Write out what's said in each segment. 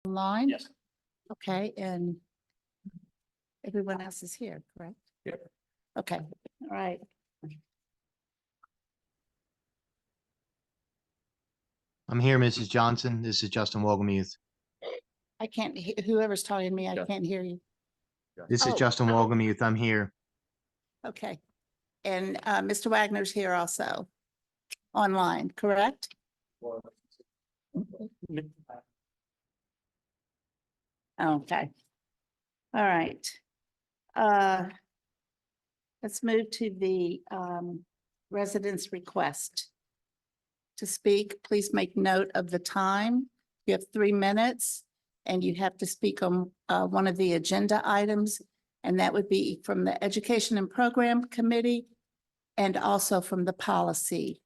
Online? Yes. Okay, and everyone else is here, correct? Yep. Okay, all right. I'm here, Mrs. Johnson. This is Justin Wogomuth. I can't, whoever's talking to me, I Yeah. can't hear you. This is Oh. Justin Wogomuth. I'm here. Okay. And Mr. Wagner's here also, online, correct? Okay. All right. Let's move to the residents' request to speak. Please make note of the time. You have 3 minutes and you have to speak on one of the agenda items. And that would be from the Education and Program Committee and also from the policy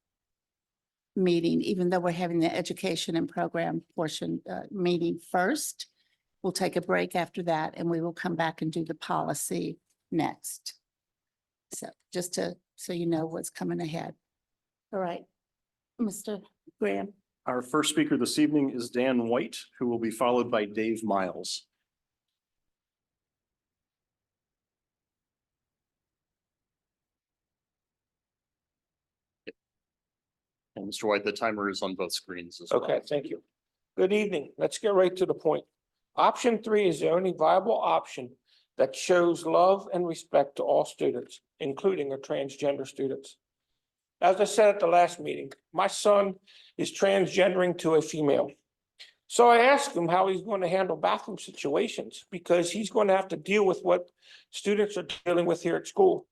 meeting, even though we're having the education and program portion meeting first. We'll take a break after that and we will come back and do the policy next. So just so you know what's coming ahead. All right, Mr. Graham. Our first speaker this evening is Dan White, who will be followed by Dave Miles. And Mr. White, the timer is on both screens as well. Okay, thank you. Good evening. Let's get right to the point. Option 3 is the only viable option that shows love and respect to all students, including our transgender students. As I said at the last meeting, my son is transgendering to a female. So I asked him how he's going to handle bathroom situations because he's going to have to deal with what students are dealing with here at school.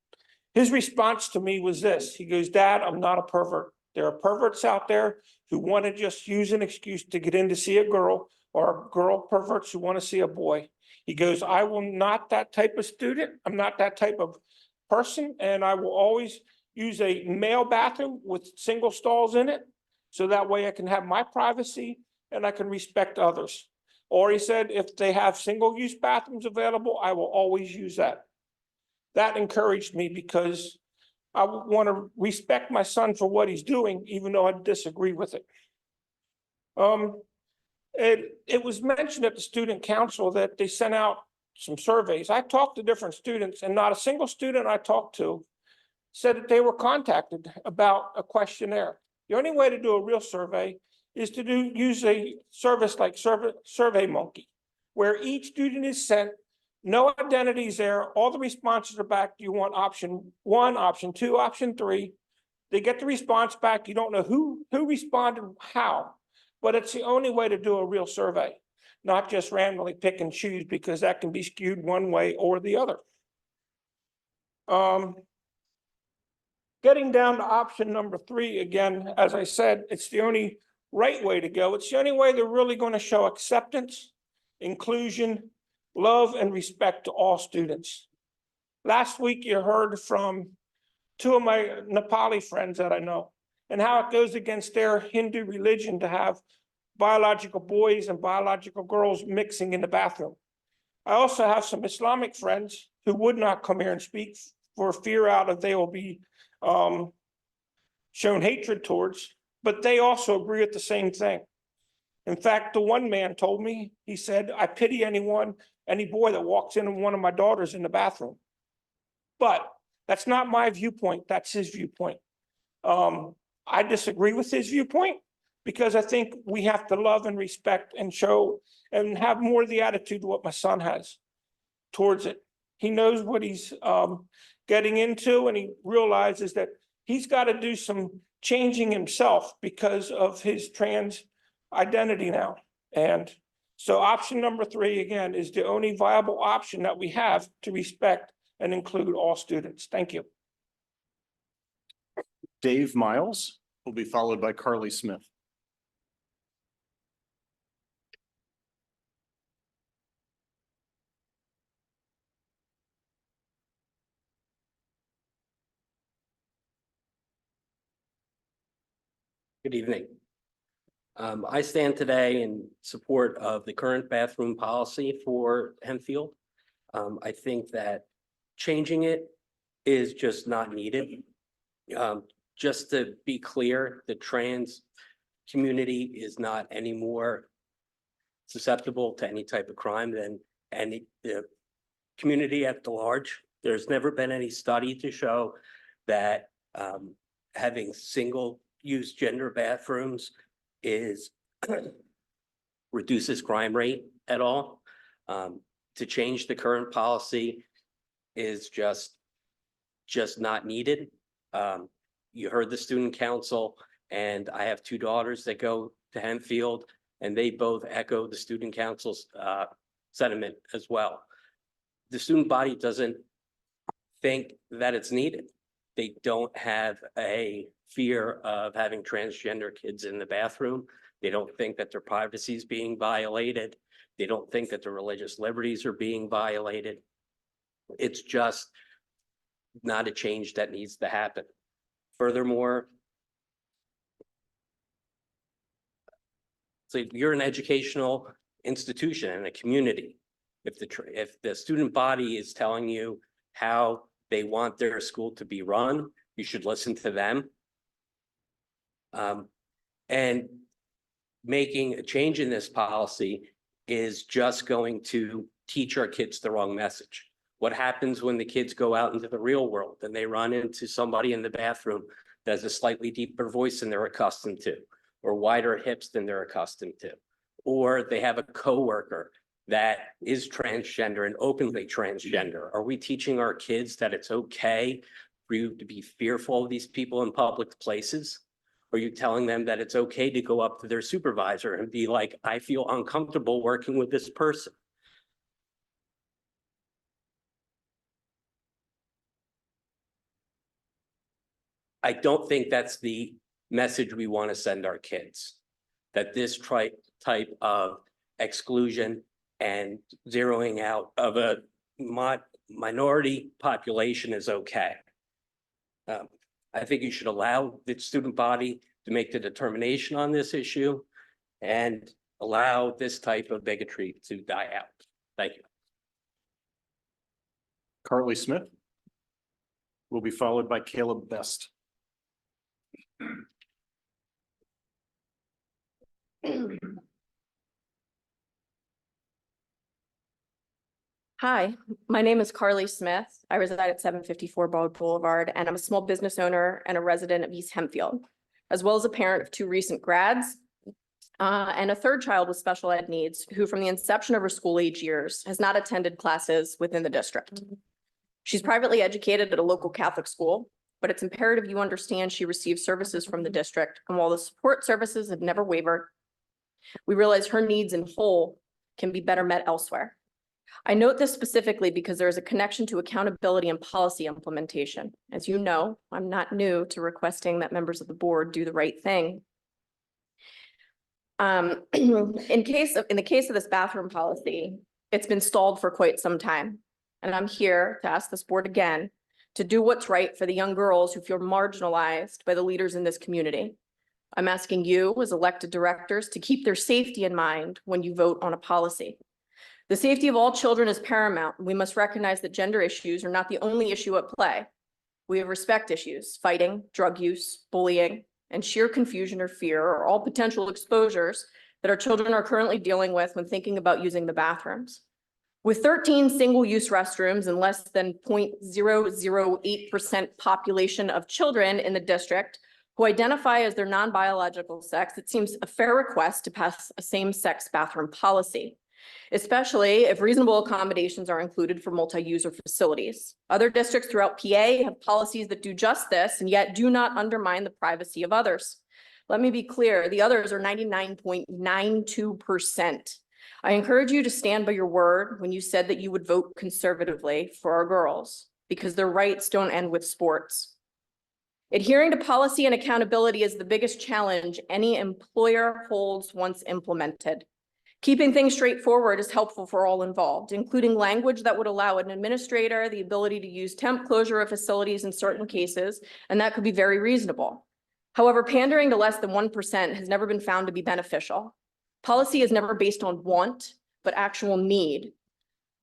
His response to me was this. He goes, "Dad, I'm not a pervert. There are perverts out there who want to just use an excuse to get in to see a girl, or girl perverts who want to see a boy." He goes, "I will not that type of student. I'm not that type of person. And I will always use a male bathroom with single stalls in it. So that way I can have my privacy and I can respect others." Or he said, "If they have single use bathrooms available, I will always use that." That encouraged me because I want to respect my son for what he's doing, even though I disagree with it. It was mentioned at the student council that they sent out some surveys. I talked to different students and not a single student I talked to said that they were contacted about a questionnaire. The only way to do a real survey is to use a service like SurveyMonkey, where each student is sent, no identities there, all the responses are back. Do you want option 1, option 2, option 3? They get the response back. You don't know who responded, how, but it's the only way to do a real survey, not just randomly pick and choose, because that can be skewed one way or the other. Getting down to option number 3, again, as I said, it's the only right way to go. It's the only way they're really going to show acceptance, inclusion, love, and respect to all students. Last week, you heard from 2 of my Nepali friends that I know, and how it goes against their Hindu religion to have biological boys and biological girls mixing in the bathroom. I also have some Islamic friends who would not come here and speak for fear out of they will be shown hatred towards, but they also agree with the same thing. In fact, the one man told me, he said, "I pity any boy that walks in one of my daughters in the bathroom." But that's not my viewpoint, that's his viewpoint. I disagree with his viewpoint because I think we have to love and respect and show and have more of the attitude what my son has towards it. He knows what he's getting into, and he realizes that he's got to do some changing himself because of his trans identity now. And so option number 3, again, is the only viable option that we have to respect and include all students. Thank you. Dave Miles will be followed by Carly Smith. Good evening. I stand today in support of the current bathroom policy for Hempfield. I think that changing it is just not needed. Just to be clear, the trans community is not anymore susceptible to any type of crime than the community at the large. There's never been any study to show that having single-use gender bathrooms reduces crime rate at all. To change the current policy is just not needed. You heard the student council, and I have two daughters that go to Hempfield, and they both echo the student council's sentiment as well. The student body doesn't think that it's needed. They don't have a fear of having transgender kids in the bathroom. They don't think that their privacy is being violated. They don't think that their religious liberties are being violated. It's just not a change that needs to happen. Furthermore, so you're an educational institution and a community. If the student body is telling you how they want their school to be run, you should listen to them. And making a change in this policy is just going to teach our kids the wrong message. What happens when the kids go out into the real world and they run into somebody in the bathroom that has a slightly deeper voice than they're accustomed to, or wider hips than they're accustomed to, or they have a coworker that is transgender and openly transgender? Are we teaching our kids that it's okay for you to be fearful of these people in public places? Are you telling them that it's okay to go up to their supervisor and be like, I feel uncomfortable working with this person? I don't think that's the message we want to send our kids, that this type of exclusion and zeroing out of a minority population is okay. I think you should allow the student body to make the determination on this issue and allow this type of bigotry to die out. Thank you. Carly Smith will be followed by Caleb Best. Hi, my name is Carly Smith. I reside at 754 Broad Boulevard, and I'm a small business owner and a resident of East Hempfield, as well as a parent of two recent grads and a third child with special ed needs who, from the inception of her school age years, has not attended classes within the district. She's privately educated at a local Catholic school, but it's imperative you understand she receives services from the district, and while the support services have never wavered, we realize her needs in whole can be better met elsewhere. I note this specifically because there is a connection to accountability and policy implementation. As you know, I'm not new to requesting that members of the board do the right thing. In the case of this bathroom policy, it's been stalled for quite some time. And I'm here to ask this board again to do what's right for the young girls who feel marginalized by the leaders in this community. I'm asking you as elected directors to keep their safety in mind when you vote on a policy. The safety of all children is paramount. We must recognize that gender issues are not the only issue at play. We have respect issues, fighting, drug use, bullying, and sheer confusion or fear are all potential exposures that our children are currently dealing with when thinking about using the bathrooms. With 13 single-use restrooms and less than 0.008% population of children in the district who identify as their non-biological sex, it seems a fair request to pass a same-sex bathroom policy, especially if reasonable accommodations are included for multi-user facilities. Other districts throughout PA have policies that do just this and yet do not undermine the privacy of others. Let me be clear, the others are 99.92%. I encourage you to stand by your word when you said that you would vote conservatively for our girls, because their rights don't end with sports. Adhering to policy and accountability is the biggest challenge any employer holds once implemented. Keeping things straightforward is helpful for all involved, including language that would allow an administrator the ability to use temp closure of facilities in certain cases, and that could be very reasonable. However, pandering to less than 1% has never been found to be beneficial. Policy is never based on want, but actual need.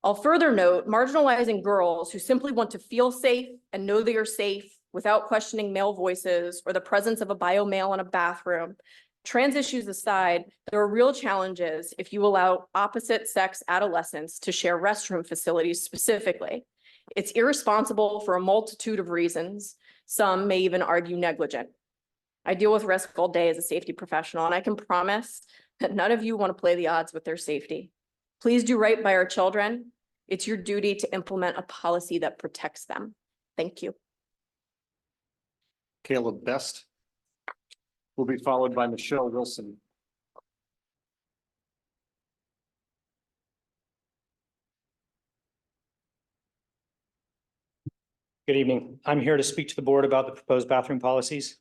I'll further note, marginalizing girls who simply want to feel safe and know they are safe without questioning male voices or the presence of a bio male in a bathroom Trans issues aside, there are real challenges if you allow opposite sex adolescents to share restroom facilities specifically. It's irresponsible for a multitude of reasons. Some may even argue negligent. I deal with risk all day as a safety professional, and I can promise that none of you want to play the odds with their safety. Please do right by our children. It's your duty to implement a policy that protects them. Thank you. Caleb Best will be followed by Michelle Wilson. Good evening. I'm here to speak to the board about the proposed bathroom policies.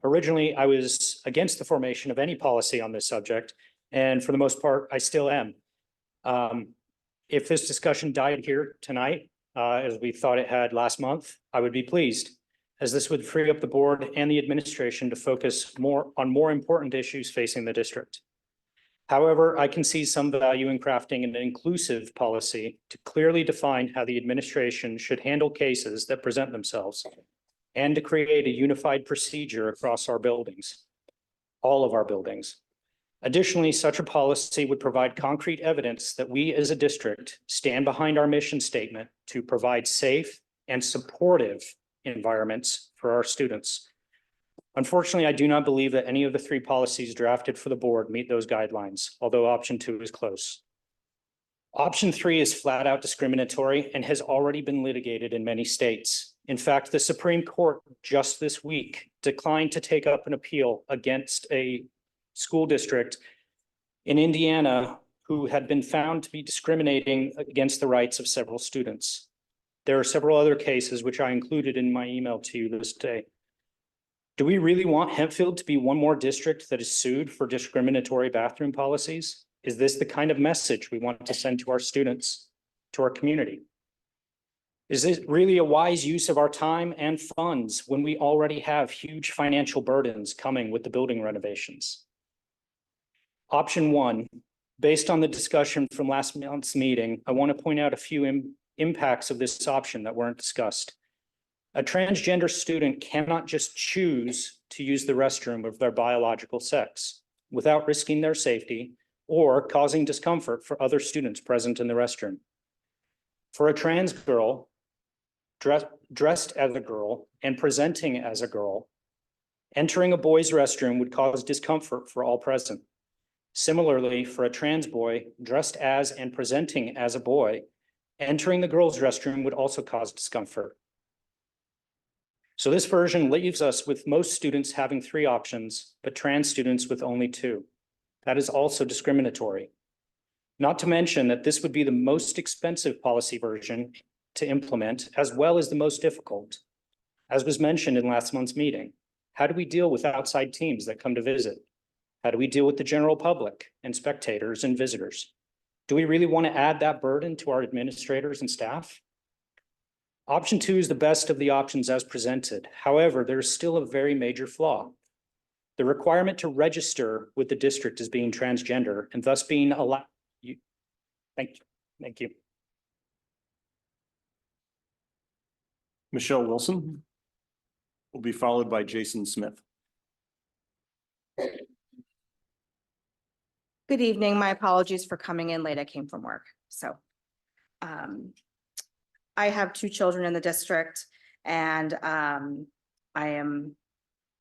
Originally, I was against the formation of any policy on this subject, and for the most part, I still am. If this discussion died here tonight, as we thought it had last month, I would be pleased, as this would free up the board and the administration to focus on more important issues facing the district. However, I can see some value in crafting an inclusive policy to clearly define how the administration should handle cases that present themselves, and to create a unified procedure across our buildings, all of our buildings. Additionally, such a policy would provide concrete evidence that we as a district stand behind our mission statement to provide safe and supportive environments for our students. Unfortunately, I do not believe that any of the three policies drafted for the board meet those guidelines, although option 2 is close. Option 3 is flat out discriminatory and has already been litigated in many states. In fact, the Supreme Court just this week declined to take up an appeal against a school district in Indiana who had been found to be discriminating against the rights of several students. There are several other cases which I included in my email to you this day. Do we really want Hempfield to be one more district that is sued for discriminatory bathroom policies? Is this the kind of message we want to send to our students, to our community? Is it really a wise use of our time and funds when we already have huge financial burdens coming with the building renovations? Option 1, based on the discussion from last month's meeting, I want to point out a few impacts of this option that weren't discussed. A transgender student cannot just choose to use the restroom of their biological sex without risking their safety or causing discomfort for other students present in the restroom. For a trans girl, dressed as a girl and presenting as a girl, entering a boy's restroom would cause discomfort for all present. Similarly, for a trans boy dressed as and presenting as a boy, entering the girls' restroom would also cause discomfort. So this version leaves us with most students having 3 options, but trans students with only 2. That is also discriminatory. Not to mention that this would be the most expensive policy version to implement, as well as the most difficult. As was mentioned in last month's meeting, how do we deal with outside teams that come to visit? How do we deal with the general public and spectators and visitors? Do we really want to add that burden to our administrators and staff? Option 2 is the best of the options as presented. However, there is still a very major flaw. The requirement to register with the district as being transgender and thus being allowed. Thank you. Michelle Wilson will be followed by Jason Smith. Good evening. My apologies for coming in late. I came from work. So I have 2 children in the district, and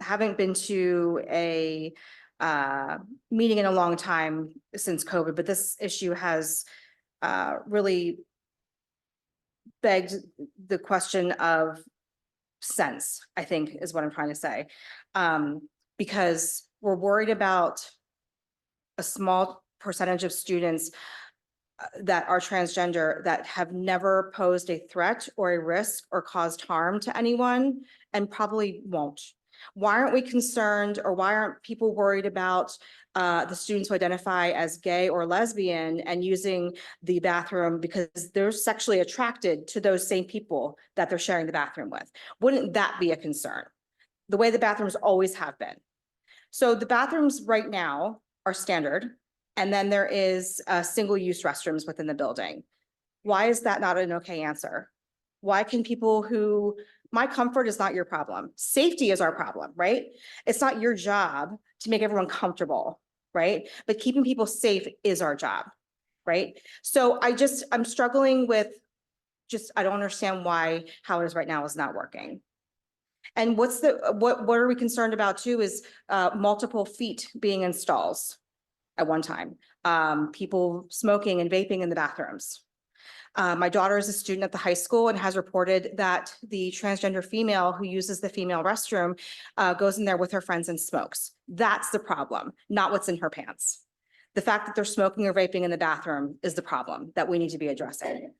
haven't been to a meeting in a long time since COVID, but this issue has really begged the question of sense, I think is what I'm trying to say. Because we're worried about a small percentage of students that are transgender that have never posed a threat or a risk or caused harm to anyone and probably won't. Why aren't we concerned, or why aren't people worried about the students who identify as gay or lesbian and using the bathroom because they're sexually attracted to those same people that they're sharing the bathroom with? Wouldn't that be a concern? The way the bathrooms always have been. So the bathrooms right now are standard, and then there is single-use restrooms within the building. Why is that not an okay answer? Why can people who, my comfort is not your problem. Safety is our problem, right? It's not your job to make everyone comfortable, right? But keeping people safe is our job, right? So I'm struggling with I don't understand why how it is right now is not working. And what are we concerned about too is multiple feet being in stalls at one time. People smoking and vaping in the bathrooms. My daughter is a student at the high school and has reported that the transgender female who uses the female restroom goes in there with her friends and smokes. That's the problem, not what's in her pants. The fact that they're smoking or vaping in the bathroom is the problem that we need to be addressing.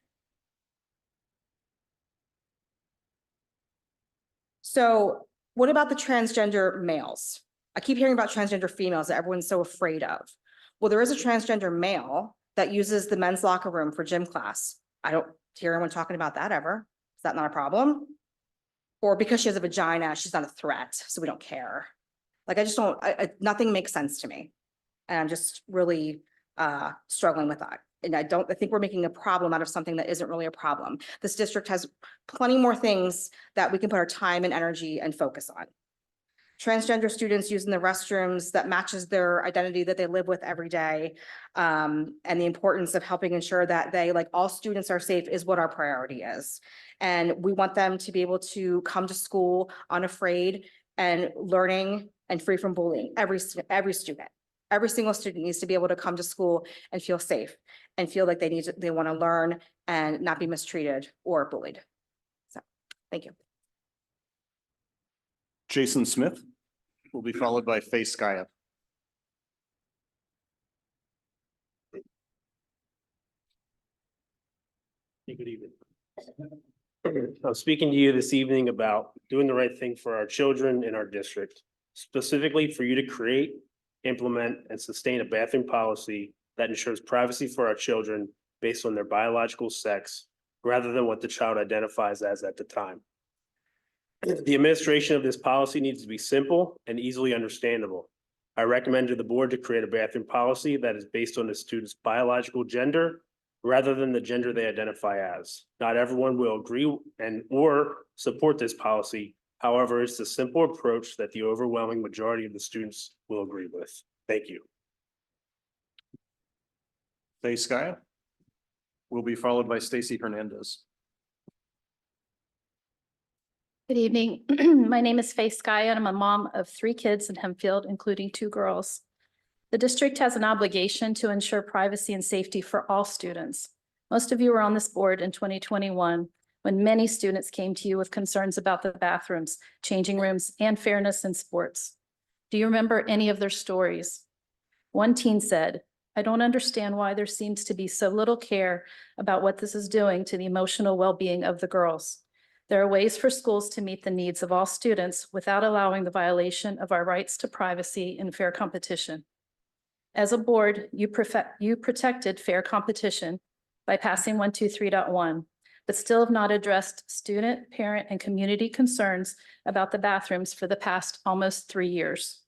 So what about the transgender males? I keep hearing about transgender females that everyone's so afraid of. Well, there is a transgender male that uses the men's locker room for gym class. I don't hear anyone talking about that ever. Is that not a problem? Or because she has a vagina, she's not a threat, so we don't care. Like, I just don't, nothing makes sense to me. And I'm just really struggling with that. And I think we're making a problem out of something that isn't really a problem. This district has plenty more things that we can put our time and energy and focus on. Transgender students using the restrooms that matches their identity that they live with every day. And the importance of helping ensure that like all students are safe is what our priority is. And we want them to be able to come to school unafraid and learning and free from bullying. Every student. Every single student needs to be able to come to school and feel safe and feel like they want to learn and not be mistreated or bullied. So, thank you. Jason Smith will be followed by Faye Skaya. Good evening. I'm speaking to you this evening about doing the right thing for our children in our district, specifically for you to create, implement, and sustain a bathroom policy that ensures privacy for our children based on their biological sex rather than what the child identifies as at the time. The administration of this policy needs to be simple and easily understandable. I recommend to the board to create a bathroom policy that is based on the student's biological gender rather than the gender they identify as. Not everyone will agree or support this policy. However, it's a simple approach that the overwhelming majority of the students will agree with. Thank you. Faye Skaya will be followed by Stacy Hernandez. Good evening. My name is Faye Skaya and I'm a mom of 3 kids in Hempfield, including 2 girls. The district has an obligation to ensure privacy and safety for all students. Most of you were on this board in 2021 when many students came to you with concerns about the bathrooms, changing rooms, and fairness in sports. Do you remember any of their stories? One teen said, "I don't understand why there seems to be so little care about what this is doing to the emotional well-being of the girls. There are ways for schools to meet the needs of all students without allowing the violation of our rights to privacy and fair competition. As a board, you protected fair competition by passing 123.1, but still have not addressed student, parent, and community concerns about the bathrooms for the past almost 3 years.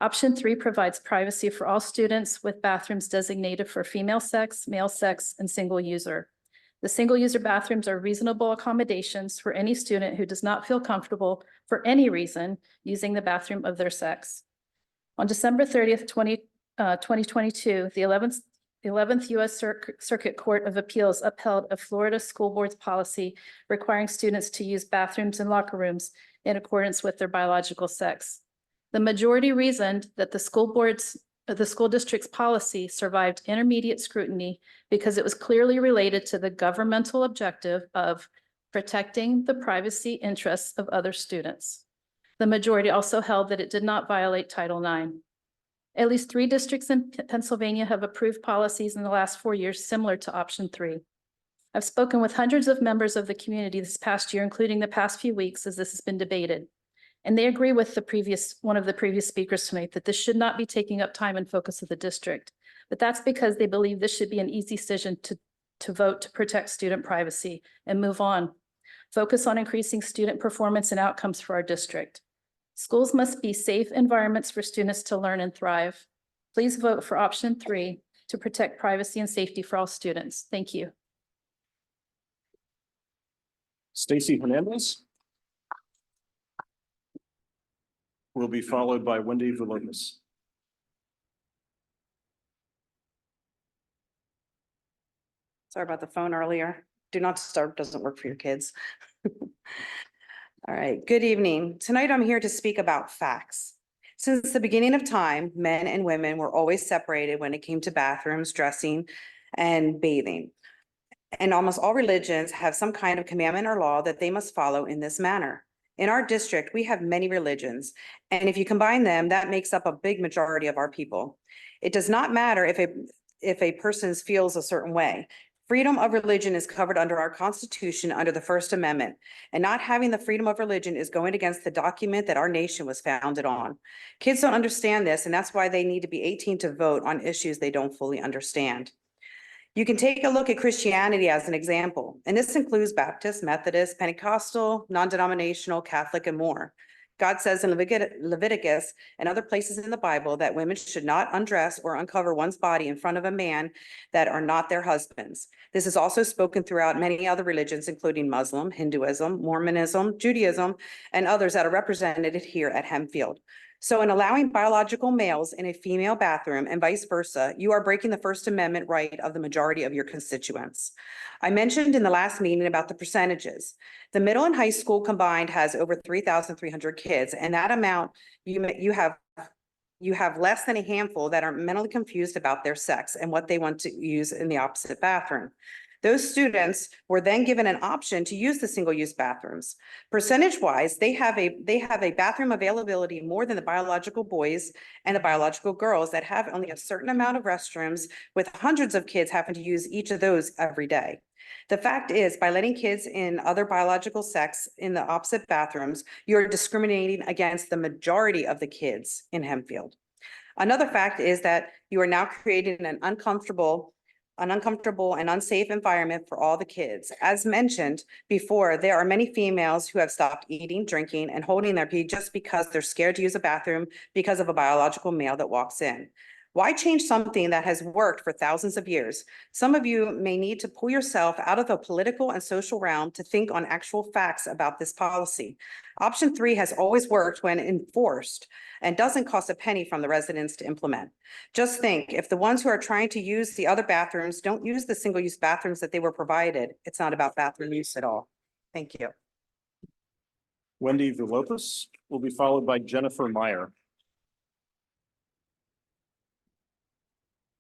Option 3 provides privacy for all students with bathrooms designated for female sex, male sex, and single user. The single-user bathrooms are reasonable accommodations for any student who does not feel comfortable for any reason using the bathroom of their sex. On December 30th, 2022, the 11th U.S. Circuit Court of Appeals upheld a Florida school board's policy requiring students to use bathrooms and locker rooms in accordance with their biological sex. The majority reasoned that the school district's policy survived intermediate scrutiny because it was clearly related to the governmental objective of protecting the privacy interests of other students. The majority also held that it did not violate Title IX. At least 3 districts in Pennsylvania have approved policies in the last 4 years similar to option 3. I've spoken with hundreds of members of the community this past year, including the past few weeks as this has been debated. And they agree with one of the previous speakers tonight that this should not be taking up time and focus of the district. But that's because they believe this should be an easy decision to vote to protect student privacy and move on. Focus on increasing student performance and outcomes for our district. Schools must be safe environments for students to learn and thrive. Please vote for option 3 to protect privacy and safety for all students. Thank you. Stacy Hernandez. will be followed by Wendy Villalobos. Sorry about the phone earlier. Do not disturb doesn't work for your kids. All right, good evening. Tonight I'm here to speak about facts. Since the beginning of time, men and women were always separated when it came to bathrooms, dressing, and bathing. And almost all religions have some kind of commandment or law that they must follow in this manner. In our district, we have many religions, and if you combine them, that makes up a big majority of our people. It does not matter if a person feels a certain way. Freedom of religion is covered under our Constitution under the First Amendment, and not having the freedom of religion is going against the document that our nation was founded on. Kids don't understand this, and that's why they need to be 18 to vote on issues they don't fully understand. You can take a look at Christianity as an example, and this includes Baptist, Methodist, Pentecostal, non-denominational, Catholic, and more. God says in Leviticus and other places in the Bible that women should not undress or uncover one's body in front of a man that are not their husbands. This is also spoken throughout many other religions, including Muslim, Hinduism, Mormonism, Judaism, and others that are represented here at Hempfield. So in allowing biological males in a female bathroom and vice versa, you are breaking the First Amendment right of the majority of your constituents. I mentioned in the last meeting about the percentages. The middle and high school combined has over 3,300 kids, and that amount you have less than a handful that are mentally confused about their sex and what they want to use in the opposite bathroom. Those students were then given an option to use the single-use bathrooms. Percentage-wise, they have a bathroom availability more than the biological boys and the biological girls that have only a certain amount of restrooms, with hundreds of kids having to use each of those every day. The fact is, by letting kids in other biological sex in the opposite bathrooms, you're discriminating against the majority of the kids in Hempfield. Another fact is that you are now creating an uncomfortable and unsafe environment for all the kids. As mentioned before, there are many females who have stopped eating, drinking, and holding their pee just because they're scared to use a bathroom because of a biological male that walks in. Why change something that has worked for thousands of years? Some of you may need to pull yourself out of the political and social realm to think on actual facts about this policy. Option 3 has always worked when enforced and doesn't cost a penny from the residents to implement. Just think, if the ones who are trying to use the other bathrooms don't use the single-use bathrooms that they were provided, it's not about bathroom use at all. Thank you. Wendy Villalobos will be followed by Jennifer Meyer.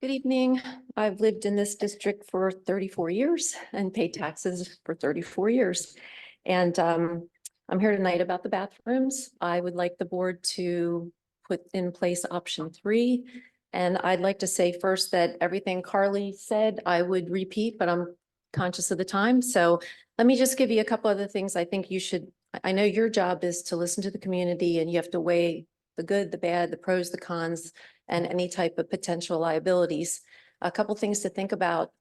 Good evening. I've lived in this district for 34 years and paid taxes for 34 years. And I'm here tonight about the bathrooms. I would like the board to put in place option 3. And I'd like to say first that everything Carly said, I would repeat, but I'm conscious of the time. So let me just give you a couple other things I think you should. I know your job is to listen to the community, and you have to weigh the good, the bad, the pros, the cons, and any type of potential liabilities. A couple things to think about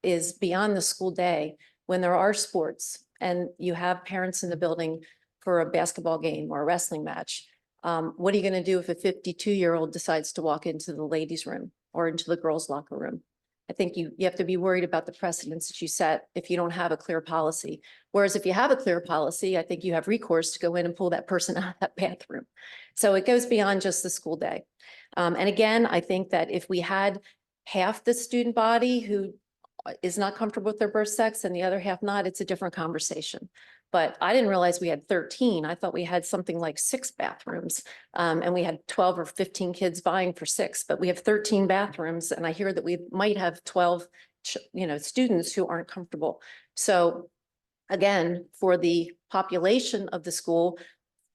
is beyond the school day, when there are sports and you have parents in the building for a basketball game or a wrestling match. What are you going to do if a 52-year-old decides to walk into the ladies' room or into the girls' locker room? I think you have to be worried about the precedents that you set if you don't have a clear policy. Whereas if you have a clear policy, I think you have recourse to go in and pull that person out of that bathroom. So it goes beyond just the school day. And again, I think that if we had half the student body who is not comfortable with their birth sex and the other half not, it's a different conversation. But I didn't realize we had 13. I thought we had something like 6 bathrooms, and we had 12 or 15 kids vying for 6, but we have 13 bathrooms. And I hear that we might have 12, students who aren't comfortable. So again, for the population of the school,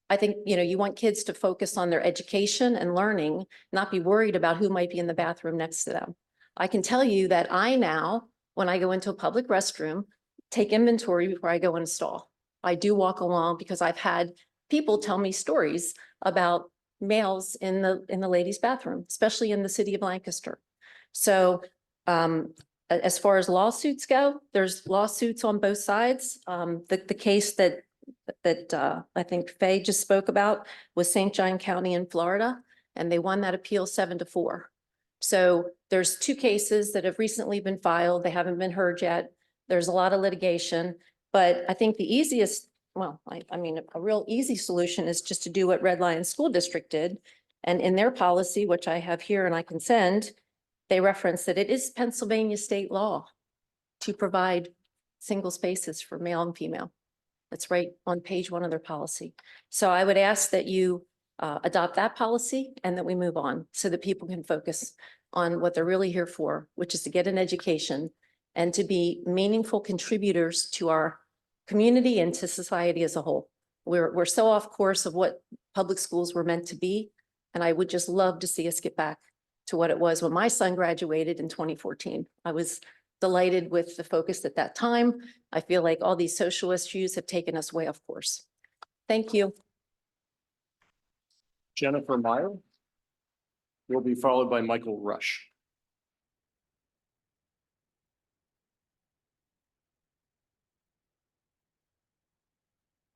I think, you want kids to focus on their education and learning, not be worried about who might be in the bathroom next to them. I can tell you that I now, when I go into a public restroom, take inventory before I go in a stall. I do walk along because I've had people tell me stories about males in the ladies' bathroom, especially in the city of Lancaster. So as far as lawsuits go, there's lawsuits on both sides. The case that I think Faye just spoke about was St. John County in Florida, and they won that appeal 7-4. So there's 2 cases that have recently been filed. They haven't been heard yet. There's a lot of litigation, but I think the easiest well, I mean, a real easy solution is just to do what Red Lion School District did. And in their policy, which I have here and I can send, they reference that it is Pennsylvania state law to provide single spaces for male and female. That's right on page 1 of their policy. So I would ask that you adopt that policy and that we move on so that people can focus on what they're really here for, which is to get an education and to be meaningful contributors to our community and to society as a whole. We're so off course of what public schools were meant to be. And I would just love to see us get back to what it was when my son graduated in 2014. I was delighted with the focus at that time. I feel like all these social issues have taken us way off course. Thank you. Jennifer Meyer will be followed by Michael Rush.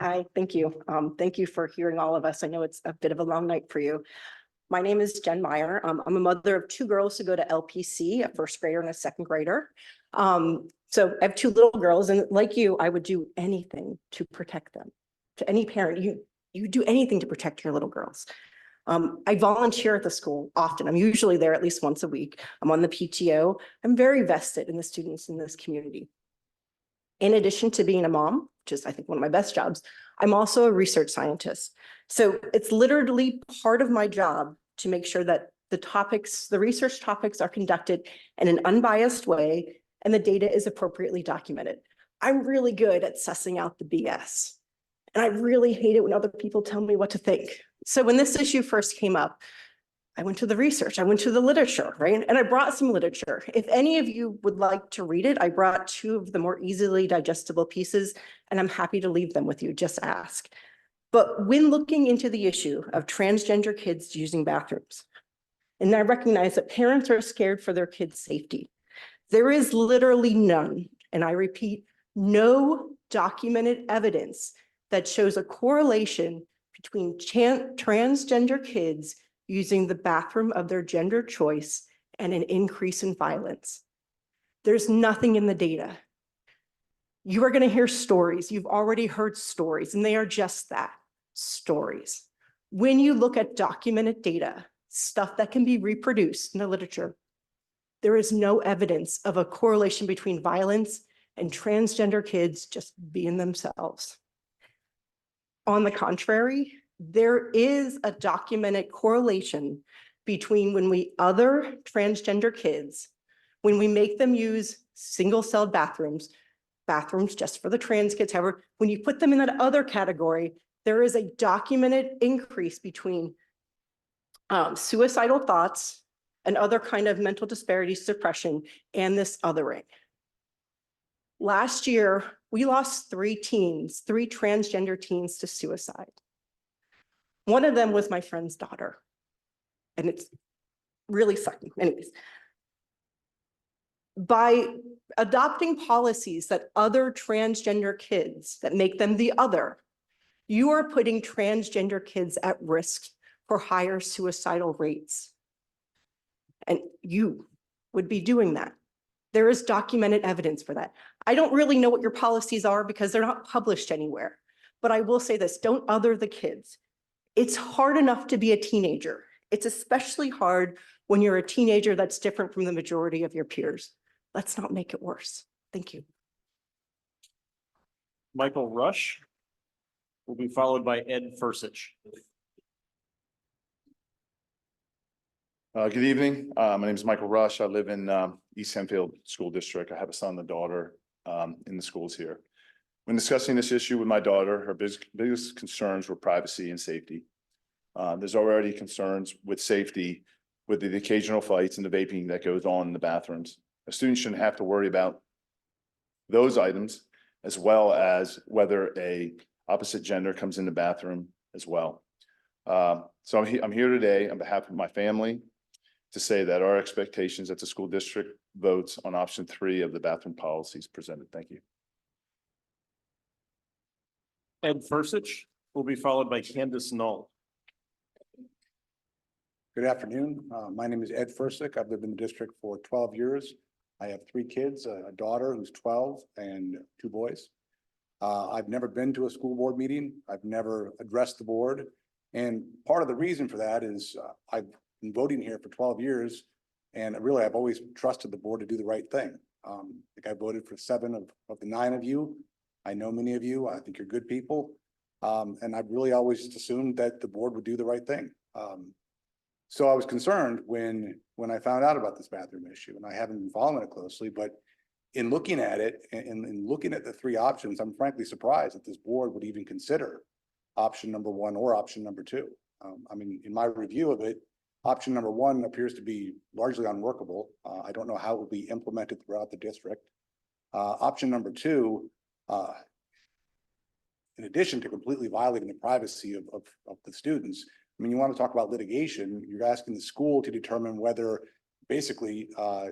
Hi, thank you. Thank you for hearing all of us. I know it's a bit of a long night for you. My name is Jen Meyer. I'm a mother of 2 girls who go to LPC, a first grader and a second grader. So I have 2 little girls, and like you, I would do anything to protect them. To any parent, you do anything to protect your little girls. I volunteer at the school often. I'm usually there at least once a week. I'm on the PTO. I'm very vested in the students in this community. In addition to being a mom, which is I think one of my best jobs, I'm also a research scientist. So it's literally part of my job to make sure that the research topics are conducted in an unbiased way and the data is appropriately documented. I'm really good at sussing out the BS. And I really hate it when other people tell me what to think. So when this issue first came up, I went to the research, I went to the literature, right? And I brought some literature. If any of you would like to read it, I brought 2 of the more easily digestible pieces, and I'm happy to leave them with you, just ask. But when looking into the issue of transgender kids using bathrooms, and I recognize that parents are scared for their kids' safety, there is literally none, and I repeat, no documented evidence that shows a correlation between transgender kids using the bathroom of their gender choice and an increase in violence. There's nothing in the data. You are going to hear stories. You've already heard stories, and they are just that, stories. When you look at documented data, stuff that can be reproduced in the literature, there is no evidence of a correlation between violence and transgender kids just being themselves. On the contrary, there is a documented correlation between when we other transgender kids, when we make them use single-celled bathrooms just for the trans kids, however, when you put them in that other category, there is a documented increase between suicidal thoughts and other kind of mental disparities, depression, and this othering. Last year, we lost 3 transgender teens to suicide. One of them was my friend's daughter, and it's really sucking. Anyways, by adopting policies that other transgender kids, that make them the other, you are putting transgender kids at risk for higher suicidal rates. And you would be doing that. There is documented evidence for that. I don't really know what your policies are because they're not published anywhere, but I will say this, don't other the kids. It's hard enough to be a teenager. It's especially hard when you're a teenager that's different from the majority of your peers. Let's not make it worse. Thank you. Michael Rush will be followed by Ed Fursich. Good evening. My name is Michael Rush. I live in East Hempfield School District. I have a son and a daughter in the schools here. When discussing this issue with my daughter, her biggest concerns were privacy and safety. There's already concerns with safety with the occasional fights and the vaping that goes on in the bathrooms. A student shouldn't have to worry about those items as well as whether a opposite gender comes in the bathroom as well. So I'm here today on behalf of my family to say that our expectations that the school district votes on option 3 of the bathroom policies presented. Thank you. Ed Fursich will be followed by Candace Null. Good afternoon. My name is Ed Fursich. I've lived in the district for 12 years. I have 3 kids, a daughter who's 12 and 2 boys. I've never been to a school board meeting. I've never addressed the board. And part of the reason for that is I've been voting here for 12 years. And really, I've always trusted the board to do the right thing. I think I voted for 7 of the 9 of you. I know many of you. I think you're good people. And I've really always just assumed that the board would do the right thing. So I was concerned when I found out about this bathroom issue, and I haven't been following it closely, but in looking at it and in looking at the 3 options, I'm frankly surprised that this board would even consider option number 1 or option number 2. I mean, in my review of it, option number 1 appears to be largely unworkable. I don't know how it will be implemented throughout the district. Option number 2, in addition to completely violating the privacy of the students, I mean, you want to talk about litigation, you're asking the school to determine whether basically a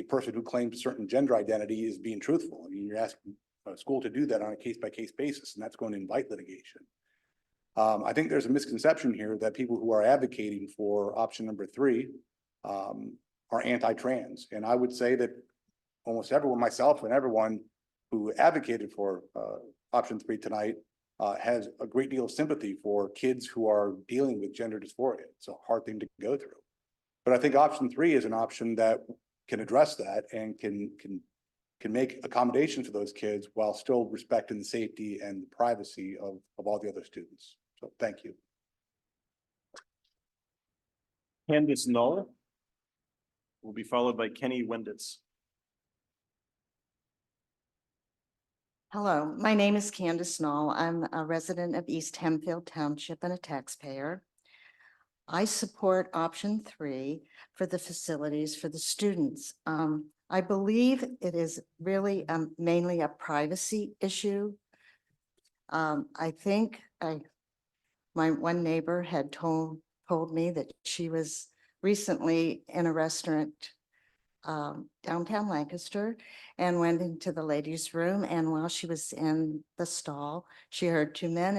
person who claims certain gender identity is being truthful. I mean, you're asking a school to do that on a case-by-case basis, and that's going to invite litigation. I think there's a misconception here that people who are advocating for option number 3 are anti-trans. And I would say that almost everyone, myself and everyone who advocated for option 3 tonight has a great deal of sympathy for kids who are dealing with gender dysphoria. It's a hard thing to go through. But I think option 3 is an option that can address that and can make accommodations for those kids while still respecting the safety and the privacy of all the other students. So thank you. Candace Null will be followed by Kenny Wenditz. Hello, my name is Candace Knoll. I'm a resident of East Hempfield Township and a taxpayer. I support option 3 for the facilities for the students. I believe it is really mainly a privacy issue. I think my one neighbor had told me that she was recently in a restaurant downtown Lancaster and went into the ladies' room, and while she was in the stall, she heard 2 men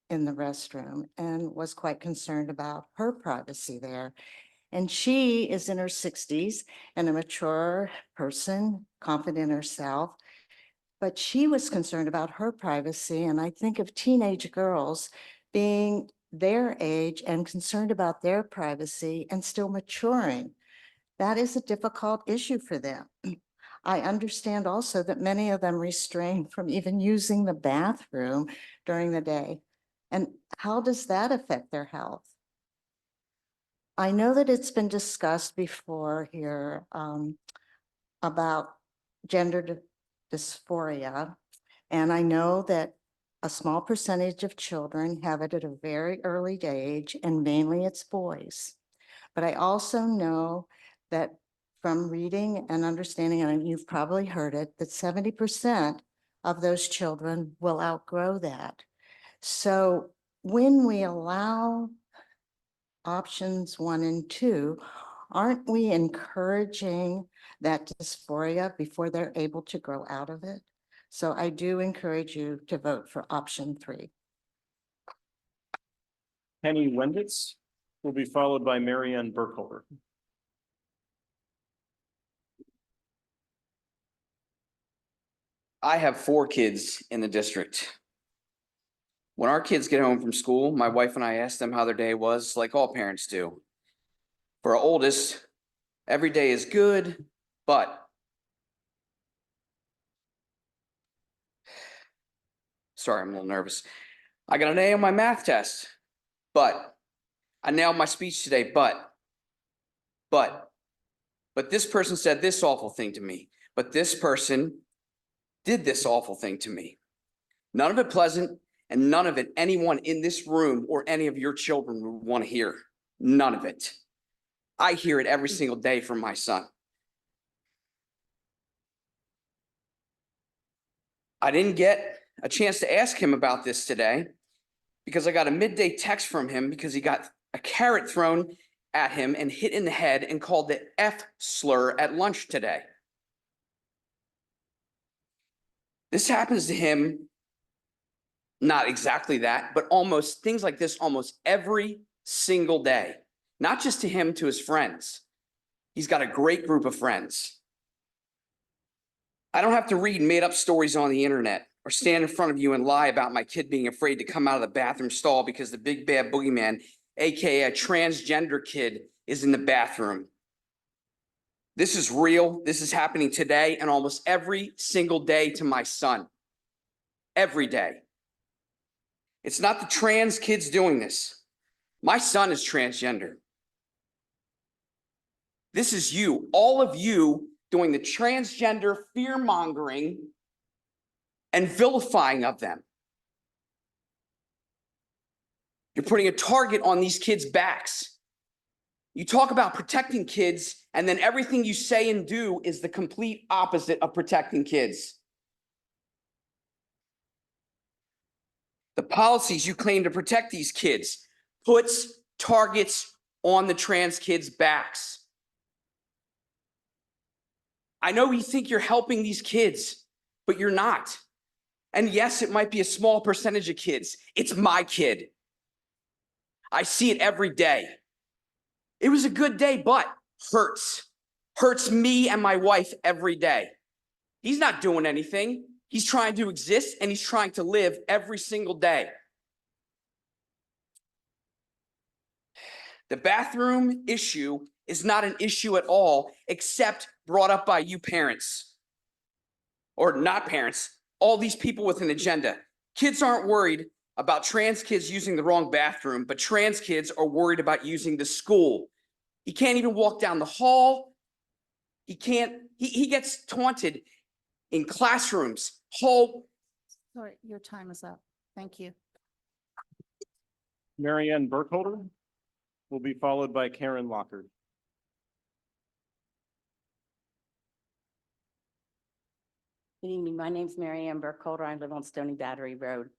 in the restroom and was quite concerned about her privacy there. And she is in her 60s and a mature person, confident in herself, but she was concerned about her privacy. And I think of teenage girls being their age and concerned about their privacy and still maturing. That is a difficult issue for them. I understand also that many of them restrain from even using the bathroom during the day. And how does that affect their health? I know that it's been discussed before here about gender dysphoria. And I know that a small percentage of children have it at a very early age, and mainly it's boys. But I also know that from reading and understanding, and you've probably heard it, that 70% of those children will outgrow that. So when we allow options 1 and 2, aren't we encouraging that dysphoria before they're able to grow out of it? So I do encourage you to vote for option 3. Kenny Wenditz will be followed by Marianne Burkholder. I have 4 kids in the district. When our kids get home from school, my wife and I ask them how their day was, like all parents do. For our oldest, every day is good, but sorry, I'm a little nervous. I got an A on my math test, but I nailed my speech today, but this person said this awful thing to me, but this person did this awful thing to me. None of it pleasant, and none of it anyone in this room or any of your children would want to hear. None of it. I hear it every single day from my son. I didn't get a chance to ask him about this today because I got a midday text from him because he got a carrot thrown at him and hit in the head and called the F slur at lunch today. This happens to him, not exactly that, but almost things like this almost every single day. Not just to him, to his friends. He's got a great group of friends. I don't have to read made up stories on the internet. or stand in front of you and lie about my kid being afraid to come out of the bathroom stall because the big bad boogeyman, AKA a transgender kid, is in the bathroom. This is real. This is happening today and almost every single day to my son. Every day. It's not the trans kids doing this. My son is transgender. This is you, all of you doing the transgender fear mongering and vilifying of them. You're putting a target on these kids' backs. You talk about protecting kids, and then everything you say and do is the complete opposite of protecting kids. The policies you claim to protect these kids puts targets on the trans kids' backs. I know you think you're helping these kids, but you're not. And yes, it might be a small percentage of kids. It's my kid. I see it every day. It was a good day, but hurts. Hurts me and my wife every day. He's not doing anything. He's trying to exist and he's trying to live every single day. The bathroom issue is not an issue at all, except brought up by you parents. Or not parents, all these people with an agenda. Kids aren't worried about trans kids using the wrong bathroom, but trans kids are worried about using the school. He can't even walk down the hall. He gets taunted in classrooms. Sorry, your time is up. Thank you. Marianne Burkholder will be followed by Karen Lockard. Good evening. My name's Mary Ann Burkholder. I live on Stony Battery Road.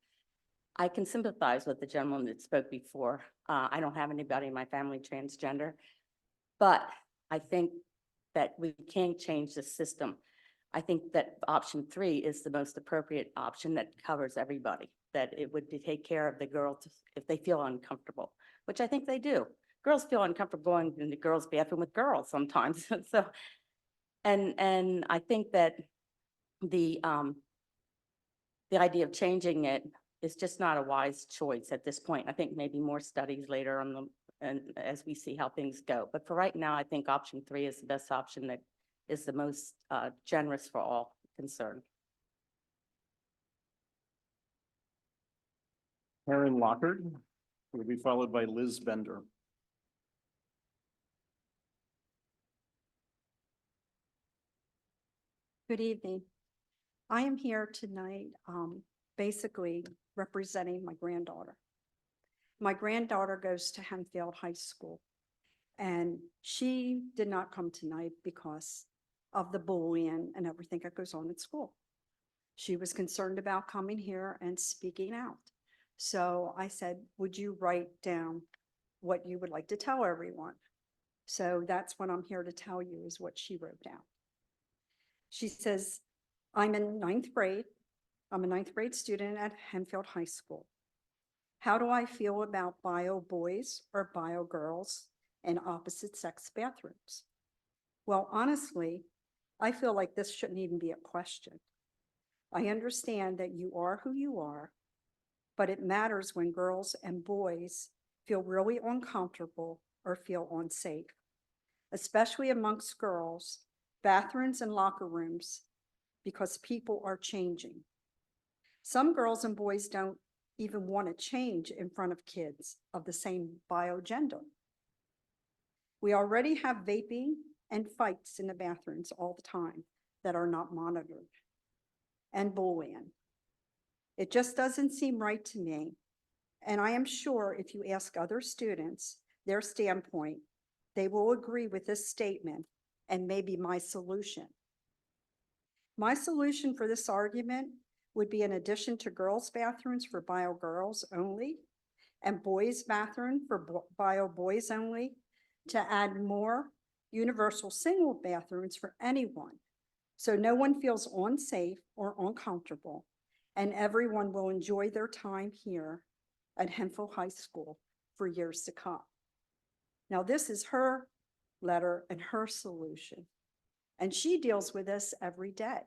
I can sympathize with the gentleman that spoke before. I don't have anybody in my family transgender, but I think that we can change the system. I think that option 3 is the most appropriate option that covers everybody, that it would take care of the girls if they feel uncomfortable, which I think they do. Girls feel uncomfortable going in the girls' bathroom with girls sometimes. So, and I think that the idea of changing it is just not a wise choice at this point. I think maybe more studies later on the, and as we see how things go. But for right now, I think option 3 is the best option that is the most generous for all concerned. Karen Lockard will be followed by Liz Bender. Good evening. I am here tonight, basically representing my granddaughter. My granddaughter goes to Hempfield High School, and she did not come tonight because of the bullying and everything that goes on at school. She was concerned about coming here and speaking out. So I said, would you write down what you would like to tell everyone? So that's what I'm here to tell you is what she wrote down. She says, I'm in 9th grade. I'm a 9th grade student at Hempfield High School. How do I feel about bio boys or bio girls in opposite sex bathrooms? Well, honestly, I feel like this shouldn't even be a question. I understand that you are who you are, but it matters when girls and boys feel really uncomfortable or feel unsafe, especially amongst girls, bathrooms and locker rooms, because people are changing. Some girls and boys don't even want to change in front of kids of the same biogender. We already have vaping and fights in the bathrooms all the time that are not monitored, and bullying. It just doesn't seem right to me. And I am sure if you ask other students their standpoint, they will agree with this statement and maybe my solution. My solution for this argument would be, in addition to girls' bathrooms for bio girls only and boys' bathroom for bio boys only, to add more universal single bathrooms for anyone, so no one feels unsafe or uncomfortable, and everyone will enjoy their time here at Hemphill High School for years to come. Now, this is her letter and her solution, and she deals with this every day.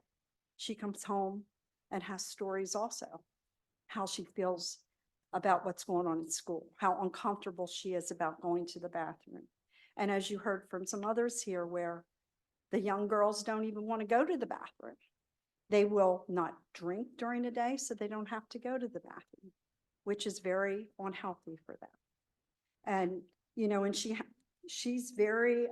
She comes home and has stories also. How she feels about what's going on at school, how uncomfortable she is about going to the bathroom. And as you heard from some others here, where the young girls don't even want to go to the bathroom. They will not drink during the day, so they don't have to go to the bathroom, which is very unhealthy for them. And, you know, and she's very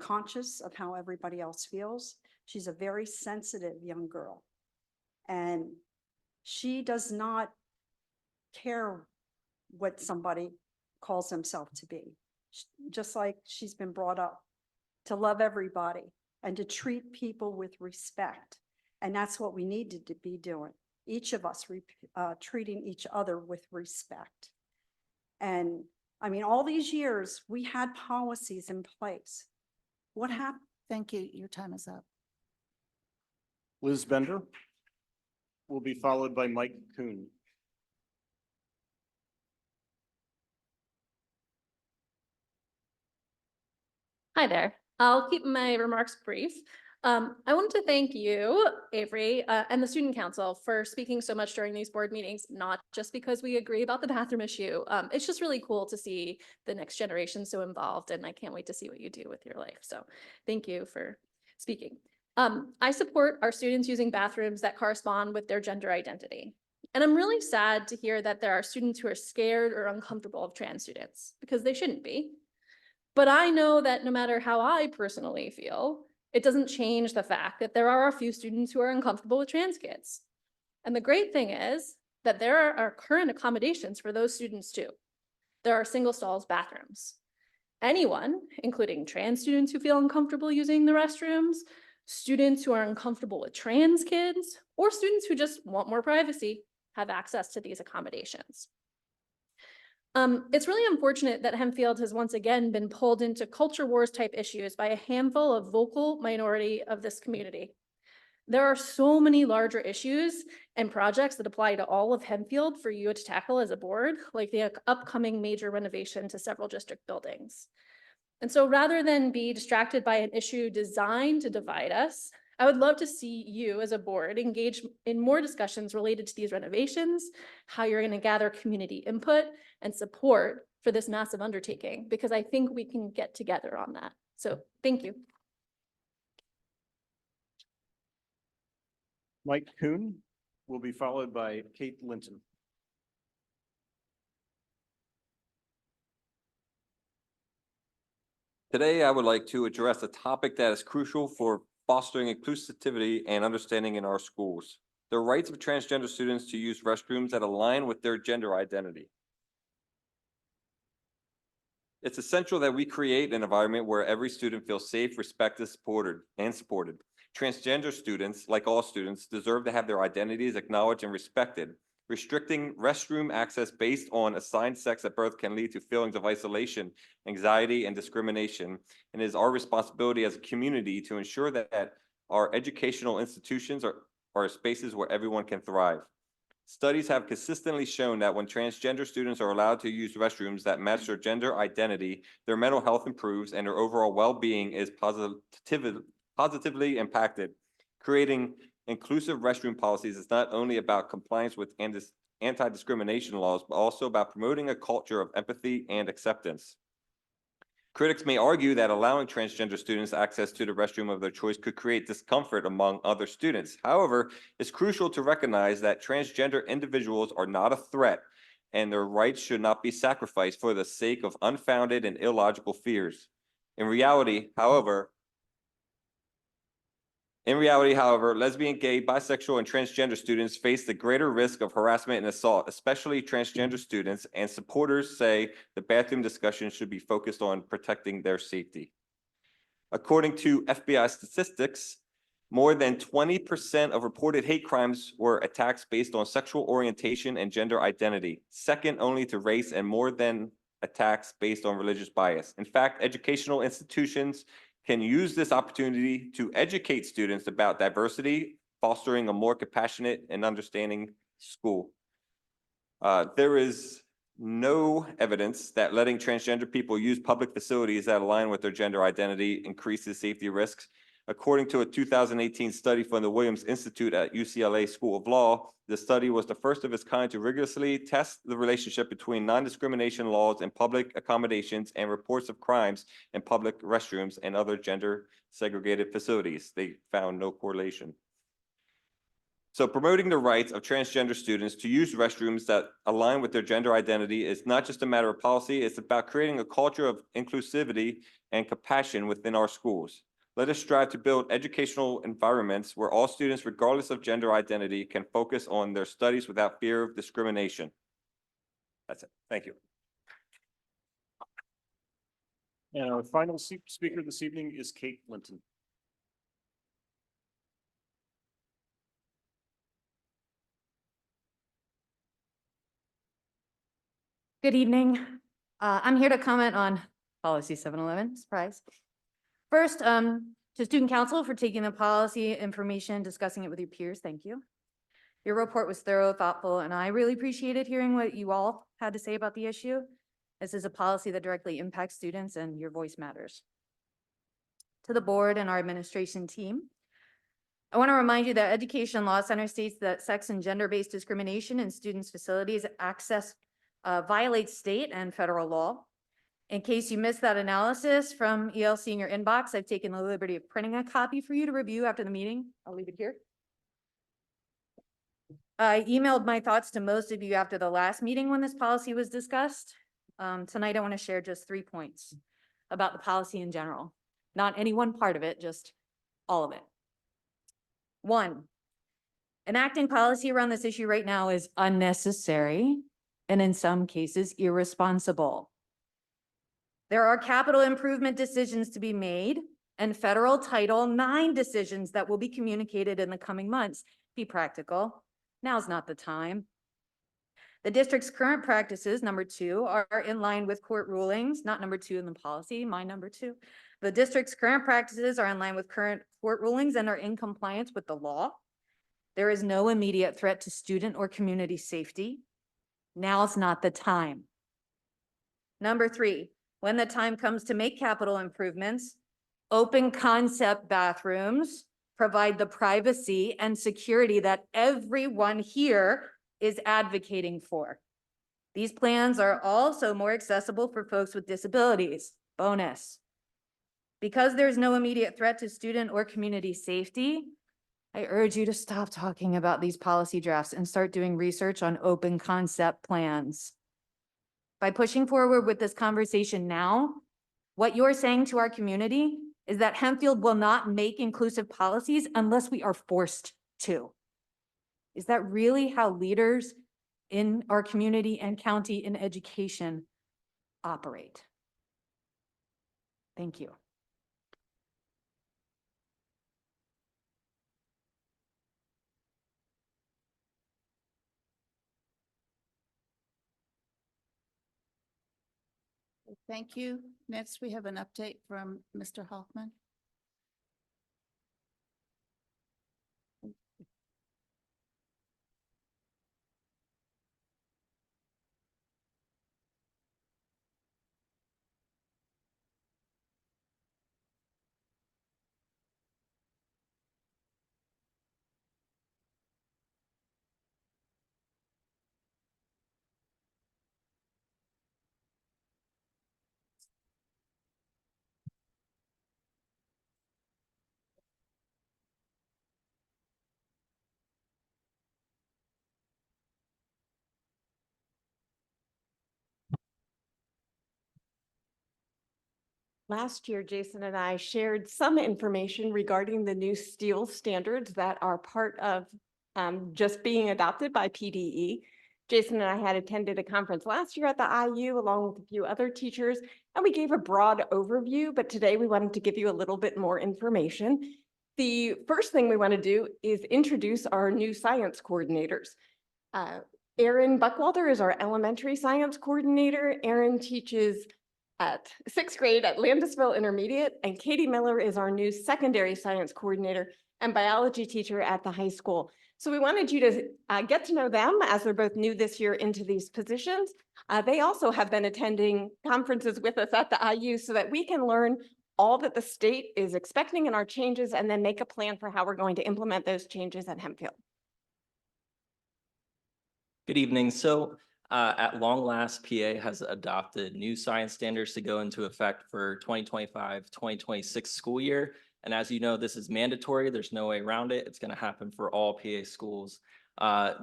conscious of how everybody else feels. She's a very sensitive young girl. And she does not care what somebody calls himself to be. Just like she's been brought up to love everybody and to treat people with respect. And that's what we need to be doing. Each of us treating each other with respect. And I mean, all these years, we had policies in place. What happened? Thank you. Your time is up. Liz Bender will be followed by Mike Kuhn. Hi there. I'll keep my remarks brief. I wanted to thank you, Avery, and the Student Council for speaking so much during these board meetings, not just because we agree about the bathroom issue. It's just really cool to see the next generation so involved, and I can't wait to see what you do with your life. So thank you for speaking. I support our students using bathrooms that correspond with their gender identity. And I'm really sad to hear that there are students who are scared or uncomfortable of trans students, because they shouldn't be. But I know that no matter how I personally feel, it doesn't change the fact that there are a few students who are uncomfortable with trans kids. And the great thing is that there are current accommodations for those students too. There are single stalls bathrooms. Anyone, including trans students who feel uncomfortable using the restrooms, students who are uncomfortable with trans kids, or students who just want more privacy, have access to these accommodations. It's really unfortunate that Hempfield has once again been pulled into culture wars type issues by a handful of vocal minority of this community. There are so many larger issues and projects that apply to all of Hempfield for you to tackle as a board, like the upcoming major renovation to several district buildings. And so rather than be distracted by an issue designed to divide us, I would love to see you as a board engage in more discussions related to these renovations, how you're going to gather community input and support for this massive undertaking, because I think we can get together on that. So thank you. Mike Kuhn will be followed by Kate Linton. Today, I would like to address a topic that is crucial for fostering inclusivity and understanding in our schools. The rights of transgender students to use restrooms that align with their gender identity. It's essential that we create an environment where every student feels safe, respected, supported. Transgender students, like all students, deserve to have their identities acknowledged and respected. Restricting restroom access based on assigned sex at birth can lead to feelings of isolation, anxiety, and discrimination. And it is our responsibility as a community to ensure that our educational institutions are spaces where everyone can thrive. Studies have consistently shown that when transgender students are allowed to use restrooms that match their gender identity, their mental health improves and their overall well-being is positively impacted. Creating inclusive restroom policies is not only about compliance with anti-discrimination laws, but also about promoting a culture of empathy and acceptance. Critics may argue that allowing transgender students access to the restroom of their choice could create discomfort among other students. However, it's crucial to recognize that transgender individuals are not a threat, and their rights should not be sacrificed for the sake of unfounded and illogical fears. In reality, however, lesbian, gay, bisexual, and transgender students face the greater risk of harassment and assault, especially transgender students, and supporters say the bathroom discussion should be focused on protecting their safety. According to FBI statistics, more than 20% of reported hate crimes were attacks based on sexual orientation and gender identity, second only to race, and more than attacks based on religious bias. In fact, educational institutions can use this opportunity to educate students about diversity, fostering a more compassionate and understanding school. There is no evidence that letting transgender people use public facilities that align with their gender identity increases safety risks. According to a 2018 study from the Williams Institute at UCLA School of Law, the study was the first of its kind to rigorously test the relationship between non-discrimination laws and public accommodations and reports of crimes in public restrooms and other gender segregated facilities. They found no correlation. So promoting the rights of transgender students to use restrooms that align with their gender identity is not just a matter of policy, it's about creating a culture of inclusivity and compassion within our schools. Let us strive to build educational environments where all students, regardless of gender identity, can focus on their studies without fear of discrimination. That's it. Thank you. And our final speaker this evening is Kate Linton. Good evening. I'm here to comment on policy 711, surprise. First, to student council for taking the policy information, discussing it with your peers. Thank you. Your report was thorough, thoughtful, and I really appreciated hearing what you all had to say about the issue. This is a policy that directly impacts students and your voice matters. To the board and our administration team, I want to remind you that Education Law Center states that sex and gender-based discrimination in students' facilities access violates state and federal law. In case you missed that analysis from ELC in your inbox, I've taken the liberty of printing a copy for you to review after the meeting. I'll leave it here. I emailed my thoughts to most of you after the last meeting when this policy was discussed. Tonight, I want to share just 3 points about the policy in general. Not any one part of it, just all of it. 1, enacting policy around this issue right now is unnecessary and in some cases irresponsible. There are capital improvement decisions to be made and federal Title IX decisions that will be communicated in the coming months. Be practical. Now's not the time. The district's current practices, number 2, are in line with court rulings, not number 2 in the policy, my number 2. The district's current practices are in line with current court rulings and are in compliance with the law. There is no immediate threat to student or community safety. Now's not the time. Number 3, when the time comes to make capital improvements, open concept bathrooms provide the privacy and security that everyone here is advocating for. These plans are also more accessible for folks with disabilities. Bonus. Because there's no immediate threat to student or community safety, I urge you to stop talking about these policy drafts and start doing research on open concept plans. By pushing forward with this conversation now, what you're saying to our community is that Hempfield will not make inclusive policies unless we are forced to. Is that really how leaders in our community and county in education operate? Thank you. Thank you. Next, we have an update from Mr. Hoffman. Last year, Jason and I shared some information regarding the new STEEL standards that are part of just being adopted by PDE. Jason and I had attended a conference last year at the IU along with a few other teachers, and we gave a broad overview, but today we wanted to give you a little bit more information. The first thing we want to do is introduce our new science coordinators. Erin Buckwalter is our elementary science coordinator. Erin teaches at 6th grade at Landisville Intermediate, and Katie Miller is our new secondary science coordinator and biology teacher at the high school. So we wanted you to get to know them as they're both new this year into these positions. They also have been attending conferences with us at the IU so that we can learn all that the state is expecting in our changes and then make a plan for how we're going to implement those changes at Hempfield. Good evening. So at long last, PA has adopted new science standards to go into effect for 2025-2026 school year. And as you know, this is mandatory. There's no way around it. It's going to happen for all PA schools.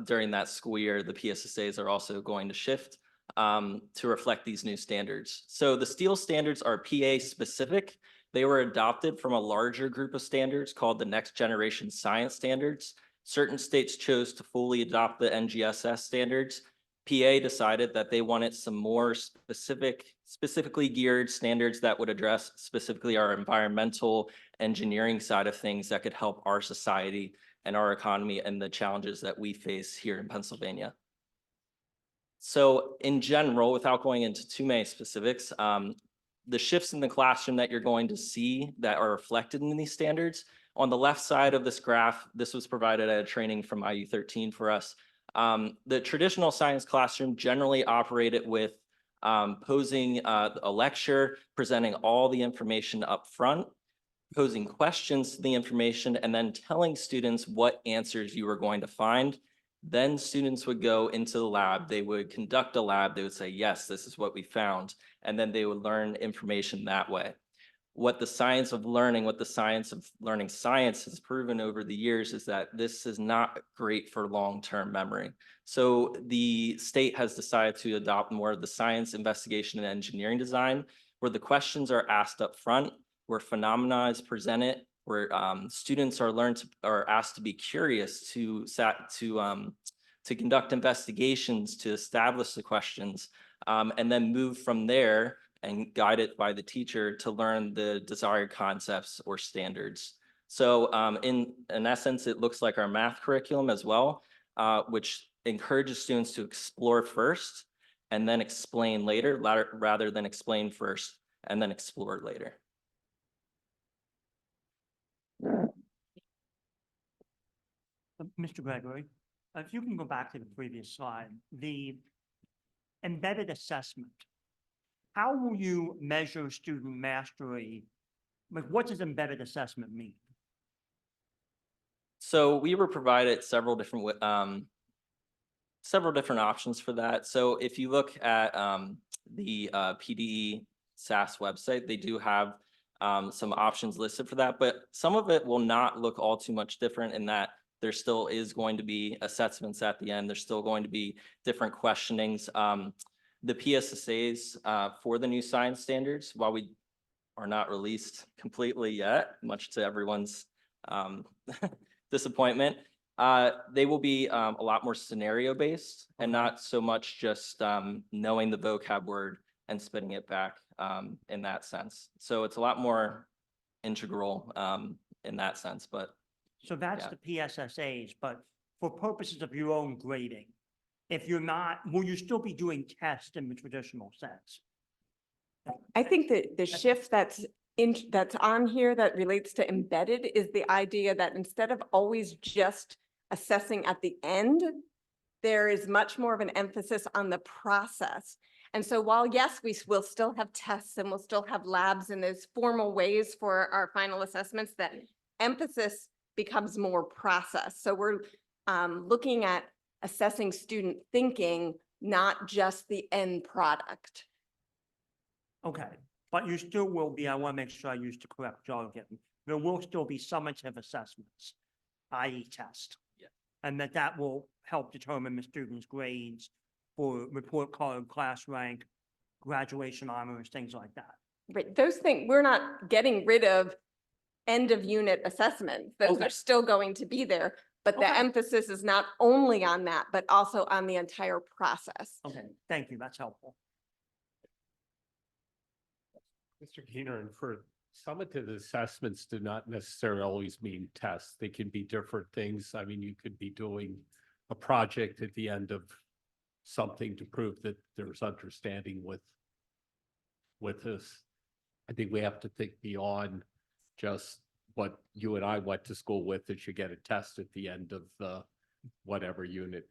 During that school year, the PSSAs are also going to shift to reflect these new standards. So the STEEL standards are PA specific. They were adopted from a larger group of standards called the Next Generation Science Standards. Certain states chose to fully adopt the NGSS standards. PA decided that they wanted some more specifically geared standards that would address specifically our environmental engineering side of things that could help our society and our economy and the challenges that we face here in Pennsylvania. So in general, without going into too many specifics, the shifts in the classroom that you're going to see that are reflected in these standards, on the left side of this graph, this was provided at a training from IU13 for us. The traditional science classroom generally operated with posing a lecture, presenting all the information up front, posing questions to the information, and then telling students what answers you were going to find. Then students would go into the lab, they would conduct a lab, they would say, yes, this is what we found, and then they would learn information that way. What the science of learning science has proven over the years is that this is not great for long-term memory. So the state has decided to adopt more of the science, investigation, and engineering design, where the questions are asked up front, where phenomena is presented, where students are asked to be curious, to conduct investigations, to establish the questions, and then move from there and guided by the teacher to learn the desired concepts or standards. So in essence, it looks like our math curriculum as well, which encourages students to explore first and then explain later, rather than explain first and then explore later. Mr. Gregory, if you can go back to the previous slide, the embedded assessment. How will you measure student mastery? Like, what does embedded assessment mean? So we were provided several different options for that. So if you look at the PDE SAS website, they do have some options listed for that, but some of it will not look all too much different in that there still is going to be assessments at the end. There's still going to be different questionings. The PSSAs for the new science standards, while we are not released completely yet, much to everyone's disappointment, they will be a lot more scenario-based and not so much just knowing the vocab word and spitting it back in that sense. So it's a lot more integral in that sense, but. So that's Yeah. the PSSAs, but for purposes of your own grading, if you're not, will you still be doing tests in the traditional sense? I think that the shift that's on here that relates to embedded is the idea that instead of always just assessing at the end, there is much more of an emphasis on the process. And so while, yes, we will still have tests and we'll still have labs in those formal ways for our final assessments, that emphasis becomes more process. So we're looking at assessing student thinking, not just the end product. Okay, but you still will be, I want to make sure I use the correct jargon. There will still be summative assessments, i.e. test. Yeah. And that will help determine the student's grades for report card, class rank, graduation honors, things like that. Right, those things, we're not getting rid of end of unit assessments. Those Okay. are still going to be there, but the Okay. emphasis is not only on that, but also on the entire process. Okay, thank you, that's helpful. Mr. Keener, and for summative assessments do not necessarily always mean tests. They can be different things. I mean, you could be doing a project at the end of something to prove that there's understanding with this. I think we have to think beyond just what you and I went to school with, that you get a test at the end of the whatever unit.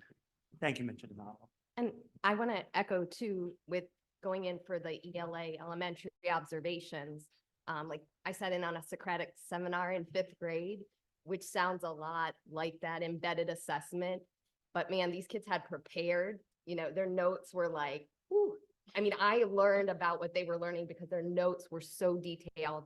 Thank you, Mr. DiMaio. And I want to echo too, with going in for the ELA elementary observations, Like I sat in on a Socratic seminar in 5th grade, which sounds a lot like that embedded assessment. But man, these kids had prepared, their notes were like, whew. I mean, I learned about what they were learning because their notes were so detailed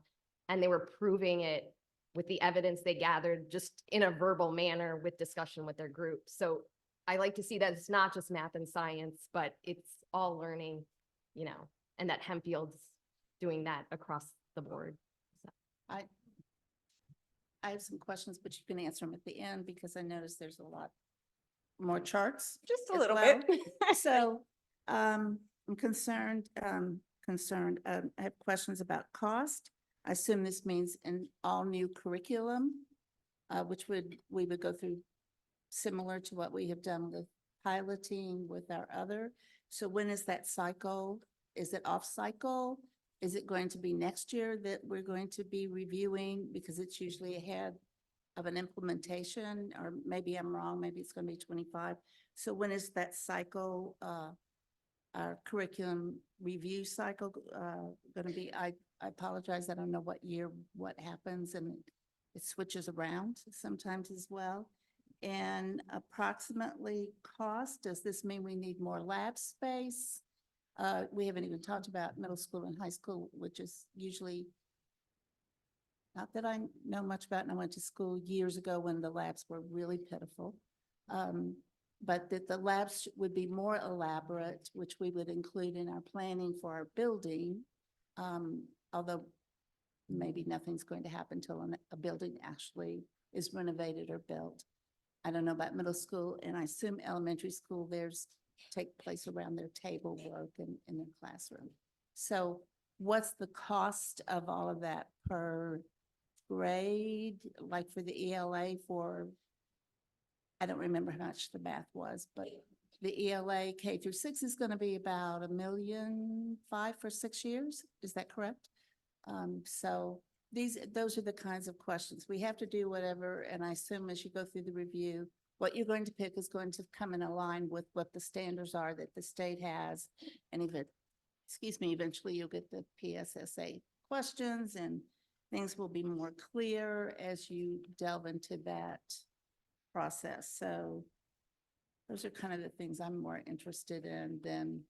and they were proving it with the evidence they gathered just in a verbal manner with discussion with their group. So I like to see that it's not just math and science, but it's all learning, and that Hempfield's doing that across the board. So. I have some questions, but you can answer them at the end because I noticed there's a lot more charts. Just a as little well. bit. So, I'm concerned, I have questions about cost. I assume this means an all new curriculum, which we would go through similar to what we have done with piloting with our other. So when is that cycle? Is it off cycle? Is it going to be next year that we're going to be reviewing because it's usually ahead of an implementation? Or maybe I'm wrong, maybe it's going to be 25. So when is that cycle, our curriculum review cycle going to be? I apologize, I don't know what year, what happens, and it switches around sometimes as well. And approximately cost, does this mean we need more lab space? We haven't even talked about middle school and high school, which is usually, not that I know much about, and I went to school years ago when the labs were really pitiful. But that the labs would be more elaborate, which we would include in our planning for our building. Although maybe nothing's going to happen until a building actually is renovated or built. I don't know about middle school, and I assume elementary school, take place around their table work and in their classroom. So what's the cost of all of that per grade, like for the ELA I don't remember how much the math was, but the ELA K through 6 is going to be about $1.5 million for 6 years. Is that correct? So those are the kinds of questions. We have to do whatever, and I assume as you go through the review, what you're going to pick is going to come in line with what the standards are that the state has. And eventually you'll get the PSSA questions and things will be more clear as you delve into that process. So those are kind of the things I'm more interested in than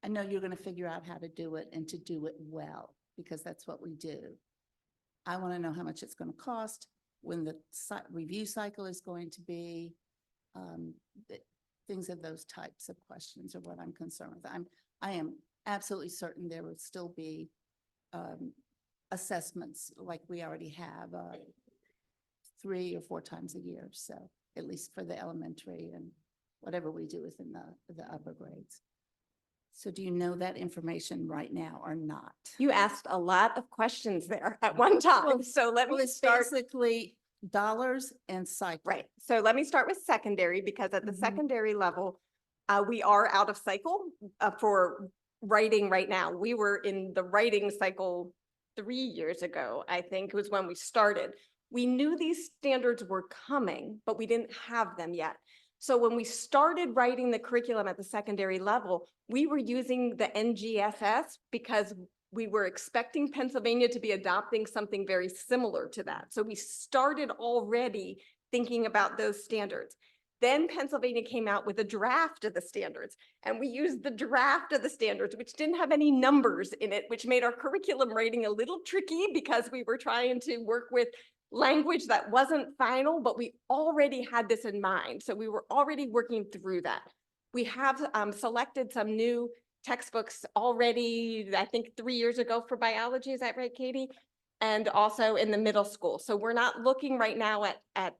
I know you're going to figure out how to do it and to do it well, because that's what we do. I want to know how much it's going to cost, when the review cycle is going to be, things of those types of questions are what I'm concerned with. I am absolutely certain there will still be assessments like we already have 3 or 4 times a year. So at least for the elementary and whatever we do within the upper grades. So do you know that information right now or not? You asked a lot of questions there at one time, so let me It's start. basically dollars and cycle. Right, so let me start with secondary, because at the secondary level, we are out of cycle for writing right now. We were in the writing cycle 3 years ago, I think was when we started. We knew these standards were coming, but we didn't have them yet. So when we started writing the curriculum at the secondary level, we were using the NGSS because we were expecting Pennsylvania to be adopting something very similar to that. So we started already thinking about those standards. Then Pennsylvania came out with a draft of the standards, and we used the draft of the standards, which didn't have any numbers in it, which made our curriculum writing a little tricky because we were trying to work with language that wasn't final, but we already had this in mind. So we were already working through that. We have selected some new textbooks already, I think 3 years ago for biology. Is that right, Katie? And also in the middle school. So we're not looking right now at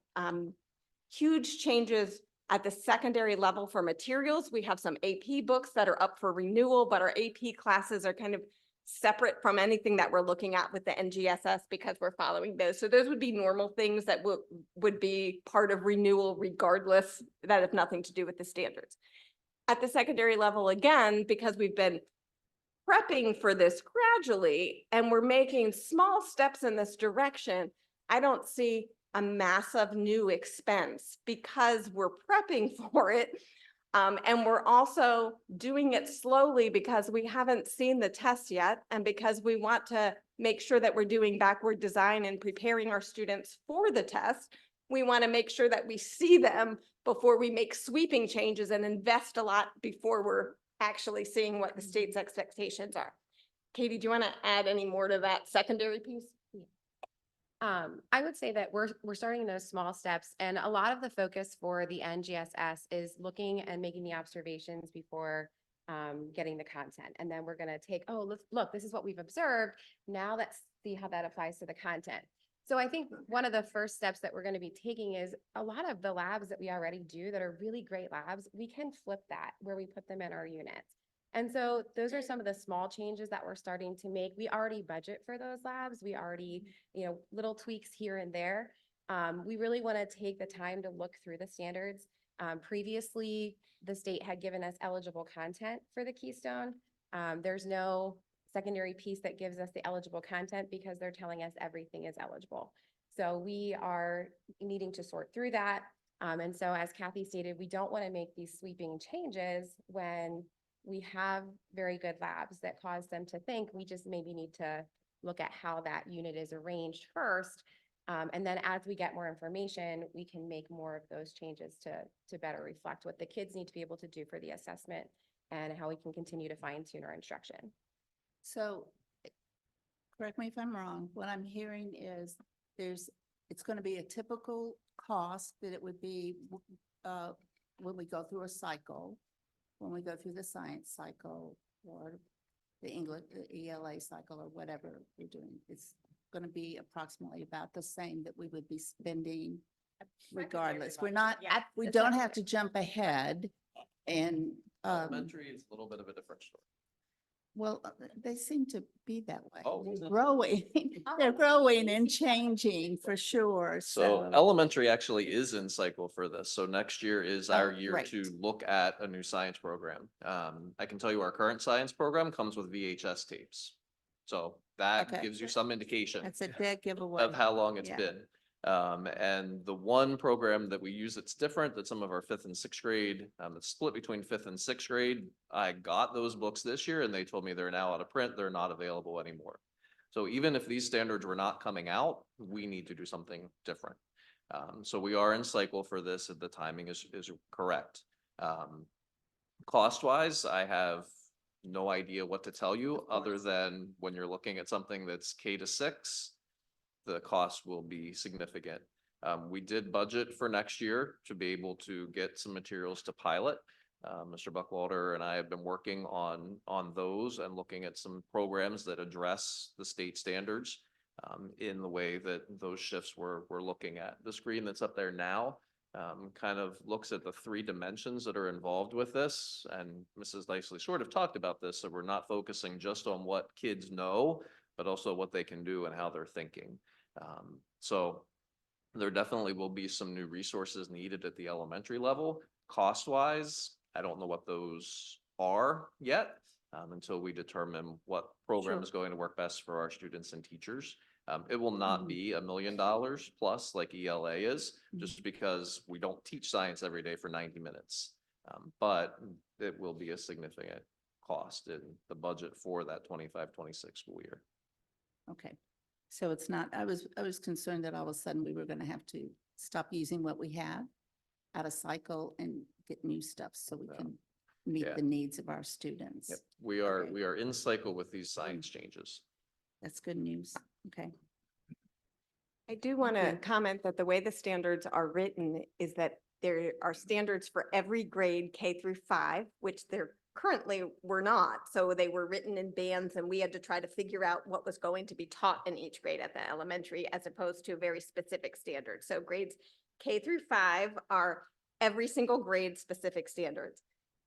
huge changes at the secondary level for materials. We have some AP books that are up for renewal, but our AP classes are kind of separate from anything that we're looking at with the NGSS because we're following those. So those would be normal things that would be part of renewal regardless, that have nothing to do with the standards. At the secondary level, again, because we've been prepping for this gradually and we're making small steps in this direction, I don't see a massive new expense because we're prepping for it. And we're also doing it slowly because we haven't seen the test yet, and because we want to make sure that we're doing backward design and preparing our students for the test. We want to make sure that we see them before we make sweeping changes and invest a lot before we're actually seeing what the state's expectations are. Katie, do you want to add any more to that secondary piece? I would say that we're starting those small steps, and a lot of the focus for the NGSS is looking and making the observations before getting the content. And then we're going to take, oh, look, this is what we've observed. Now let's see how that applies to the content. So I think one of the first steps that we're going to be taking is a lot of the labs that we already do that are really great labs, we can flip that where we put them in our units. And so those are some of the small changes that we're starting to make. We already budget for those labs. We already, little tweaks here and there. We really want to take the time to look through the standards. Previously, the state had given us eligible content for the Keystone. There's no secondary piece that gives us the eligible content because they're telling us everything is eligible. So we are needing to sort through that. And so as Kathy stated, we don't want to make these sweeping changes when we have very good labs that cause them to think. We just maybe need to look at how that unit is arranged first. And then as we get more information, we can make more of those changes to better reflect what the kids need to be able to do for the assessment and how we can continue to fine tune our instruction. So, correct me if I'm wrong, what I'm hearing is it's going to be a typical cost that it would be when we go through a cycle, when we go through the science cycle or the English, the ELA cycle or whatever we're doing. It's going to be approximately about the same that we would be spending regardless. We're not, we don't have to jump ahead and Elementary is a little bit of a different story. well, they seem to be that way. Oh, They're is it? growing, they're growing and changing for sure. So elementary actually is in cycle for this. So next year is our year right. to look at a new science program. I can tell you our current science program comes with VHS tapes. So that Okay. gives you some indication That's a dead giveaway. of how long it's Yeah. been. And the one program that we use that's different, that some of our fifth and sixth grade, it's split between fifth and sixth grade. I got those books this year and they told me they're now out of print. They're not available anymore. So even if these standards were not coming out, we need to do something different. So we are in cycle for this, and the timing is correct. Cost wise, I have no idea what to tell you other than when you're looking at something that's K to 6, the cost will be significant. We did budget for next year to be able to get some materials to pilot. Mr. Buckwalter and I have been working on those and looking at some programs that address the state standards in the way that those shifts we're looking at. The screen that's up there now kind of looks at the 3 dimensions that are involved with this. And Mrs. Nicely sort of talked about this, so we're not focusing just on what kids know, but also what they can do and how they're thinking. So there definitely will be some new resources needed at the elementary level. Cost wise, I don't know what those are yet until we determine what program is going to work best for our students and teachers. It will not be $1 million plus like ELA is, just because we don't teach science every day for 90 minutes. But it will be a significant cost in the budget for that 25-26 school year. Okay, so it's not, I was concerned that all of a sudden we were going to have to stop using what we have out of cycle and get new stuff so we can meet Yeah. the needs of our students. Yep. We are in cycle with these science changes. That's good news. Okay. I do want to comment that the way the standards are written is that there are standards for every grade K through 5, which there currently were not. So they were written in bands and we had to try to figure out what was going to be taught in each grade at the elementary as opposed to a very specific standard. So grades K through 5 are every single grade specific standards.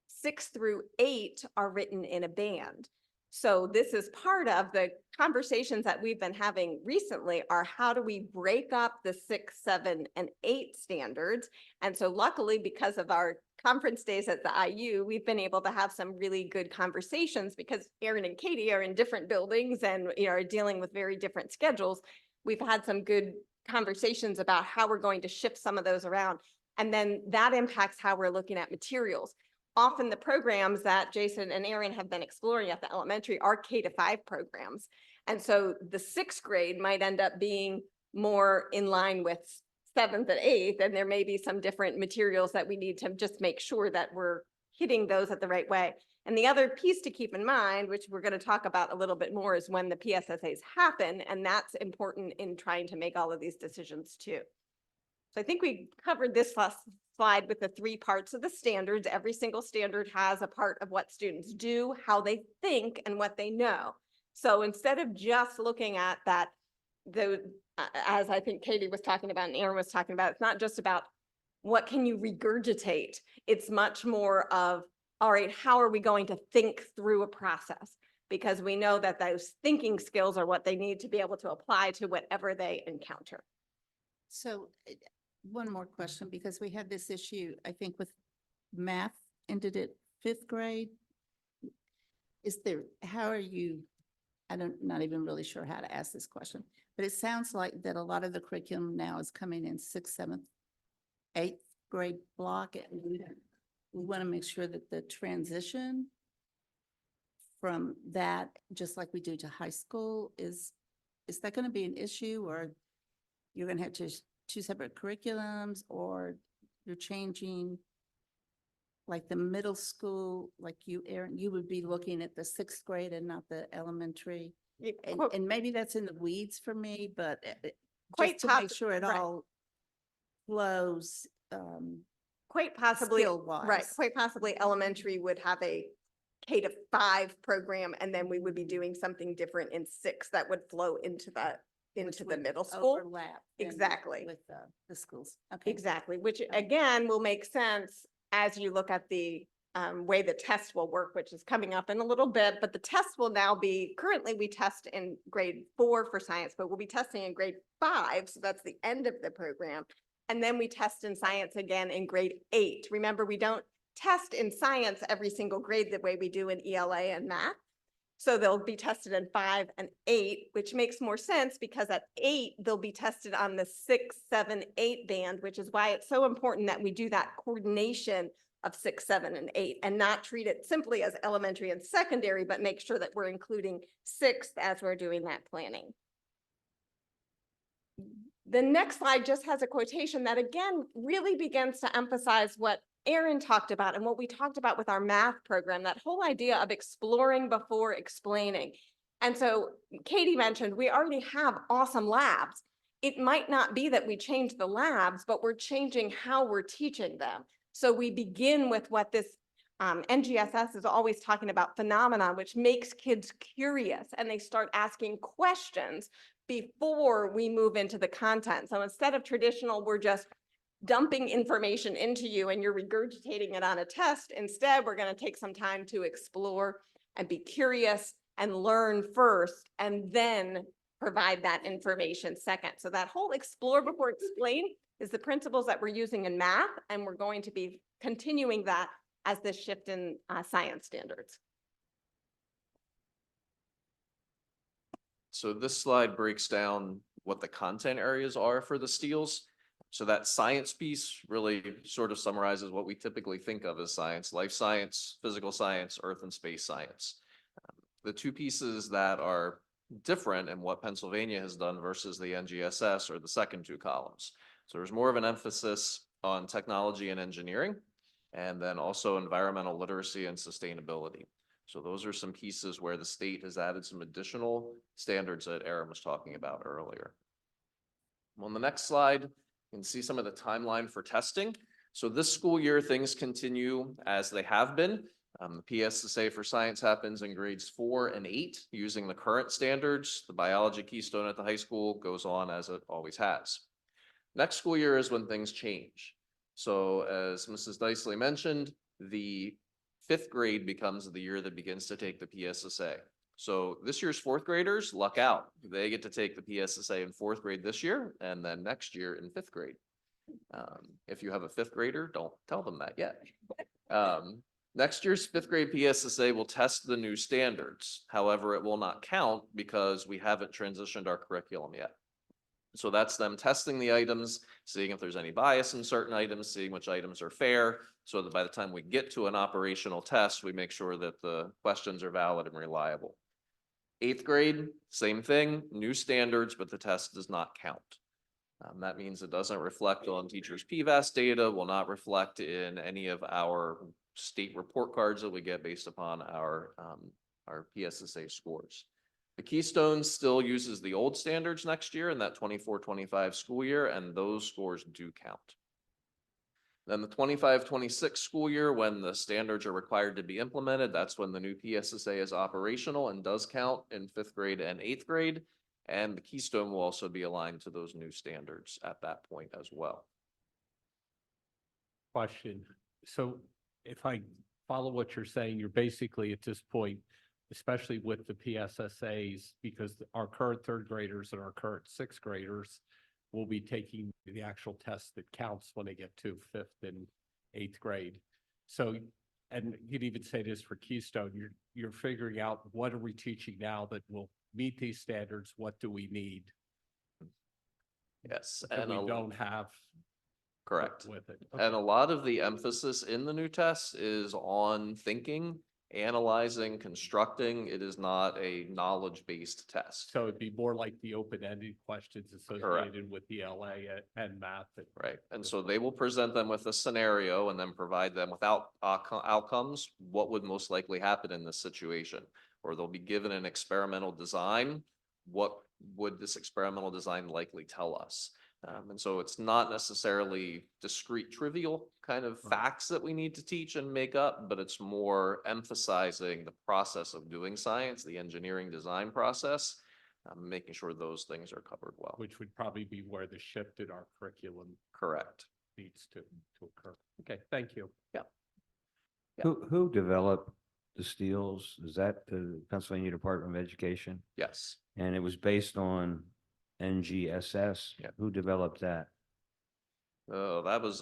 6 through 8 are written in a band. So this is part of the conversations that we've been having recently are how do we break up the 6, 7, and 8 standards? And so luckily, because of our conference days at the IU, we've been able to have some really good conversations because Erin and Katie are in different buildings and are dealing with very different schedules. We've had some good conversations about how we're going to shift some of those around. And then that impacts how we're looking at materials. often the programs that Jason and Aaron have been exploring at the elementary are K-5 programs. And so the sixth grade might end up being more in line with seventh and eighth, and there may be some different materials that we need to just make sure that we're hitting those at the right way. And the other piece to keep in mind, which we're going to talk about a little bit more, is when the PSSAs happen, and that's important in trying to make all of these decisions too. So I think we covered this last slide with the 3 parts of the standards. Every single standard has a part of what students do, how they think, and what they know. So instead of just looking at that, as I think Katie was talking about and Aaron was talking about, it's not just about what can you regurgitate. It's much more of, all right, how are we going to think through a process? Because we know that those thinking skills are what they need to be able to apply to whatever they encounter. So one more question, because we had this issue, I think, with math ended at 5th grade. How are you, not even really sure how to ask this question, but it sounds like that a lot of the curriculum now is coming in 6th, 7th, 8th grade block. And we want to make sure that the transition from that, just like we do to high school, is that going to be an issue, or you're going to have 2 separate curriculums, or you're changing like the middle school, like you, Aaron, you would be looking at the 6th grade and not the elementary? And maybe that's in the weeds for me, but Quite just to make sure it right. all flows. Quite possibly, skill-wise. right, quite possibly elementary would have a K-5 program, and then we would be doing something different in 6 that would flow into the would middle school. overlap then Exactly. with the schools. Okay. Exactly, which again will make sense as you look at the way the test will work, which is coming up in a little bit, but the test will now be, currently we test in grade 4 for science, but we'll be testing in grade 5. So that's the end of the program. And then we test in science again in grade 8. Remember, we don't test in science every single grade the way we do in ELA and math. So they'll be tested in 5 and 8, which makes more sense because at 8, they'll be tested on the 6, 7, 8 band, which is why it's so important that we do that coordination of 6, 7, and 8 and not treat it simply as elementary and secondary, but make sure that we're including 6th as we're doing that planning. The next slide just has a quotation that again really begins to emphasize what Aaron talked about and what we talked about with our math program, that whole idea of exploring before explaining. And so Katie mentioned we already have awesome labs. It might not be that we change the labs, but we're changing how we're teaching them. So we begin with what this NGSS is always talking about, phenomenon, which makes kids curious and they start asking questions before we move into the content. So instead of traditional, we're just dumping information into you and you're regurgitating it on a test. Instead, we're going to take some time to explore and be curious and learn first, and then provide that information second. So that whole explore before explain is the principles that we're using in math, and we're going to be continuing that as this shift in science standards. So this slide breaks down what the content areas are for the steels. So that science piece really sort of summarizes what we typically think of as science: life science, physical science, earth and space science. The 2 pieces that are different in what Pennsylvania has done versus the NGSS are the second 2 columns. So there's more of an emphasis on technology and engineering, and then also environmental literacy and sustainability. So those are some pieces where the state has added some additional standards that Aaron was talking about earlier. On the next slide, you can see some of the timeline for testing. So this school year, things continue as they have been. The PSSA for science happens in grades 4 and 8 using the current standards. The biology keystone at the high school goes on as it always has. Next school year is when things change. So as Mrs. Dicely mentioned, the 5th grade becomes the year that begins to take the PSSA. So this year's 4th graders, luck out. They get to take the PSSA in 4th grade this year, and then next year in 5th grade. If you have a 5th grader, don't tell them that yet. Next year's 5th grade PSSA will test the new standards. However, it will not count because we haven't transitioned our curriculum yet. So that's them testing the items, seeing if there's any bias in certain items, seeing which items are fair, so that by the time we get to an operational test, we make sure that the questions are valid and reliable. 8th grade, same thing, new standards, but the test does not count. That means it doesn't reflect on teachers' PVAS data, will not reflect in any of our state report cards that we get based upon our PSSA scores. The Keystone still uses the old standards next year in that 24-25 school year, and those scores do count. Then the 25-26 school year, when the standards are required to be implemented, that's when the new PSSA is operational and does count in 5th grade and 8th grade. And the Keystone will also be aligned to those new standards at that point as well. Question. So if I follow what you're saying, you're basically at this point, especially with the PSSAs, because our current 3rd graders and our current 6th graders will be taking the actual test that counts when they get to 5th and 8th grade. So, and you'd even say this for Keystone, you're figuring out what are we teaching now that will meet these standards? What do we need? Yes. That And we don't have. correct. With it. And a lot of the emphasis in the new test is on thinking, analyzing, constructing. It is not a knowledge-based test. So it'd be more like the open-ended questions associated with the LA and math. Right. And so they will present them with a scenario and then provide them without outcomes. What would most likely happen in this situation? Or they'll be given an experimental design. What would this experimental design likely tell us? And so it's not necessarily discrete, trivial kind of facts that we need to teach and make up, but it's more emphasizing the process of doing science, the engineering design process, making sure those things are covered well. Which would probably be where the shift in our curriculum Correct. needs to occur. Okay, thank you. Yeah. Who developed the steels? Is that the Pennsylvania Department of Education? Yes. And it was based on NGSS? Yeah. Who developed that? Oh, that was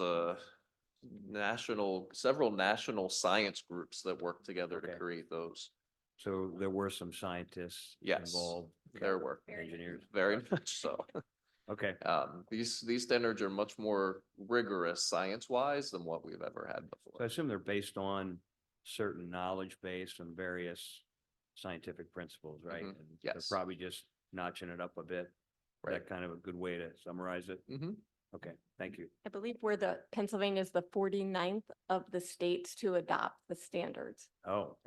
several national science groups that worked together to Okay. create those. So there were some scientists Yes, involved? there were. Engineers? Very much so. Okay. These standards are much more rigorous science-wise than what we've ever had So I before. assume they're based on certain knowledge base and various scientific principles, right? Mhm. And they're Yes. probably just notching it up a bit. Is Right. that kind of a good way to summarize it? Mhm. Okay, thank you. I believe Pennsylvania is the 49th of the states to adopt the standards. Oh,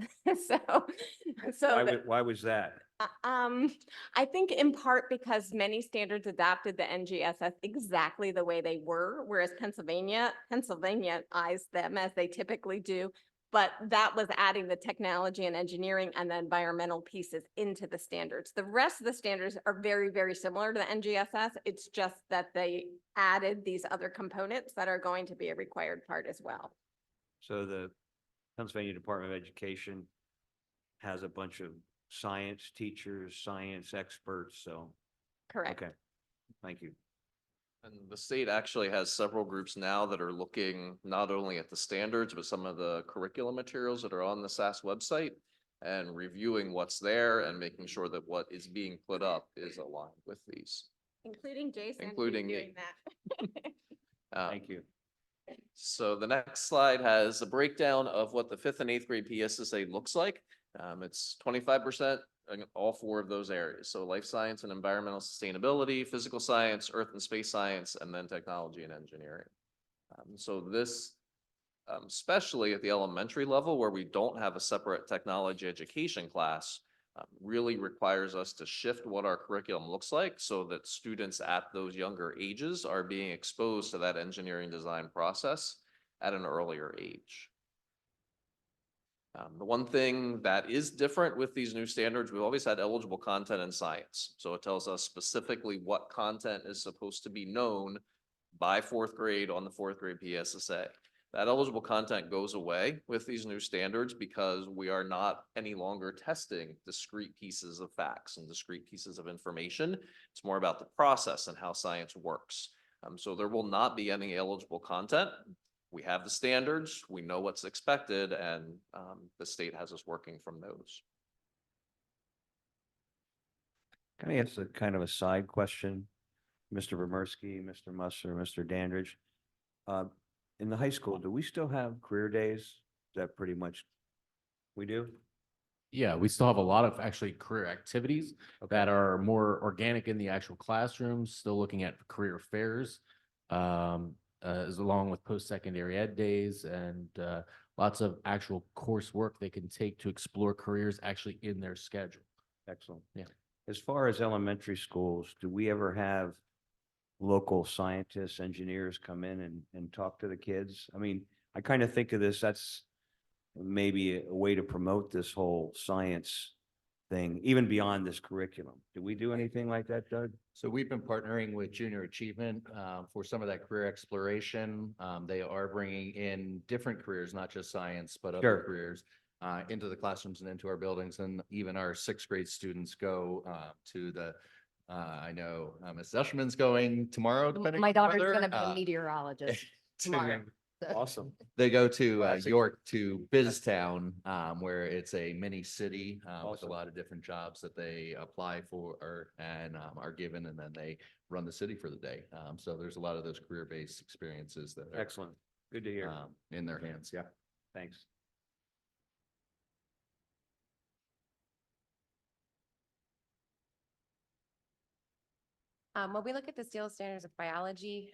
So, why was that? I think in part because many standards adopted the NGSS exactly the way they were, whereas Pennsylvaniaized them as they typically do. But that was adding the technology and engineering and the environmental pieces into the standards. The rest of the standards are very, very similar to the NGSS. It's just that they added these other components that are going to be a required part as well. So the Pennsylvania Department of Education has a bunch of science teachers, science experts, so, Correct. okay, thank you. And the state actually has several groups now that are looking not only at the standards, but some of the curriculum materials that are on the SAS website and reviewing what's there and making sure that what is being put up is aligned with these. Including Jason, who's Including me. doing that. Thank you. So the next slide has a breakdown of what the 5th and 8th grade PSSA looks like. It's 25% in all 4 of those areas. So life science and environmental sustainability, physical science, earth and space science, and then technology and engineering. So this, especially at the elementary level where we don't have a separate technology education class, really requires us to shift what our curriculum looks like so that students at those younger ages are being exposed to that engineering design process at an earlier age. The one thing that is different with these new standards, we've always had eligible content in science. So it tells us specifically what content is supposed to be known by 4th grade on the 4th grade PSSA. That eligible content goes away with these new standards because we are not any longer testing discrete pieces of facts and discrete pieces of information. It's more about the process and how science works. So there will not be any eligible content. We have the standards, we know what's expected, and the state has us working from those. Can I ask a kind of a side question? Mr. Romersky, Mr. Musser, Mr. Dandridge. In the high school, do we still have career days? Is that pretty much? We do? Yeah, we still have a lot of actually career activities Okay. that are more organic in the actual classrooms, still looking at career fairs, as along with post-secondary ed days and lots of actual coursework they can take to explore careers actually in their schedule. Excellent. Yeah. As far as elementary schools, do we ever have local scientists, engineers come in and talk to the kids? I mean, I kind of think of this, that's maybe a way to promote this whole science thing, even beyond this curriculum. Do we do anything like that, Doug? So we've been partnering with Junior Achievement for some of that career exploration. They are bringing in different careers, not just science, but other Sure. careers into the classrooms and into our buildings. And even our sixth grade students go to the, I know Ms. Eshelman's going tomorrow. depending My on daughter's weather, gonna be a meteorologist tomorrow. Awesome. They go to Classic. York to Biztown, where it's a mini city with a Awesome. lot of different jobs that they apply for and are given, and then they run the city for the day. So there's a lot of those career-based experiences that are Excellent. Good to hear. in their hands. Yeah. Thanks. When we look at the steel standards of biology,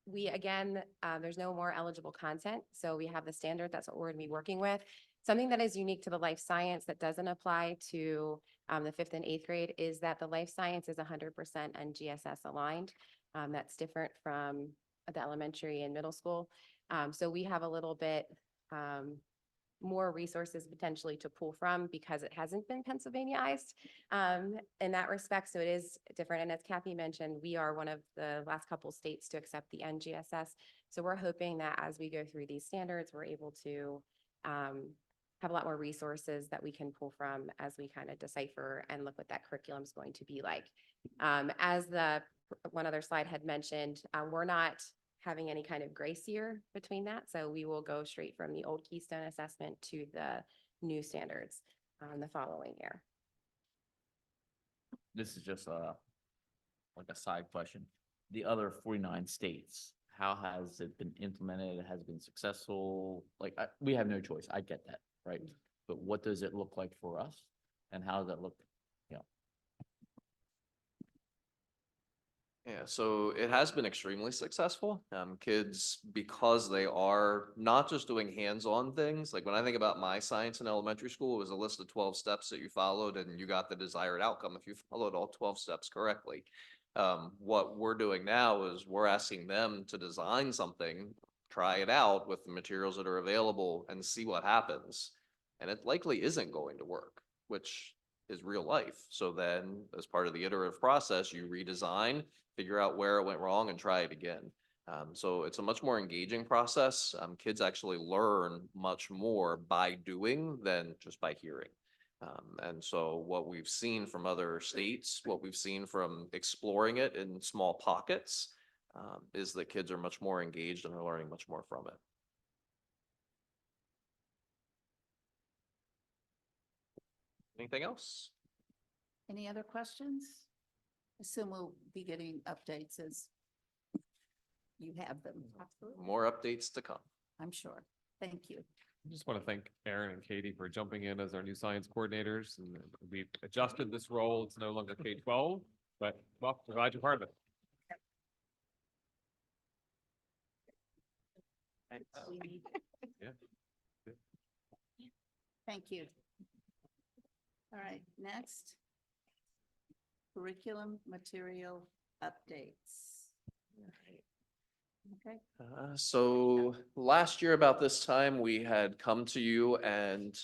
we, again, there's no more eligible content. So we have the standard, that's what we're gonna be working with. Something that is unique to the life science that doesn't apply to the 5th and 8th grade is that the life science is 100% NGSS aligned. That's different from the elementary and middle school. So we have a little bit more resources potentially to pull from because it hasn't been Pennsylvaniaized in that respect. So it is different. And as Kathy mentioned, we are one of the last couple states to accept the NGSS. So we're hoping that as we go through these standards, we're able to have a lot more resources that we can pull from as we kind of decipher and look what that curriculum is going to be like. As the one other slide had mentioned, we're not having any kind of grace year between that. So we will go straight from the old Keystone assessment to the new standards the following year. This is just like a side question. The other 49 states, how has it been implemented? Has it been successful? Like, we have no choice. I get that, right? But what does it look like for us? And how does that look? Yeah, so it has been extremely successful. Kids, because they are not just doing hands-on things, like when I think about my science in elementary school, it was a list of 12 steps that you followed and you got the desired outcome if you followed all 12 steps correctly. What we're doing now is we're asking them to design something, try it out with the materials that are available and see what happens. And it likely isn't going to work, which is real life. So then as part of the iterative process, you redesign, figure out where it went wrong and try it again. So it's a much more engaging process. Kids actually learn much more by doing than just by hearing. And so what we've seen from other states, what we've seen from exploring it in small pockets, is that kids are much more engaged and are learning much more from it. Anything else? Any other questions? Assume we'll be getting updates as you have them. More updates to come. I'm sure. Thank you. I just want to thank Aaron and Katie for jumping in as our new science coordinators, and we've adjusted this role. It's no longer K-12, but well, we're glad you're part of it. Yeah. Thank you. All right, next. Curriculum material updates. Okay. So last year about this time, we had come to you and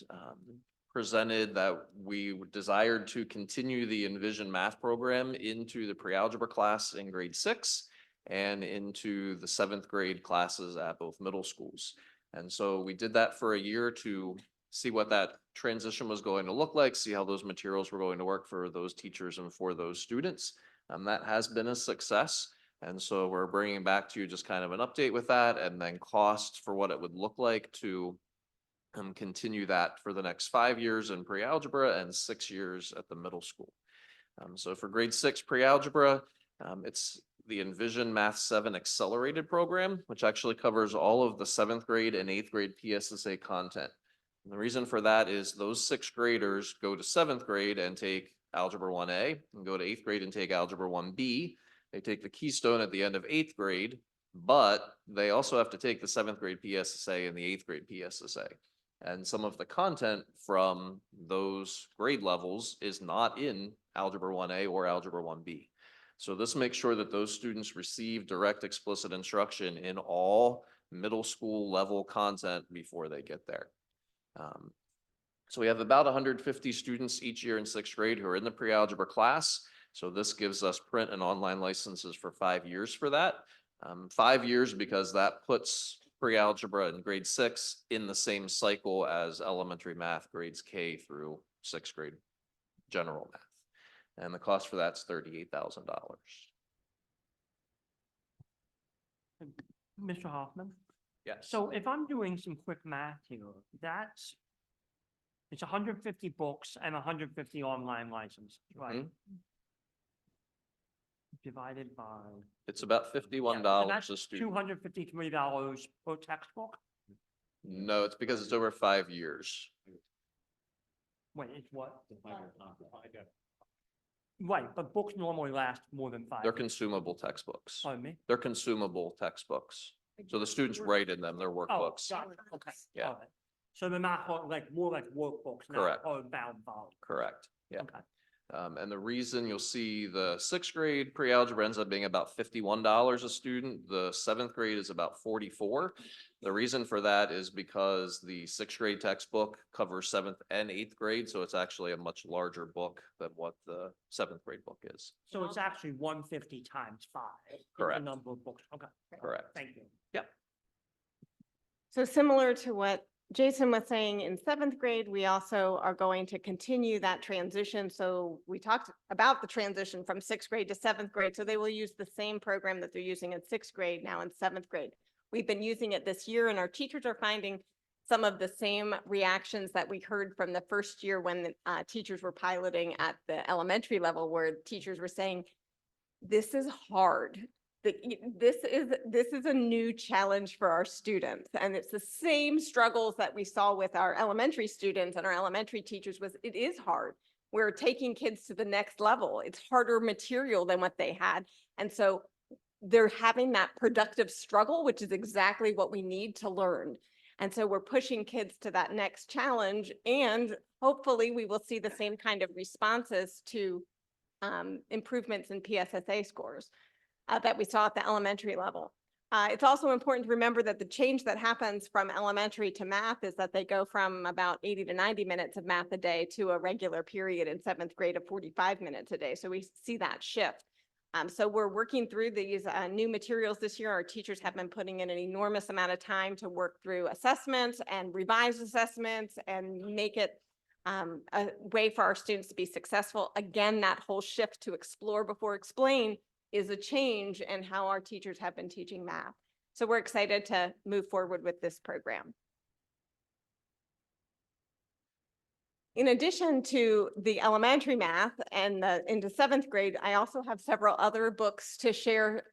presented that we desired to continue the Envision math program into the pre-algebra class in grade 6 and into the 7th grade classes at both middle schools. And so we did that for a year to see what that transition was going to look like, see how those materials were going to work for those teachers and for those students. That has been a success. And so we're bringing back to you just kind of an update with that and then costs for what it would look like to continue that for the next 5 years in pre-algebra and 6 years at the middle school. So for grade 6 pre-algebra, It's the Envision Math 7 Accelerated Program, which actually covers all of the 7th grade and 8th grade PSSA content. And the reason for that is those 6th graders go to 7th grade and take Algebra 1A, and go to 8th grade and take Algebra 1B. They take the Keystone at the end of 8th grade, but they also have to take the 7th grade PSSA and the 8th grade PSSA. And some of the content from those grade levels is not in Algebra 1A or Algebra 1B. So this makes sure that those students receive direct explicit instruction in all middle school level content before they get there. So we have about 150 students each year in 6th grade who are in the pre-algebra class. So this gives us print and online licenses for 5 years for that. 5 years because that puts pre-algebra in grade 6 in the same cycle as elementary math grades K through 6th grade general math. And the cost for that's $38,000. Mr. Hoffman? Yes. So if I'm doing some quick math here, it's 150 books and 150 online licenses, right? Divided by. It's about $51 a student. $253 per textbook? No, it's because it's over 5 years. Wait, it's what? Right, but books normally last more than 5 They're years. consumable textbooks. Pardon me? They're consumable textbooks. So the students write in them, they're Oh, workbooks. got it. Okay. Yeah. all right. So they're not more like workbooks, Correct. not hardbound volumes. Correct, yeah. Okay. And the reason you'll see the 6th grade pre-algebra ends up being about $51 a student. The 7th grade is about 44. The reason for that is because the 6th grade textbook covers 7th and 8th grade, so it's actually a much larger book than what the 7th grade book is. So it's actually 150 times 5. is the Correct. number of books. Okay. Correct. Thank you. Yep. So similar to what Jason was saying in 7th grade, we also are going to continue that transition. So we talked about the transition from 6th grade to 7th grade. So they will use the same program that they're using in 6th grade now in 7th grade. We've been using it this year and our teachers are finding some of the same reactions that we heard from the first year when the teachers were piloting at the elementary level, where teachers were saying, this is hard. This is a new challenge for our students. And it's the same struggles that we saw with our elementary students and our elementary teachers. It is hard. We're taking kids to the next level. It's harder material than what they had. And so they're having that productive struggle, which is exactly what we need to learn. And so we're pushing kids to that next challenge, and hopefully we will see the same kind of responses to improvements in PSSA scores that we saw at the elementary level. It's also important to remember that the change that happens from elementary to math is that they go from about 80 to 90 minutes of math a day to a regular period in 7th grade of 45 minutes a day. So we see that shift. So we're working through these new materials this year. Our teachers have been putting in an enormous amount of time to work through assessments and revise assessments and make it a way for our students to be successful. Again, that whole shift to explore before explain is a change in how our teachers have been teaching math. So we're excited to move forward with this program. In addition to the elementary math and into 7th grade, I also have several other books to share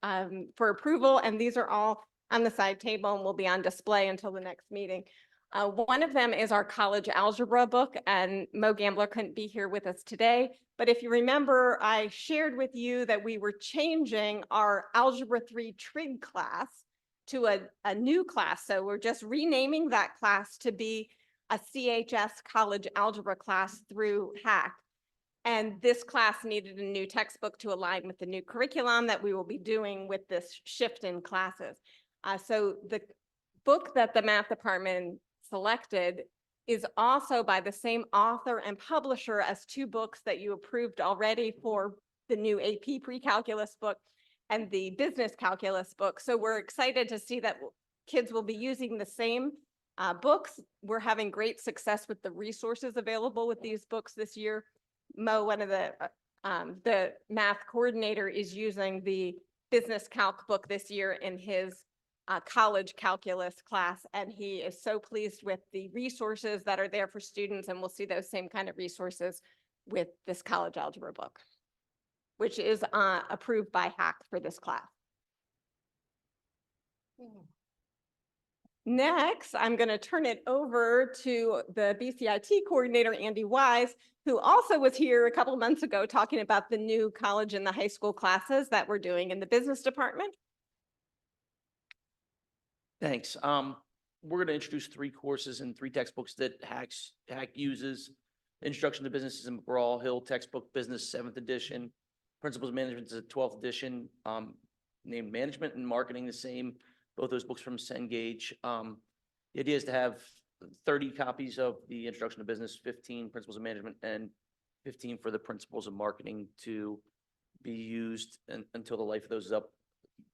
for approval, and these are all on the side table and will be on display until the next meeting. One of them is our college algebra book, and Mo Gambler couldn't be here with us today. But if you remember, I shared with you that we were changing our Algebra 3 Trig class to a new class. So we're just renaming that class to be a CHS college algebra class through HACC. And this class needed a new textbook to align with the new curriculum that we will be doing with this shift in classes. So the book that the math department selected is also by the same author and publisher as 2 books that you approved already for the new AP pre-calculus book and the business calculus book. So we're excited to see that kids will be using the same books. We're having great success with the resources available with these books this year. Mo, one of the math coordinator, is using the business calc book this year in his college calculus class, and he is so pleased with the resources that are there for students, and we'll see those same kind of resources with this college algebra book. which is approved by HAC for this class. Next, I'm going to turn it over to the BCIT coordinator, Andy Wise, who also was here a couple of months ago talking about the new college and the high school classes that we're doing in the business department. Thanks. We're going to introduce 3 courses and 3 textbooks that HAC uses. Introduction to Business is McGraw Hill textbook, Business 7th edition. Principles of Management is a 12th edition. Named Management and Marketing the same. Both those books from Cengage. The idea is to have 30 copies of the Introduction to Business, 15 Principles of Management, and 15 for the Principles of Marketing to be used until the life of those is up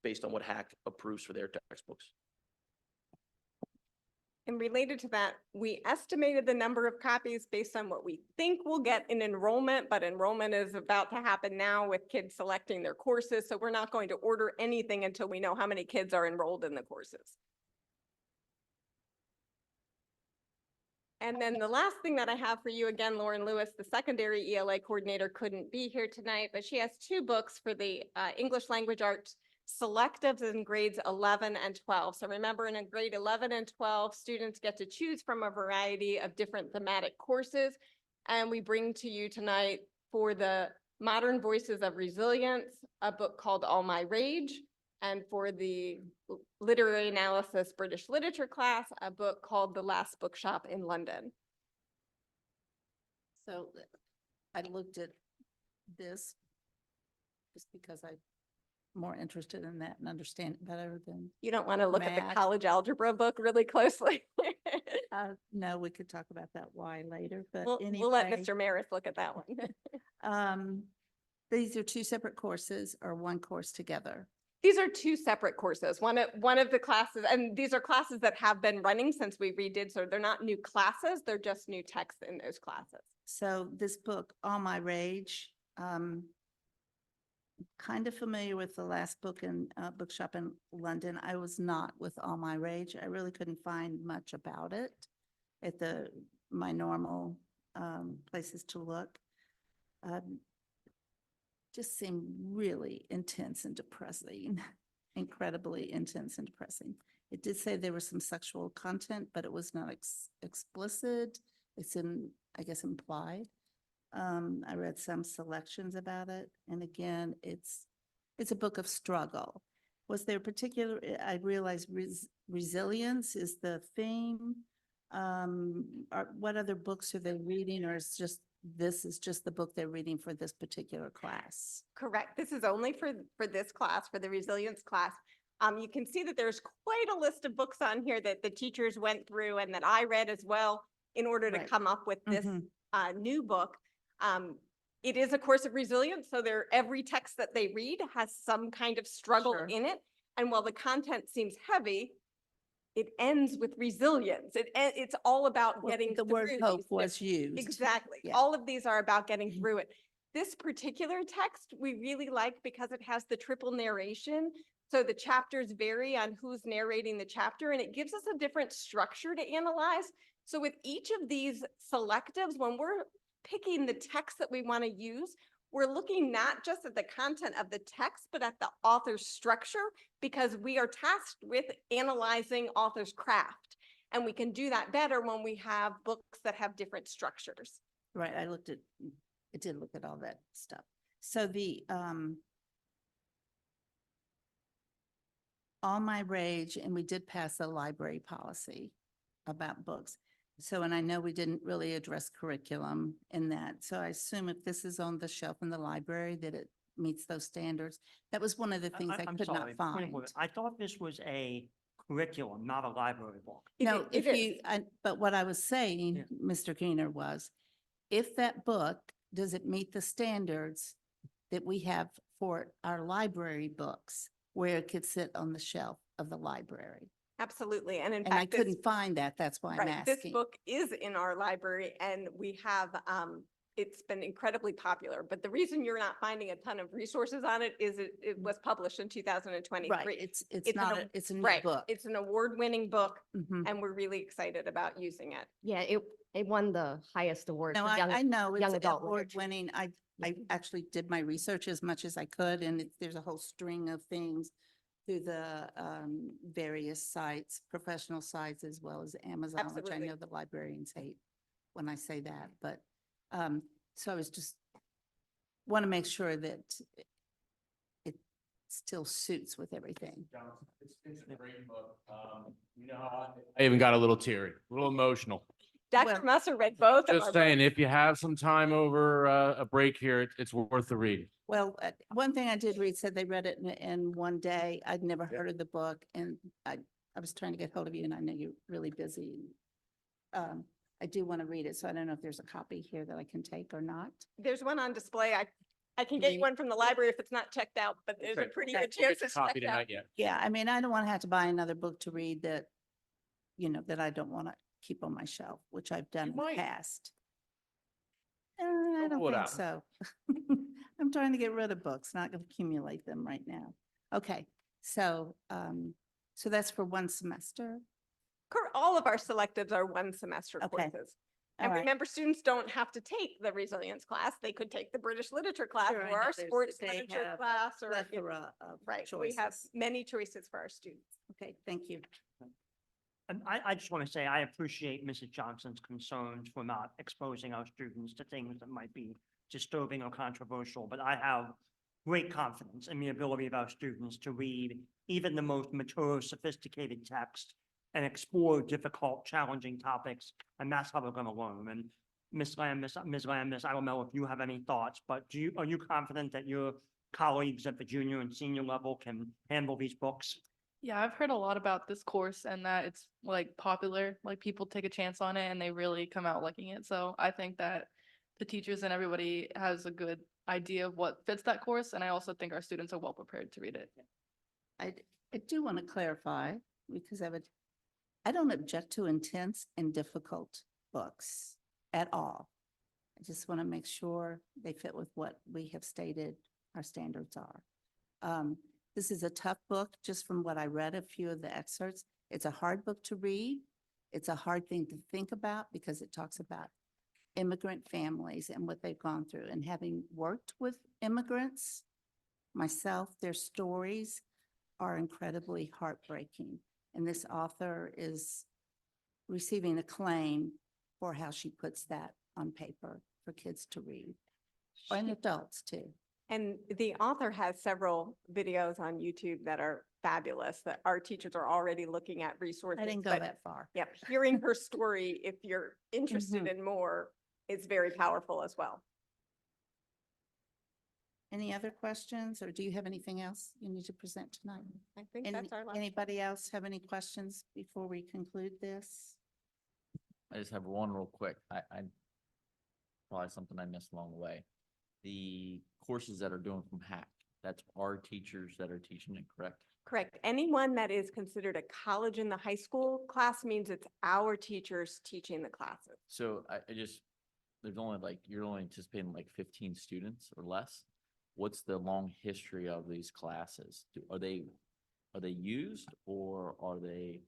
based on what HAC approves for their textbooks. And related to that, we estimated the number of copies based on what we think we'll get in enrollment, but enrollment is about to happen now with kids selecting their courses. So we're not going to order anything until we know how many kids are enrolled in the courses. And then the last thing that I have for you, again, Lauren Lewis, the secondary ELA coordinator, couldn't be here tonight, but she has 2 books for the English language arts selectives in grades 11 and 12. So remember, in grade 11 and 12, students get to choose from a variety of different thematic courses. And we bring to you tonight for the Modern Voices of Resilience, a book called All My Rage. And for the literary analysis British literature class, a book called The Last Bookshop in London. So I looked at this just because I'm more interested in that and understand it better than. You don't want to look at the math. college algebra book really closely. No, we could talk about that why later, but We'll let anyway, Mr. Maris look at that one. These are 2 separate courses or 1 course together. These are 2 separate courses. One of the classes, and these are classes that have been running since we redid, so they're not new classes, they're just new texts in those classes. So this book, All My Rage, kind of familiar with the last book in Bookshop in London. I was not with All My Rage. I really couldn't find much about it at my normal places to look. Just seemed really intense and depressing, incredibly intense and depressing. It did say there was some sexual content, but it was not explicit. It's I guess, implied. I read some selections about it. And again, it's a book of struggle. Was there particular, I realized resilience is the theme. What other books are they reading, or is this is just the book they're reading for this particular class? Correct. This is only for this class, for the resilience class. You can see that there's quite a list of books on here that the teachers went through and that I read as well in order to come up with this new book. It is a course of resilience, so every text that they read has some kind of struggle in it. And while the content seems heavy, it ends with resilience. It's all about getting the word through hope these was used. Exactly. Yeah. All of these are about getting through it. This particular text we really like because it has the triple narration. So the chapters vary on who's narrating the chapter, and it gives us a different structure to analyze. So with each of these selectives, when we're picking the text that we want to use, we're looking not just at the content of the text, but at the author's structure, because we are tasked with analyzing author's craft. And we can do that better when we have books that have different structures. Right, I did look at all that stuff. So the, All My Rage, and we did pass a library policy about books. So, and I know we didn't really address curriculum in that. So I assume if this is on the shelf in the library, that it meets those standards. That was one of the things I I'm could not sorry, point of find. order. I thought this was a curriculum, not a library book. No, but what I was saying, Mr. Keener, was if that book, does it meet the standards that we have for our library books where it could sit on the shelf of the library? Absolutely. And in And I fact, this, couldn't find that. That's why I'm right, this asking. book is in our library, and we have it's been incredibly popular, but the reason you're not finding a ton of resources on it is it was published in 2023. Right, it's not, it's a new Right, book. it's an award-winning book, Mhm. and we're really excited about using it. Yeah, it won the highest award No, for young, I know young it's adult award literature. winning. I actually did my research as much as I could, and there's a whole string of things through the various sites, professional sites, as well as Amazon, which I Absolutely. know the librarians hate when I say that, but so I was just want to make sure that it still suits with everything. It's a great book. You know how I even got a little teary, a little emotional. Dr. Musser read both of our Just saying, books. if you have some time over a break here, it's worth the read. Well, one thing I did read said they read it in one day. I'd never heard of the book, and I was trying to get hold of you, and I know you're really busy. I do want to read it, so I don't know if there's a copy here that I can take or not. There's one on display. I can get you Me- one from the library if it's not checked out, but there's a Okay. pretty Okay. good chance it's Copy checked out. tonight yet. Yeah, I mean, I don't want to have to buy another book to read that, that I don't want to keep on my shelf, which I've done in the might. past. I don't pull it think out. so. I'm trying to get rid of books, not going to accumulate them right now. Okay, so that's for one semester. All of our selectives are one semester Okay. courses. All And right. remember, students don't have to take the resilience class. They could take the British literature class Sure, I or know our there's- sports they literature have class or, Plethora of right, we have choices. many choices for our students. Okay, thank you. And I just want to say, I appreciate Mrs. Johnson's concerns for not exposing our students to things that might be disturbing or controversial, but I have great confidence in the ability of our students to read even the most mature, sophisticated text and explore difficult, challenging topics, and that's how we're going to learn. And Ms. Landis, I don't know if you have any thoughts, but are you confident that your colleagues at the junior and senior level can handle these books? Yeah, I've heard a lot about this course and that it's like popular, like people take a chance on it and they really come out liking it. So I think that the teachers and everybody has a good idea of what fits that course. And I also think our students are well prepared to read it. I do want to clarify, because I don't object to intense and difficult books at all. I just want to make sure they fit with what we have stated our standards are. This is a tough book, just from what I read, a few of the excerpts. It's a hard book to read. It's a hard thing to think about because it talks about immigrant families and what they've gone through. And having worked with immigrants myself, their stories are incredibly heartbreaking. And this author is receiving acclaim for how she puts that on paper for kids to read, and adults too. And the author has several videos on YouTube that are fabulous, that our teachers are already looking at resources. I didn't go but that far. Yep, hearing her story, if you're interested in more, is very powerful as well. Any other questions, or do you have anything else you need to present tonight? I think that's our last. Anybody else have any questions before we conclude this? I just have one real quick. I probably something I missed along the way. The courses that are doing from Hack, that's our teachers that are teaching it, correct? Correct. Anyone that is considered a college in the high school class means it's our teachers teaching the classes. So I just, there's only like, you're only anticipating like 15 students or less. What's the long history of these classes? Are they used or are they?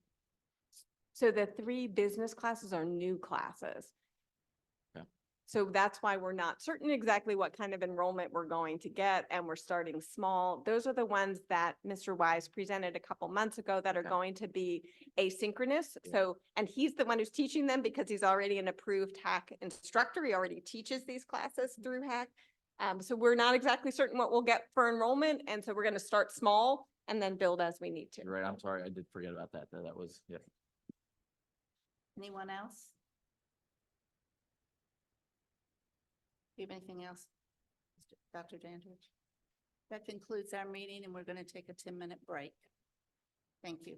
So the 3 business classes are new classes. Okay. So that's why we're not certain exactly what kind of enrollment we're going to get, and we're starting small. Those are the ones that Mr. Wise presented a couple months ago that are going to be asynchronous. So, and he's the one who's teaching them because he's already an approved Hack instructor. He already teaches these classes through Hack. So we're not exactly certain what we'll get for enrollment, and so we're going to start small and then build as we need to. You're right. I'm sorry. I did forget about that. That was, yeah. Anyone else? Do you have anything else? Dr. Dandridge? That concludes our meeting, and we're going to take a 10-minute break. Thank you.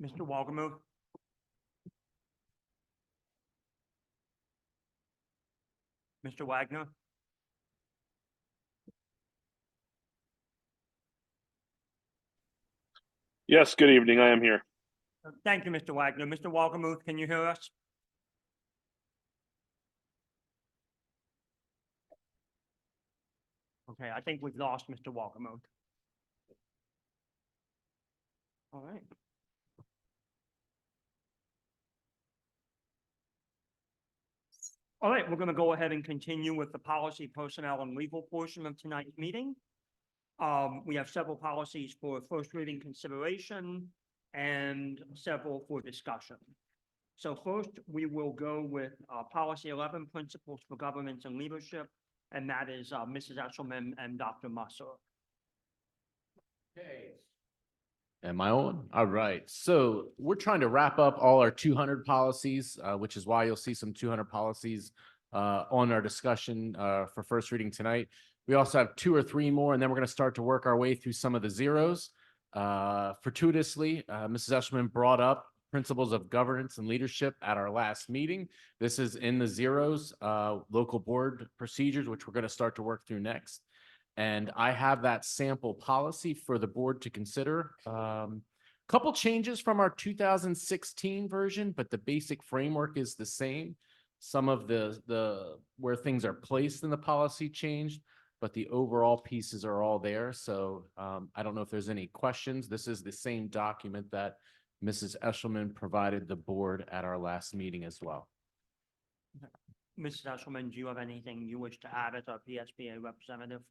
Mr. Walgemuth? Mr. Wagner? Yes, good evening. I am here. Thank you, Mr. Wagner. Mr. Walgemuth, can you hear us? Okay, I think we've lost Mr. Walgemuth. All right. All right, we're gonna go ahead and continue with the policy, personnel, and legal portion of tonight's meeting. We have several policies for first reading consideration and several for discussion. So first, we will go with policy 11, principles for governance and leadership, and that is Mrs. Eshelman and Dr. Musser. Am I on? All right. So we're trying to wrap up all our 200 policies, which is why you'll see some 200 policies on our discussion for first reading tonight. We also have 2 or 3 more, and then we're going to start to work our way through some of the zeros. Fortuitously, Mrs. Eshelman brought up principles of governance and leadership at our last meeting. This is in the zeros, local board procedures, which we're going to start to work through next. And I have that sample policy for the board to consider. Couple changes from our 2016 version, but the basic framework is the same. Some of the where things are placed in the policy changed, but the overall pieces are all there. So I don't know if there's any questions. This is the same document that Mrs. Eshelman provided the board at our last meeting as well. Mrs. Eshelman, do you have anything you wish to add as our PSBA representative?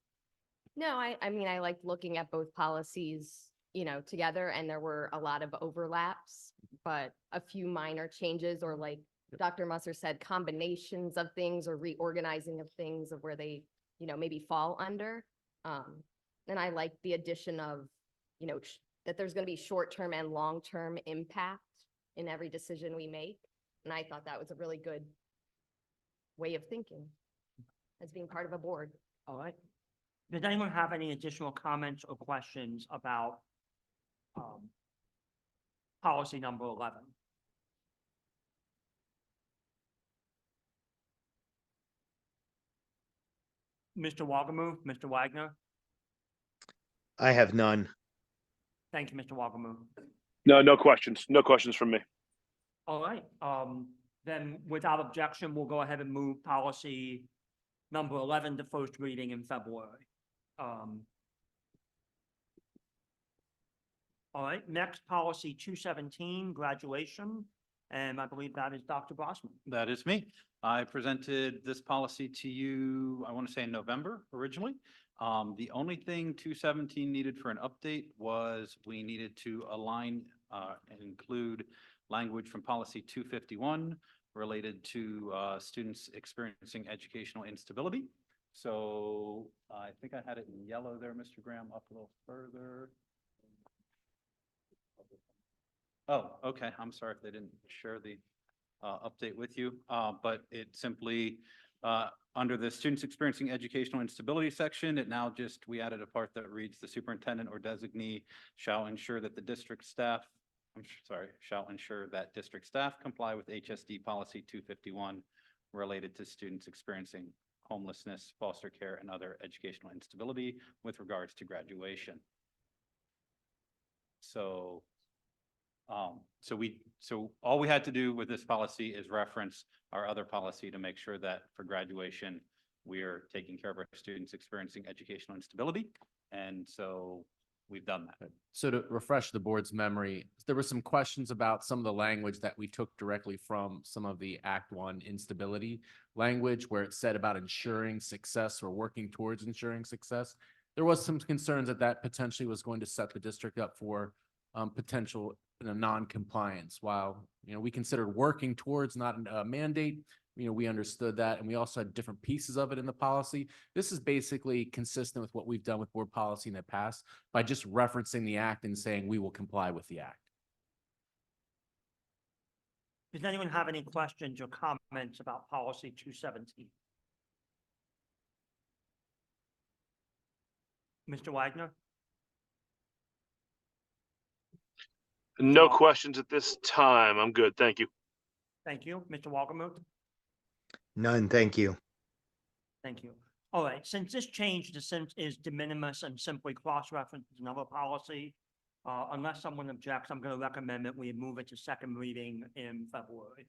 No, I mean, I liked looking at both policies, you know, together, and there were a lot of overlaps, but a few minor changes, or like Dr. Musser said, combinations of things or reorganizing of things of where they, you know, maybe fall under. And I like the addition of, you know, that there's going to be short-term and long-term impact in every decision we make. And I thought that was a really good way of thinking as being part of a board. All right. Does anyone have any additional comments or questions about policy number 11? Mr. Walgemuth, Mr. Wagner? I have none. Thank you, Mr. Walgemuth. No, no questions. No questions from me. All right, then without objection, we'll go ahead and move policy number 11 to first reading in February. All right, next policy 217, graduation, and I believe that is Dr. Brossman. That is me. I presented this policy to you, I want to say in November originally. The only thing 217 needed for an update was we needed to align and include language from policy 251 related to students experiencing educational instability. So I think I had it in yellow there, Mr. Graham, up a little further. Oh, okay. I'm sorry if they didn't share the update with you, but it simply, under the students experiencing educational instability section, it now just, we added a part that reads the superintendent or designee shall ensure that the district staff, shall ensure that district staff comply with HSD policy 251 related to students experiencing homelessness, foster care, and other educational instability with regards to graduation. So so all we had to do with this policy is reference our other policy to make sure that for graduation, we are taking care of our students experiencing educational instability. And so we've done that. So to refresh the board's memory, there were some questions about some of the language that we took directly from some of the Act 1 instability language, where it said about ensuring success or working towards ensuring success. There was some concerns that that potentially was going to set the district up for potential non-compliance. While, you know, we considered working towards not a mandate, you know, we understood that, and we also had different pieces of it in the policy. This is basically consistent with what we've done with board policy in the past by just referencing the act and saying we will comply with the act. Does anyone have any questions or comments about policy 217? Mr. Wagner? No Walker. questions at this time. I'm good. Thank you. Thank you. Mr. Walkermuth? None, thank you. Thank you. All right, since this change is de minimis and simply cross-references another policy, unless someone objects, I'm going to recommend that we move it to second reading in February.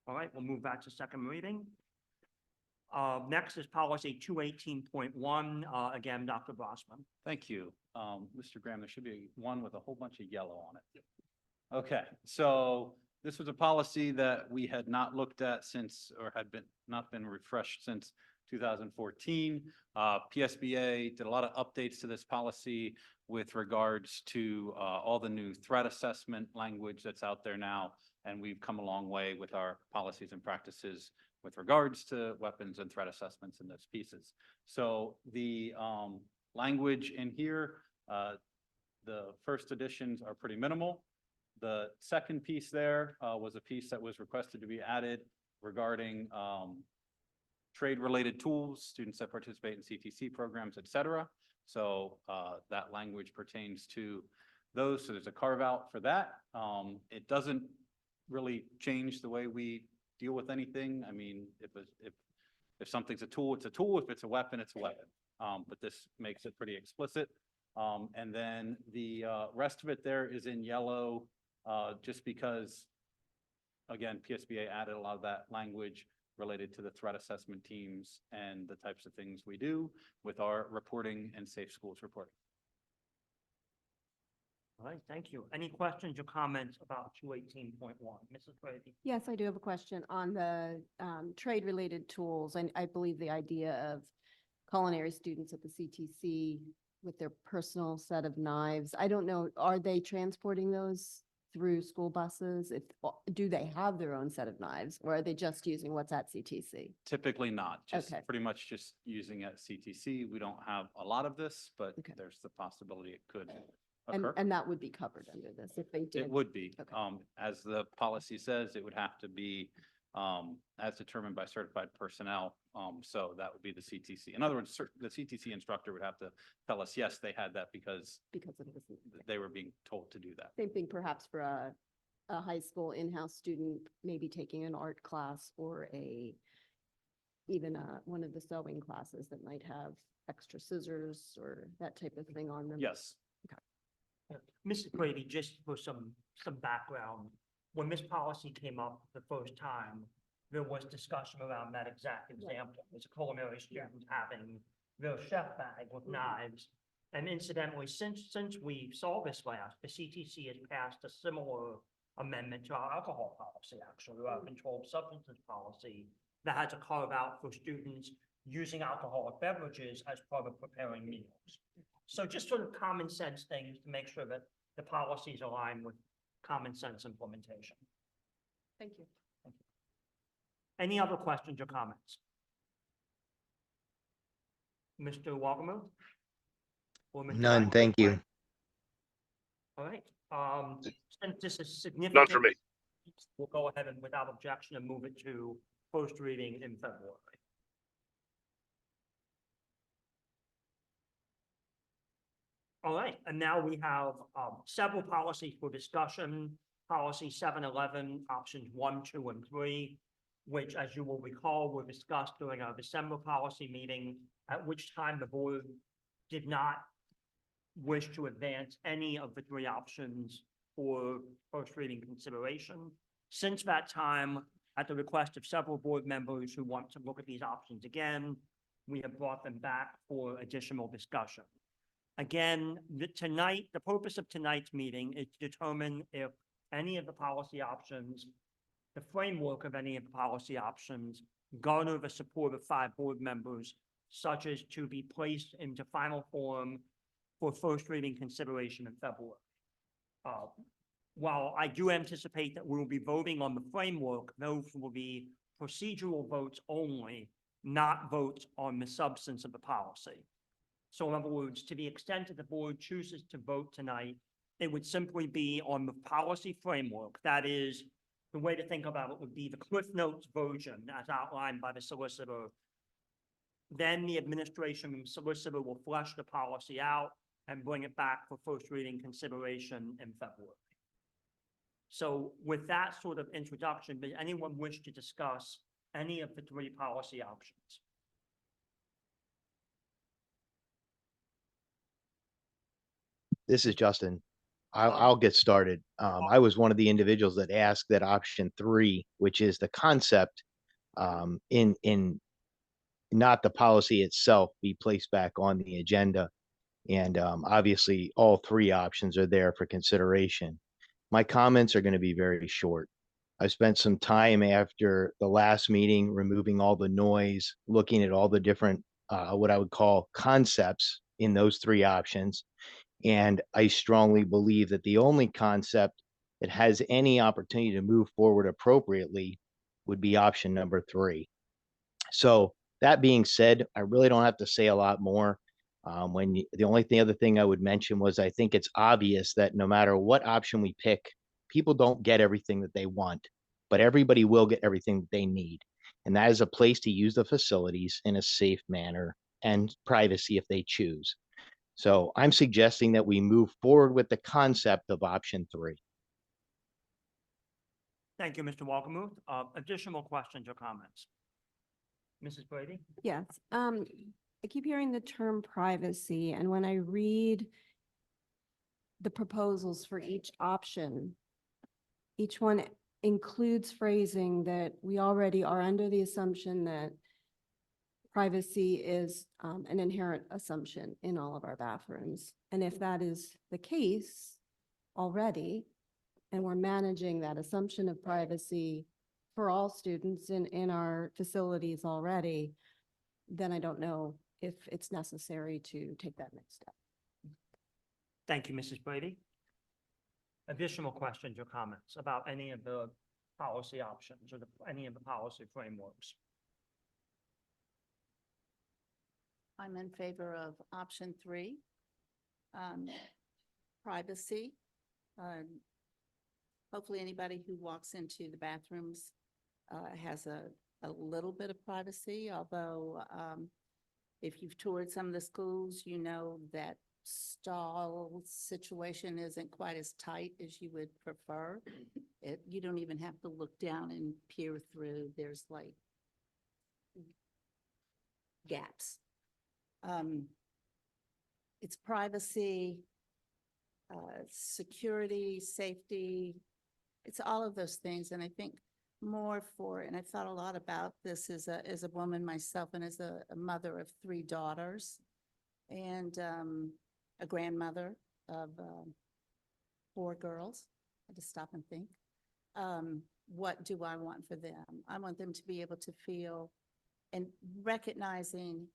All right, we'll move back to second reading. Next is policy 218.1. Again, Dr. Brossman. Thank you. Mr. Graham, there should be one with a whole bunch of yellow on it. Okay, so this was a policy that we had not looked at since, or had not been refreshed since 2014. PSBA did a lot of updates to this policy with regards to all the new threat assessment language that's out there now. And we've come a long way with our policies and practices with regards to weapons and threat assessments in those pieces. So the language in here, the first editions are pretty minimal. The second piece there was a piece that was requested to be added regarding trade-related tools, students that participate in CTC programs, et cetera. So that language pertains to those. So there's a carve out for that. It doesn't really change the way we deal with anything. I mean, if something's a tool, it's a tool. If it's a weapon, it's a weapon. But this makes it pretty explicit. And then the rest of it there is in yellow, just because, again, PSBA added a lot of that language related to the threat assessment teams and the types of things we do with our reporting and safe schools reporting. All right, thank you. Any questions or comments about 218.1? Mrs. Brady? Yes, I do have a question on the trade-related tools. And I believe the idea of culinary students at the CTC with their personal set of knives. I don't know, are they transporting those through school buses? Do they have their own set of knives, or are they just using what's at CTC? Typically not, just Okay. pretty much just using at CTC. We don't have a lot of this, but there's the possibility it could occur. And that would be covered under this if they did? It would be. Okay. As the policy says, it would have to be as determined by certified personnel. So that would be the CTC. In other words, the CTC instructor would have to tell us, yes, they had that because it was they were being told to do that. Same thing perhaps for a high school in-house student, maybe taking an art class or even one of the sewing classes that might have extra scissors or that type of thing on them. Yes. Mrs. Brady, just for some background, when this policy came up the first time, there was discussion around that exact example. There's a culinary student having their chef bag with knives. And incidentally, since we saw this last, the CTC has passed a similar amendment to our alcohol policy, actually, our controlled substances policy, that has a carve out for students using alcoholic beverages as part of preparing meals. So just sort of common sense things to make sure that the policies align with common sense implementation. Thank you. Any other questions or comments? Mr. Walkermuth? Or Mr. None, Wagner? thank you. All right, since this is significant. None for me. We'll go ahead and without objection and move it to first reading in February. All right, and now we have several policies for discussion. Policy 711, options 1, 2, and 3, which, as you will recall, were discussed during our December policy meeting, at which time the board did not wish to advance any of the 3 options for first reading consideration. Since that time, at the request of several board members who want to look at these options again, we have brought them back for additional discussion. Again, the purpose of tonight's meeting is to determine if any of the policy options, the framework of any of the policy options, garner the support of 5 board members, such as to be placed into final form for first reading consideration in February. While I do anticipate that we will be voting on the framework, those will be procedural votes only, not votes on the substance of the policy. So in other words, to the extent that the board chooses to vote tonight, it would simply be on the policy framework. That is, the way to think about it would be the Cliff Notes version as outlined by the solicitor. Then the administration and solicitor will flesh the policy out. and bring it back for first reading consideration in February. So with that sort of introduction, does anyone wish to discuss any of the three policy options? This is Justin. I'll get started. I was one of the individuals that asked that option 3, which is the concept, in not the policy itself, be placed back on the agenda. And obviously, all 3 options are there for consideration. My comments are going to be very short. I spent some time after the last meeting removing all the noise, looking at all the different, what I would call concepts in those 3 options. And I strongly believe that the only concept that has any opportunity to move forward appropriately would be option number 3. So that being said, I really don't have to say a lot more. The other thing I would mention was I think it's obvious that no matter what option we pick, people don't get everything that they want, but everybody will get everything that they need. And that is a place to use the facilities in a safe manner and privacy if they choose. So I'm suggesting that we move forward with the concept of option 3. Thank you, Mr. Walkemuth. Additional questions or comments? Mrs. Brady? Yes, I keep hearing the term privacy, and when I read the proposals for each option, each one includes phrasing that we already are under the assumption that privacy is an inherent assumption in all of our bathrooms. And if that is the case already, and we're managing that assumption of privacy for all students in our facilities already, then I don't know if it's necessary to take that next step. Thank you, Mrs. Brady. Additional questions or comments about any of the policy options or any of the policy frameworks? I'm in favor of option 3. Privacy. Hopefully anybody who walks into the bathrooms has a little bit of privacy, although if you've toured some of the schools, you know that stall situation isn't quite as tight as you would prefer. You don't even have to look down and peer through. There's like gaps. It's privacy, security, safety. It's all of those things. And I think more for, and I've thought a lot about this as a woman myself and as a mother of 3 daughters and a grandmother of 4 girls. I had to stop and think. What do I want for them? I want them to be able to feel and recognizing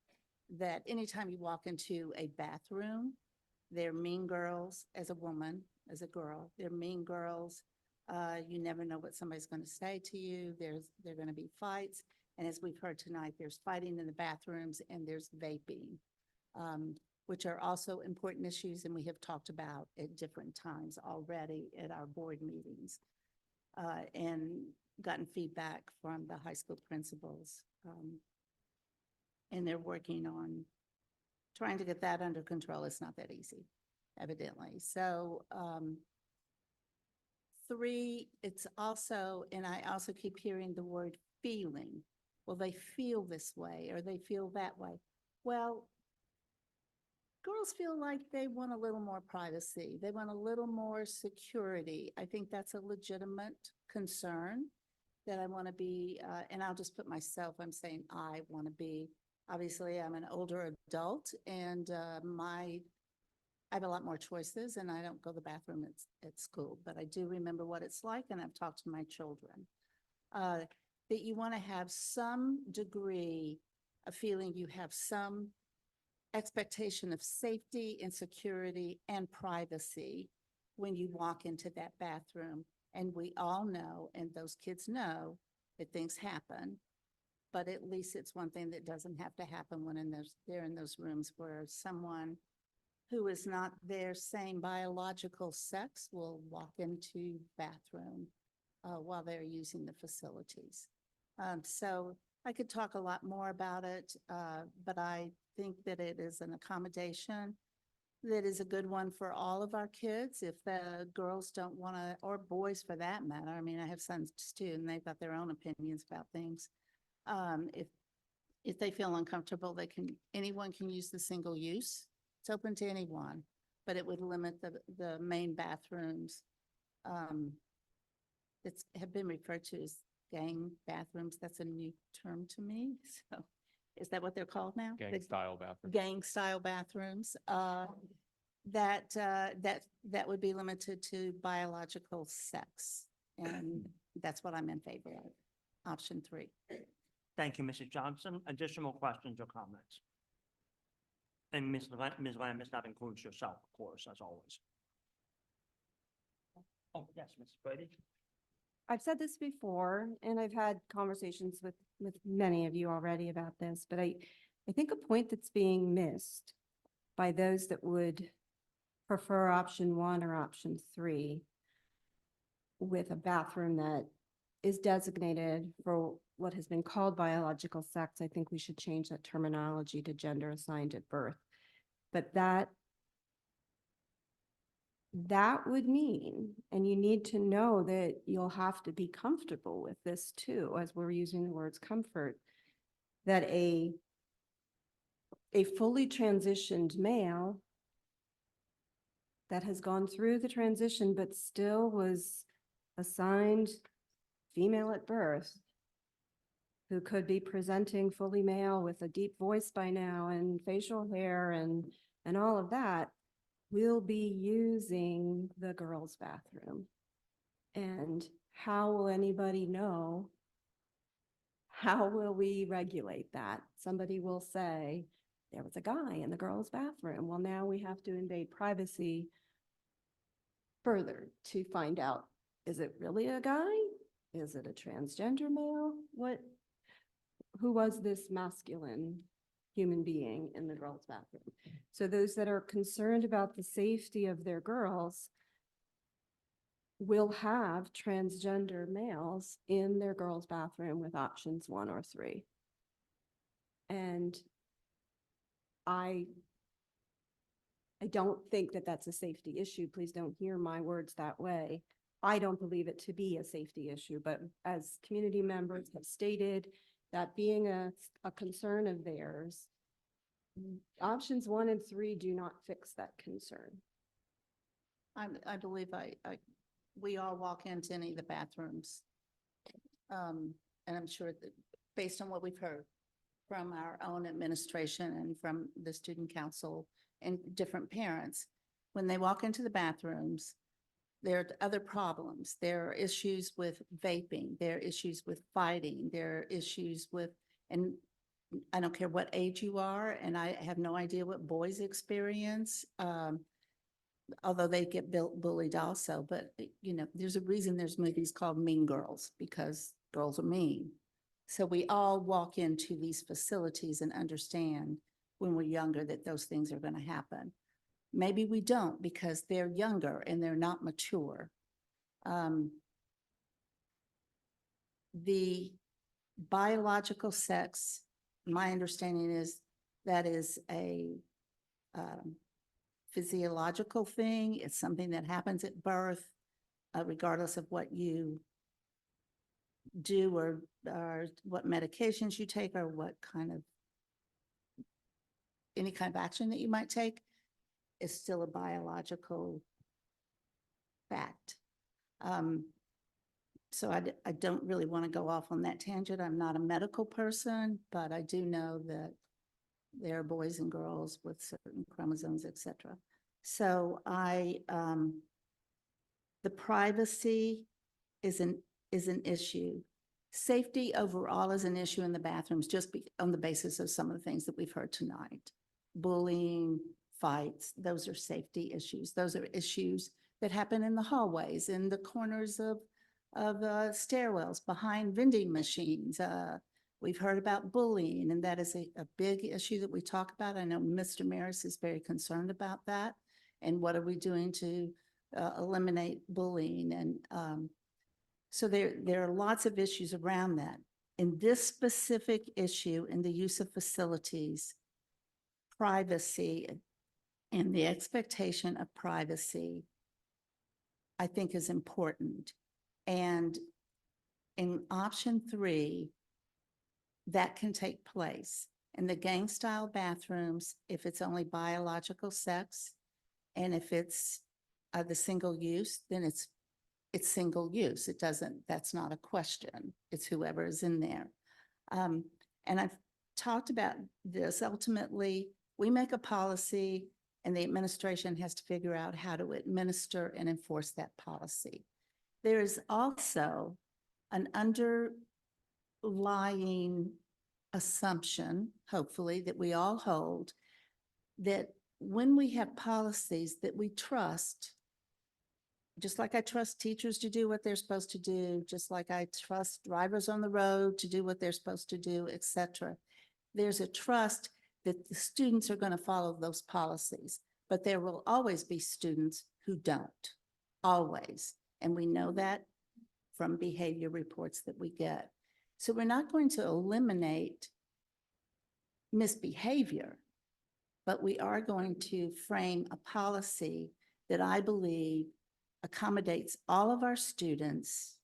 that anytime you walk into a bathroom, they're mean girls as a woman, as a girl. They're mean girls. You never know what somebody's going to say to you. There are going to be fights. And as we've heard tonight, there's fighting in the bathrooms and there's vaping, which are also important issues and we have talked about at different times already at our board meetings and gotten feedback from the high school principals. And they're working on trying to get that under control. It's not that easy, evidently. So 3, it's also, and I also keep hearing the word feeling. Well, they feel this way or they feel that way. Well, girls feel like they want a little more privacy. They want a little more security. I think that's a legitimate concern that I want to be, and I'll just put myself, I'm saying I want to be. Obviously, I'm an older adult and I have a lot more choices and I don't go to the bathroom at school, but I do remember what it's like and I've talked to my children. That you want to have some degree of feeling you have some expectation of safety and security and privacy when you walk into that bathroom. And we all know, and those kids know, that things happen. But at least it's one thing that doesn't have to happen when they're in those rooms where someone who is not their same biological sex will walk into bathroom while they're using the facilities. So I could talk a lot more about it, but I think that it is an accommodation that is a good one for all of our kids. If the girls don't want to, or boys for that matter. I mean, I have sons too, and they've got their own opinions about things. If they feel uncomfortable, anyone can use the single use. It's open to anyone, but it would limit the main bathrooms. Have been referred to as gang bathrooms. That's a new term to me. So is that what they're called now? Gang The style bathroom. gang style bathrooms, that would be limited to biological sex. And that's what I'm in favor of, option 3. Thank you, Mrs. Johnson. Additional questions or comments? And Ms. Landis, that includes yourself, of course, as always. Oh, yes, Mrs. Brady? I've said this before, and I've had conversations with many of you already about this, but I think a point that's being missed by those that would prefer option 1 or option 3 with a bathroom that is designated for what has been called biological sex. I think we should change that terminology to gender assigned at birth. But that would mean, and you need to know that you'll have to be comfortable with this too, as we're using the words comfort, that a fully transitioned male that has gone through the transition but still was assigned female at birth, who could be presenting fully male with a deep voice by now and facial hair and all of that, will be using the girls' bathroom. And how will anybody know? How will we regulate that? Somebody will say, there was a guy in the girls' bathroom. Well, now we have to invade privacy further to find out, is it really a guy? Is it a transgender male? Who was this masculine human being in the girls' bathroom? So those that are concerned about the safety of their girls will have transgender males in their girls' bathroom with options 1 or 3. And I don't think that that's a safety issue. Please don't hear my words that way. I don't believe it to be a safety issue, but as community members have stated, that being a concern of theirs, options 1 and 3 do not fix that concern. I believe we all walk into any of the bathrooms. And I'm sure that based on what we've heard from our own administration and from the student council and different parents, when they walk into the bathrooms, there are other problems. There are issues with vaping. There are issues with fighting. There are issues with, and I don't care what age you are, and I have no idea what boys experience, although they get bullied also. But, there's a reason there's movies called Mean Girls, because girls are mean. So we all walk into these facilities and understand when we're younger that those things are going to happen. Maybe we don't because they're younger and they're not mature. The biological sex, my understanding is that is a physiological thing. It's something that happens at birth, regardless of what you do or what medications you take or what any kind of action that you might take. Is still a biological fact. So I don't really want to go off on that tangent. I'm not a medical person, but I do know that there are boys and girls with certain chromosomes, etc. So the privacy is an issue. Safety overall is an issue in the bathrooms, just on the basis of some of the things that we've heard tonight. Bullying, fights, those are safety issues. Those are issues that happen in the hallways, in the corners of stairwells, behind vending machines. We've heard about bullying, and that is a big issue that we talk about. I know Mr. Maris is very concerned about that. And what are we doing to eliminate bullying? And so there are lots of issues around that. In this specific issue, in the use of facilities, privacy And the expectation of privacy, I think, is important. And in option 3, that can take place. In the gang style bathrooms, if it's only biological sex, and if it's the single use, then it's single use. It doesn't, that's not a question. It's whoever is in there. And I've talked about this. Ultimately, we make a policy and the administration has to figure out how to administer and enforce that policy. There is also an underlying assumption, hopefully, that we all hold, that when we have policies that we trust, just like I trust teachers to do what they're supposed to do, just like I trust drivers on the road to do what they're supposed to do, et cetera. There's a trust that the students are going to follow those policies, but there will always be students who don't, always. And we know that from behavior reports that we get. So we're not going to eliminate misbehavior, but we are going to frame a policy that I believe accommodates all of our students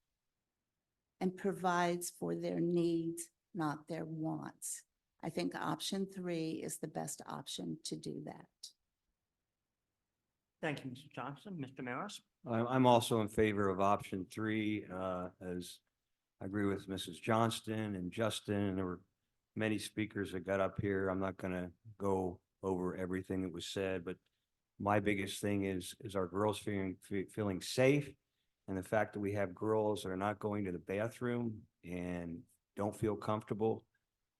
and provides for their needs, not their wants. I think option 3 is the best option to do that. Thank you, Mr. Johnson. Mr. Maris? I'm also in favor of option 3, as I agree with Mrs. Johnston and Justin, and there were many speakers that got up here. I'm not gonna go over everything that was said, but my biggest thing is our girls feeling safe, and the fact that we have girls that are not going to the bathroom and don't feel comfortable,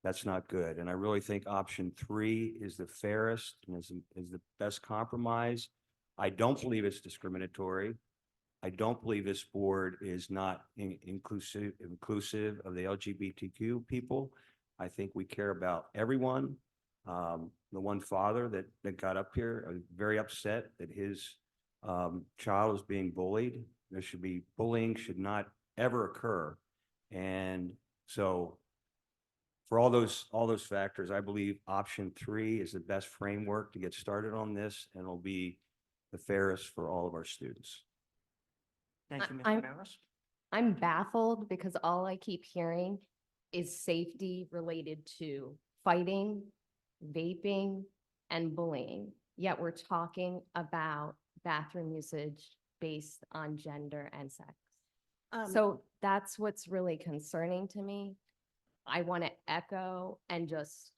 that's not good. And I really think option 3 is the fairest and is the best compromise. I don't believe it's discriminatory. I don't believe this board is not inclusive of the LGBTQ people. I think we care about everyone. The one father that got up here, very upset that his child is being bullied. Bullying should not ever occur. And so for all those factors, I believe option 3 is the best framework to get started on this, and it'll be the fairest for all of our students. Thank you, Mr. I'm- Maris. I'm baffled because all I keep hearing is safety related to fighting, vaping, and bullying. Yet we're talking about bathroom usage based on gender and sex. So that's what's really concerning to me. I want to echo and just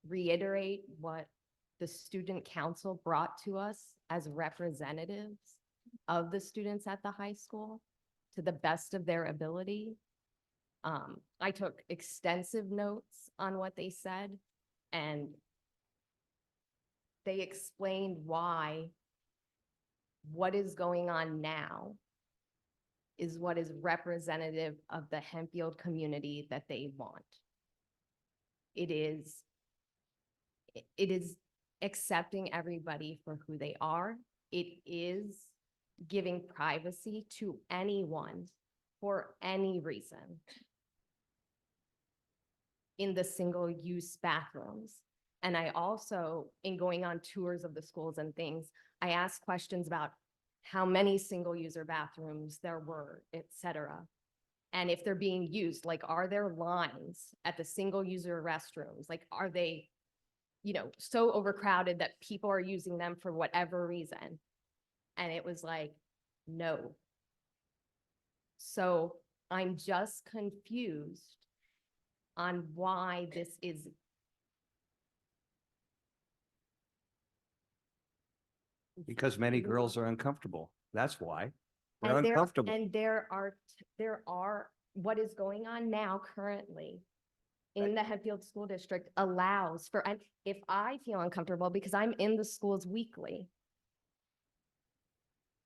reiterate what the student council brought to us as representatives of the students at the high school to the best of their ability. I took extensive notes on what they said, and they explained why what is going on now is what is representative of the Hempfield community that they want. It is accepting everybody for who they are. It is giving privacy to anyone for any reason in the single-use bathrooms. And I also, in going on tours of the schools and things, I asked questions about how many single-user bathrooms there were, et cetera. And if they're being used, like, are there lines at the single-user restrooms? Like, are they, so overcrowded that people are using them for whatever reason? And it was like, no. So I'm just confused on why this is. Because many girls are uncomfortable. That's why. They're And uncomfortable. And there are, what is going on now currently in the Hempfield School District allows for, and if I feel uncomfortable because I'm in the schools weekly,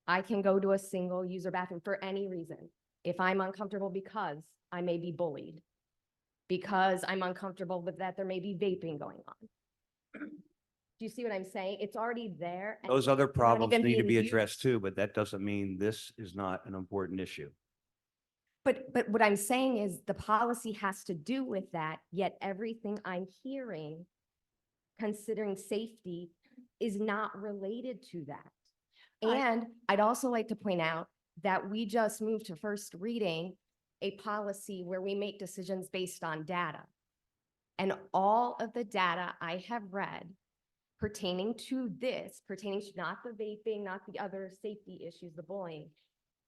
I can go to a single user bathroom for any reason. If I'm uncomfortable because I may be bullied, because I'm uncomfortable with that there may be vaping going on. Do you see what I'm saying? It's already there. and Those other they're not problems even need to being be addressed used. too, but that doesn't mean this is not an important issue. But what I'm saying is the policy has to do with that, yet everything I'm hearing, considering safety, is not related to that. I- And I'd also like to point out that we just moved to first reading a policy where we make decisions based on data. And all of the data I have read pertaining to this, pertaining to not the vaping, not the other safety issues, the bullying,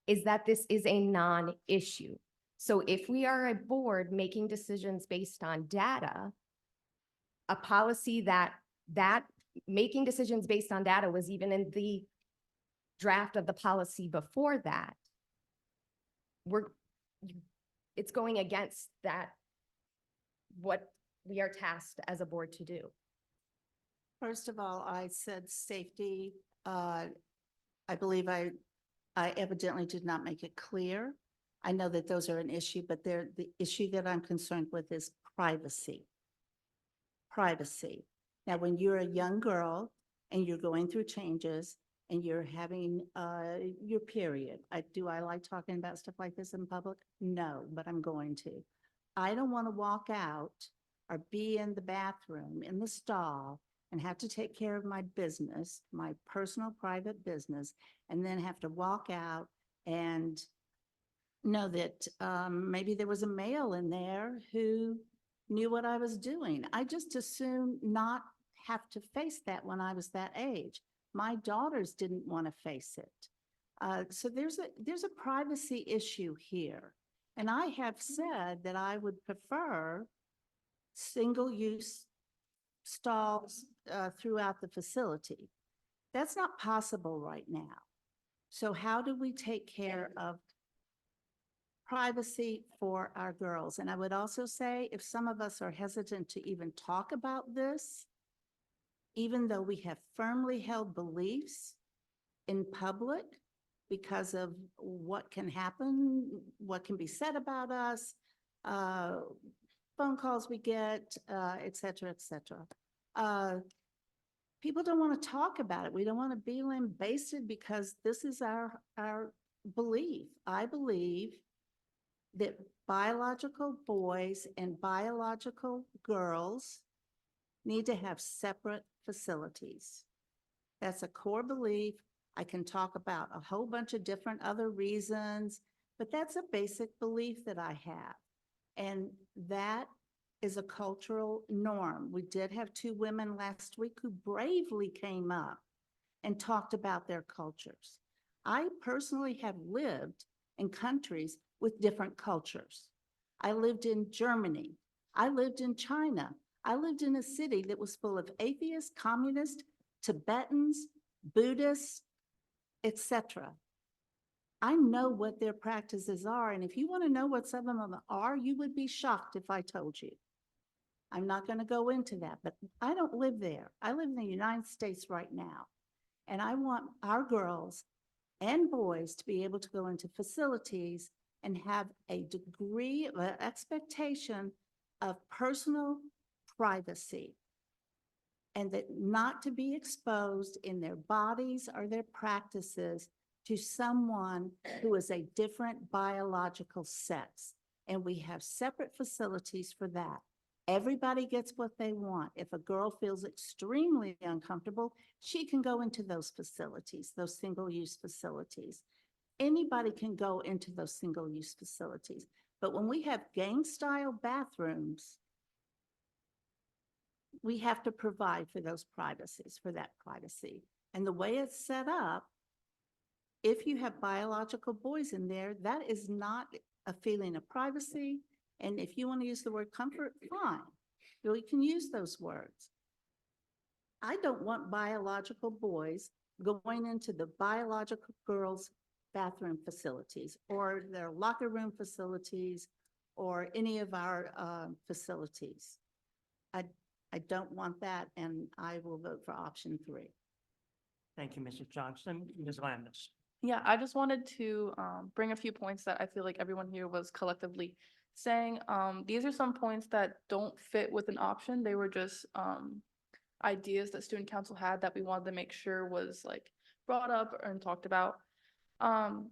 is that this is a non-issue. So if we are a board making decisions based on data, a policy that making decisions based on data was even in the draft of the policy before that, it's going against that, what we are tasked as a board to do. First of all, I said safety. I believe I evidently did not make it clear. I know that those are an issue, but the issue that I'm concerned with is privacy. Privacy. Now, when you're a young girl and you're going through changes and you're having your period, do I like talking about stuff like this in public? No, but I'm going to. I don't want to walk out or be in the bathroom, in the stall, and have to take care of my business, my personal private business, and then have to walk out and know that maybe there was a male in there who knew what I was doing. I just assumed not have to face that when I was that age. My daughters didn't want to face it. So there's a privacy issue here. And I have said that I would prefer single-use stalls throughout the facility. That's not possible right now. So how do we take care of privacy for our girls? And I would also say, if some of us are hesitant to even talk about this, even though we have firmly held beliefs in public because of what can happen, what can be said about us, phone calls we get, et cetera, et cetera. People don't want to talk about it. We don't want to be lambasted because this is our belief. I believe that biological boys and biological girls need to have separate facilities. That's a core belief. I can talk about a whole bunch of different other reasons, but that's a basic belief that I have. And that is a cultural norm. We did have 2 women last week who bravely came up and talked about their cultures. I personally have lived in countries with different cultures. I lived in Germany. I lived in China. I lived in a city that was full of atheists, communists, Tibetans, Buddhists, etc. I know what their practices are, and if you want to know what some of them are, you would be shocked if I told you. I'm not going to go into that, but I don't live there. I live in the United States right now, and I want our girls and boys to be able to go into facilities and have a degree of expectation of personal privacy, and that not to be exposed in their bodies or their practices to someone who is a different biological sex. And we have separate facilities for that. Everybody gets what they want. If a girl feels extremely uncomfortable, she can go into those facilities, those single-use facilities. Anybody can go into those single-use facilities. But when we have gang-style bathrooms, we have to provide for those privacies, for that privacy. And the way it's set up, if you have biological boys in there, that is not a feeling of privacy. And if you want to use the word comfort, fine. We can use those words. I don't want biological boys going into the biological girls' bathroom facilities or their locker room facilities or any of our facilities. I don't want that, and I will vote for option 3. Thank you, Mrs. Johnson. Ms. Landis. Yeah, I just wanted to bring a few points that I feel like everyone here was collectively saying. These are some points that don't fit with an option. They were just ideas that student council had that we wanted to make sure was like brought up and talked about.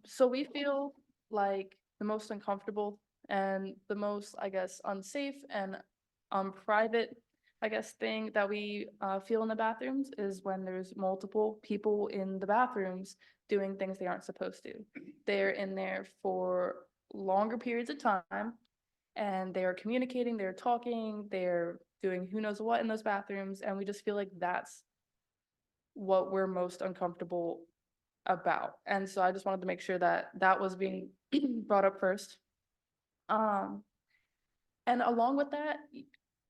So we feel like the most uncomfortable and the most, I guess, unsafe and private I guess, thing that we feel in the bathrooms is when there's multiple people in the bathrooms doing things they aren't supposed to. They're in there for longer periods of time and they're communicating, they're talking, they're doing who knows what in those bathrooms. And we just feel like that's what we're most uncomfortable about. And so I just wanted to make sure that that was being brought up first. And along with that,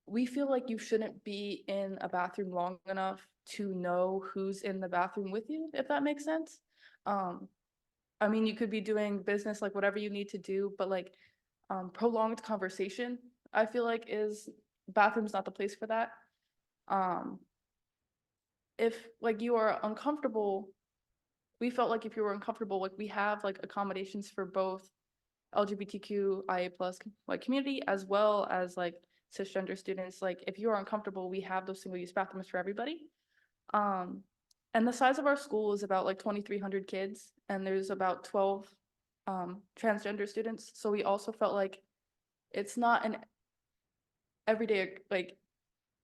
we feel like you shouldn't be in a bathroom long enough to know who's in the bathroom with you, if that makes sense. I mean, you could be doing business, like whatever you need to do, but like prolonged conversation, I feel like bathroom's not the place for that. If like you are uncomfortable, we felt like if you were uncomfortable, like we have like accommodations for both LGBTQIA+ like community as well as like cisgender students. Like if you are uncomfortable, we have those single-use bathrooms for everybody. And the size of our school is about like 2,300 kids, and there's about 12 transgender students. So we also felt like it's not an everyday, like,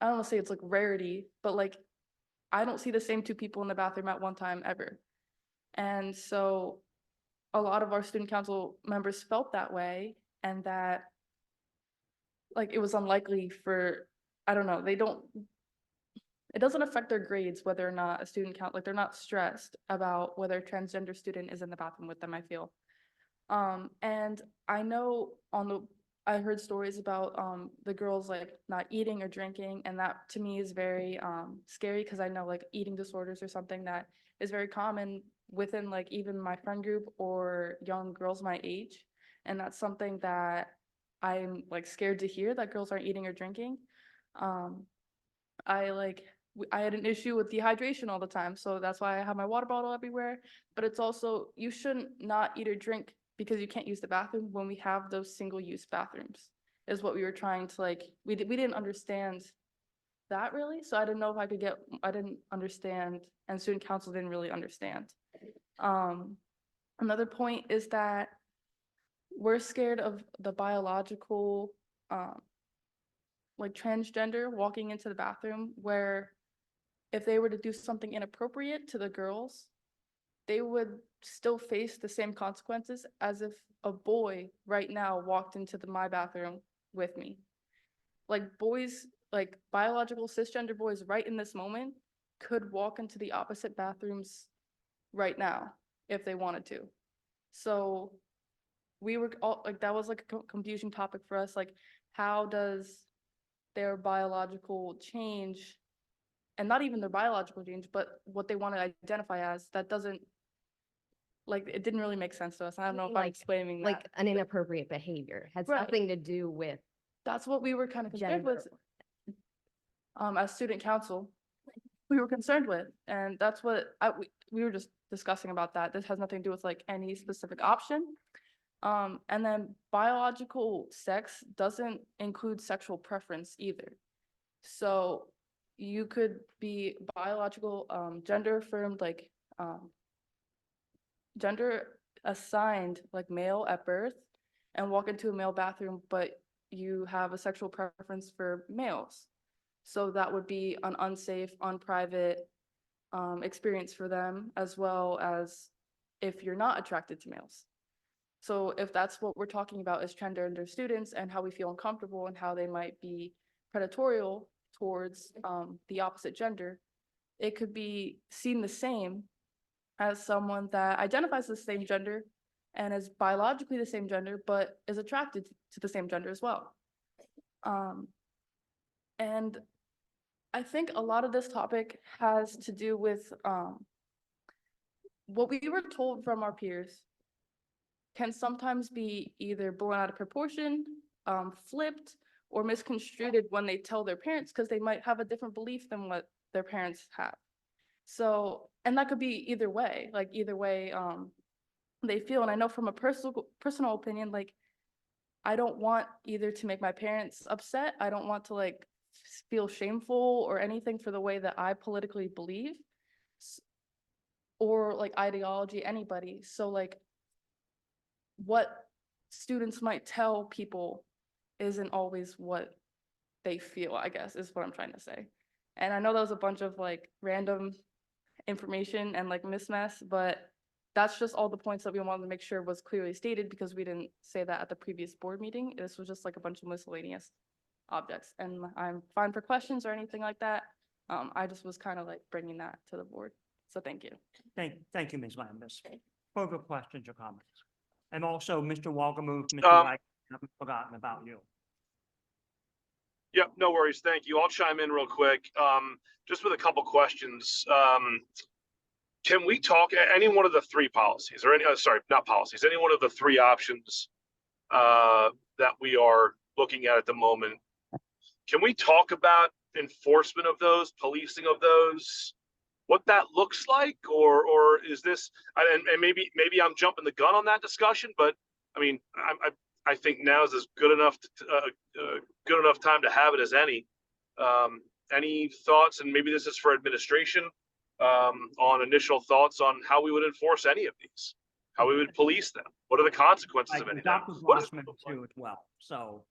I don't want to say it's like rarity, but like I don't see the same two people in the bathroom at one time ever. And so a lot of our student council members felt that way, and that like it was unlikely for, I don't know, it doesn't affect their grades whether or not a student count, like they're not stressed about whether a transgender student is in the bathroom with them, I feel. And I know I heard stories about the girls like not eating or drinking, and that to me is very scary, because I know like eating disorders are something that is very common within like even my friend group or young girls my age. And that's something that I'm like scared to hear, that girls aren't eating or drinking. I had an issue with dehydration all the time, so that's why I have my water bottle everywhere. But it's also, you shouldn't not eat or drink because you can't use the bathroom when we have those single-use bathrooms, is what we were trying to like, we didn't understand that really. So I didn't know if I didn't understand, and student council didn't really understand. Another point is that we're scared of the biological, like transgender walking into the bathroom, where if they were to do something inappropriate to the girls, they would still face the same consequences as if a boy right now walked into my bathroom with me. Like boys, like biological cisgender boys right in this moment could walk into the opposite bathrooms right now if they wanted to. So we were all like, that was like a confusing topic for us. Like, how does their biological change, and not even their biological change, but what they want to identify as, that doesn't, like, it didn't really make sense to us. I don't know if I'm explaining that. Like an inappropriate behavior has Right. nothing to do with That's what we were kind of concerned gender. with. As student council, we were concerned with, and that's what we were just discussing about that. This has nothing to do with like any specific option. And then biological sex doesn't include sexual preference either. So you could be biological, gender affirmed, like gender assigned like male at birth, and walk into a male bathroom, but you have a sexual preference for males. So that would be an unsafe, unprivate experience for them, as well as if you're not attracted to males. So if that's what we're talking about as transgender students and how we feel uncomfortable and how they might be predatorial towards the opposite gender, it could be seen the same as someone that identifies the same gender and is biologically the same gender, but is attracted to the same gender as well. And I think a lot of this topic has to do with what we were told from our peers can sometimes be either blown out of proportion, flipped, or misconstrued when they tell their parents, because they might have a different belief than what their parents have. So, and that could be either way, like either way they feel. And I know from a personal opinion, like I don't want either to make my parents upset. I don't want to like feel shameful or anything for the way that I politically believe or like ideology, anybody. So like what students might tell people isn't always what they feel, I guess, is what I'm trying to say. And I know that was a bunch of like random information and like mismatch, but that's just all the points that we wanted to make sure was clearly stated because we didn't say that at the previous board meeting. This was just like a bunch of miscellaneous objects, and I'm fine for questions or anything like that. I just was kind of like bringing that to the board. So thank you. Thank you, Ms. Lambus. Further questions or comments? And also, Mr. Walgamuth, Mr. Um, Wagner, I haven't forgotten about you. Yep, no worries. Thank you. I'll chime in real quick. Just with a couple questions. Can we talk any one of the three policies or any, sorry, not policies, any one of the three options that we are looking at the moment? Can we talk about enforcement of those, policing of those, what that looks like, or is this, and maybe I'm jumping the gun on that discussion, but I mean, I think now is as good enough time to have it as any. Any thoughts, and maybe this is for administration, on initial thoughts on how we would enforce any of these, how we would police them? What are the consequences of any of them? Dr. What is- Grossman too as well, so.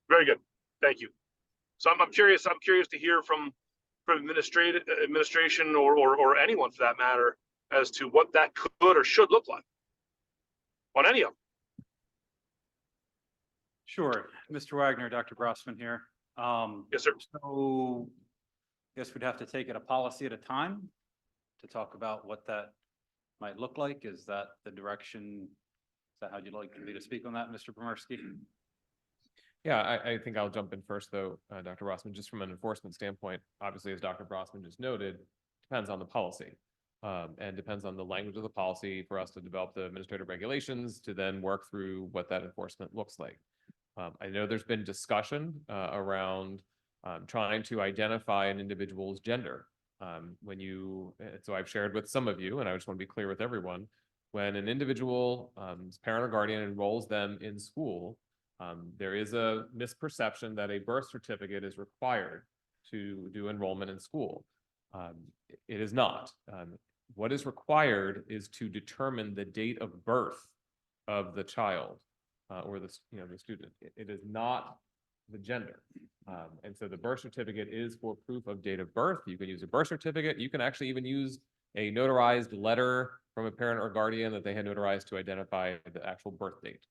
Very good. Thank you. So I'm curious to hear from administration or anyone for that matter as to what that could or should look like on any of them. Sure. Mr. Wagner, Dr. Grossman here. Yes, sir. So I guess we'd have to take it a policy at a time to talk about what that might look like. Is that the direction? Is that how you'd like me to speak on that, Mr. Pomersky? Yeah, I think I'll jump in first though, Dr. Rossman, just from an enforcement standpoint, obviously, as Dr. Rossman just noted, depends on the policy. And depends on the language of the policy for us to develop the administrative regulations to then work through what that enforcement looks like. I know there's been discussion around trying to identify an individual's gender. So I've shared with some of you, and I just want to be clear with everyone, when an individual parent or guardian enrolls them in school, there is a misperception that a birth certificate is required to do enrollment in school. It is not. What is required is to determine the date of birth of the child or the student. It is not the gender. And so the birth certificate is for proof of date of birth. You can use a birth certificate. You can actually even use a notarized letter from a parent or guardian that they had notarized to identify the actual birth date.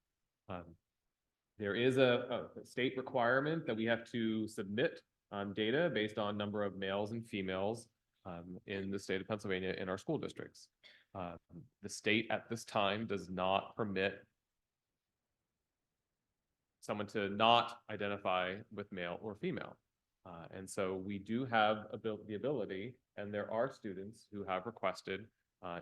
There is a state requirement that we have to submit data based on number of males and females in the state of Pennsylvania in our school districts. The state at this time does not permit someone to not identify with male or female. And so we do have the ability, and there are students who have requested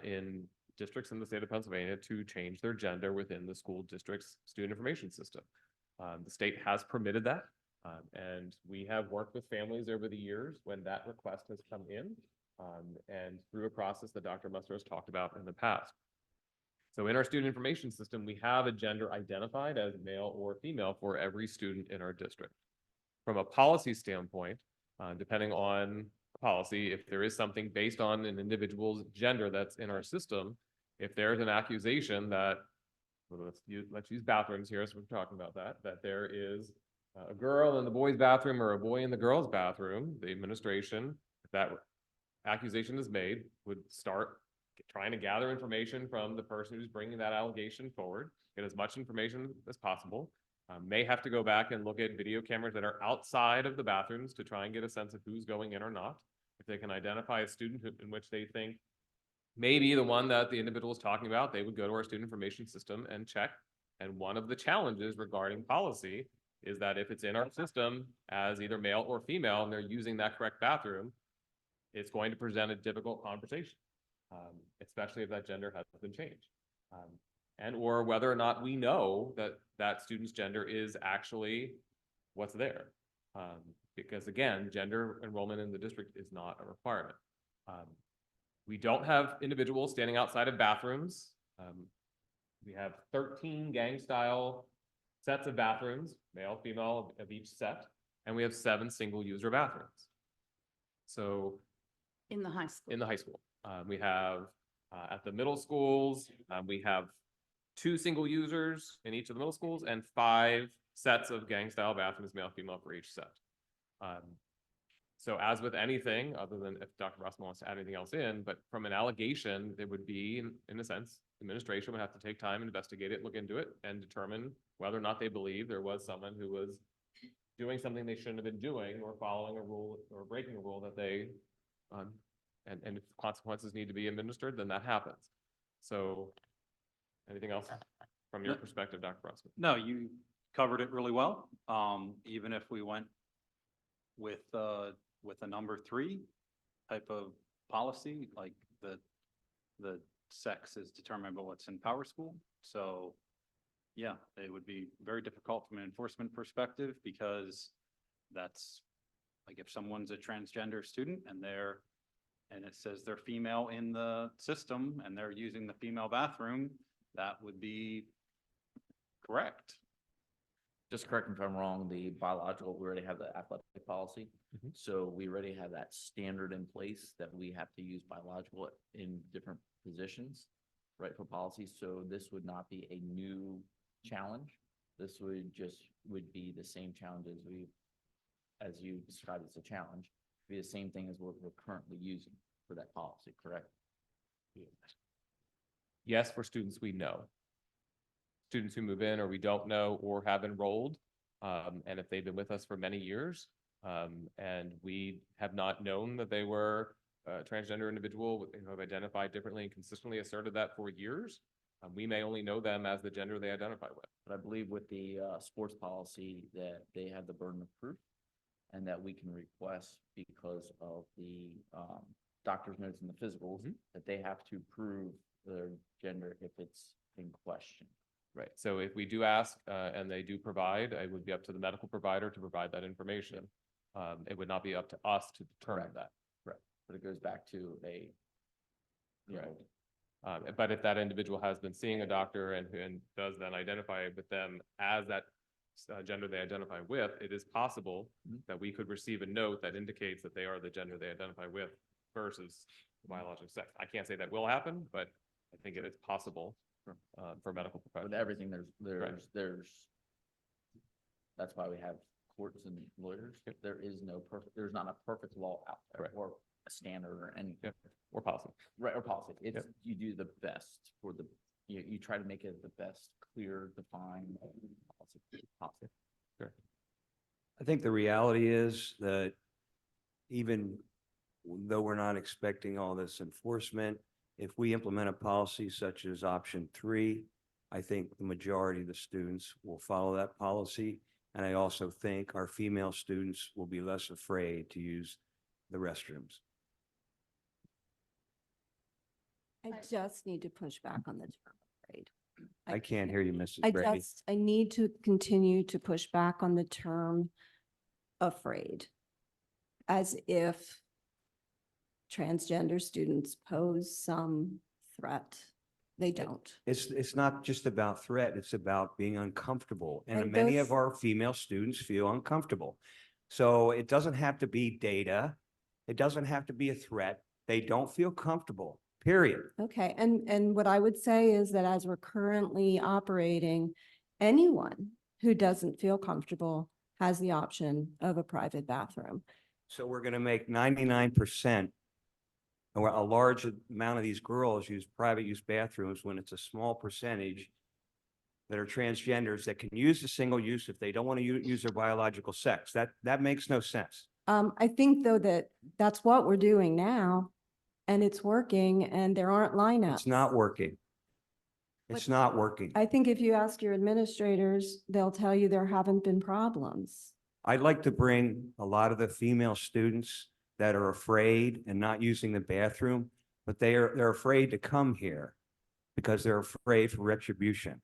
in districts in the state of Pennsylvania to change their gender within the school district's student information system. The state has permitted that, and we have worked with families over the years when that request has come in, and through a process that Dr. Muster has talked about in the past. So in our student information system, we have a gender identified as male or female for every student in our district. From a policy standpoint, depending on policy, if there is something based on an individual's gender that's in our system, if there's an accusation that, well, let's use bathrooms here, so we're talking about that there is a girl in the boys' bathroom or a boy in the girls' bathroom, the administration, if that accusation is made, would start trying to gather information from the person who's bringing that allegation forward, get as much information as possible. May have to go back and look at video cameras that are outside of the bathrooms to try and get a sense of who's going in or not. If they can identify a student in which they think maybe the one that the individual is talking about, they would go to our student information system and check. And one of the challenges regarding policy is that if it's in our system as either male or female, and they're using that correct bathroom, it's going to present a difficult conversation, especially if that gender has been changed. And or whether or not we know that that student's gender is actually what's there. Because again, gender enrollment in the district is not a requirement. We don't have individuals standing outside of bathrooms. We have 13 gang style sets of bathrooms, male, female of each set, and we have 7 single user bathrooms. So In the high school. in the high school, we have at the middle schools, we have 2 single users in each of the middle schools and 5 sets of gang style bathrooms, male, female for each set. So as with anything, other than if Dr. Rossman wants to add anything else in, but from an allegation, it would be, in a sense, administration would have to take time, investigate it, look into it, and determine whether or not they believe there was someone who was doing something they shouldn't have been doing, or following a rule or breaking a rule that they, and if consequences need to be administered, then that happens. So anything else from your No. perspective, Dr. Rossman? No, you covered it really well. Even if we went with a number 3 type of policy, like the sex is determined by what's in Power School. So yeah, it would be very difficult from an enforcement perspective, because that's like if someone's a transgender student and it says they're female in the system and they're using the female bathroom, that would be correct. Just correct me if I'm wrong, the biological, we already have the athletic policy. So we already have that standard in place that we have to use biological in different positions, right, for policies. So this would not be a new challenge. This would be the same challenge as you described as a challenge, be the same thing as what we're currently using for that policy, correct? Yes, for students we know. Students who move in or we don't know or have enrolled, and if they've been with us for many years, and we have not known that they were a transgender individual who have identified differently and consistently asserted that for years, we may only know them as the gender they identify with. But I believe with the sports policy that they have the burden of proof, and that we can request because of the doctor's notes and the physicals, that they have to prove their gender if it's in question. Right. So if we do ask and they do provide, it would be up to the medical provider to provide that information. It would not be up to us to determine that. Right. But it goes back to a, you know, But if that individual has been seeing a doctor and does then identify with them as that gender they identify with, it is possible that we could receive a note that indicates that they are the gender they identify with versus biological sex. I can't say that will happen, but I think it is possible for medical professionals. with everything, there's, that's why we have courts and lawyers. There is no perfect, there's not a perfect law out there, Correct. or a standard or anything. Or policy. Right, or policy. It's, you do the best for the, you try to make it the best, clear, defined policy. Sure. I think the reality is that even though we're not expecting all this enforcement, if we implement a policy such as option 3, I think the majority of the students will follow that policy. And I also think our female students will be less afraid to use the restrooms. I just need to push back on the term afraid. I can't hear you, Mrs. I Brady. I need to continue to push back on the term afraid. As if transgender students pose some threat. They don't. It's not just about threat, it's about being uncomfortable. And And many those- of our female students feel uncomfortable. So it doesn't have to be data. It doesn't have to be a threat. They don't feel comfortable, period. Okay, and what I would say is that as we're currently operating, anyone who doesn't feel comfortable has the option of a private bathroom. So we're gonna make 99%, or a large amount of these girls use private use bathrooms when it's a small percentage that are transgenders that can use the single use if they don't want to use their biological sex. That makes no sense. I think though that that's what we're doing now and it's working and there aren't lineups. It's not working. It's not working. I think if you ask your administrators, they'll tell you there haven't been problems. I'd like to bring a lot of the female students that are afraid and not using the bathroom, but they're afraid to come here because they're afraid for retribution.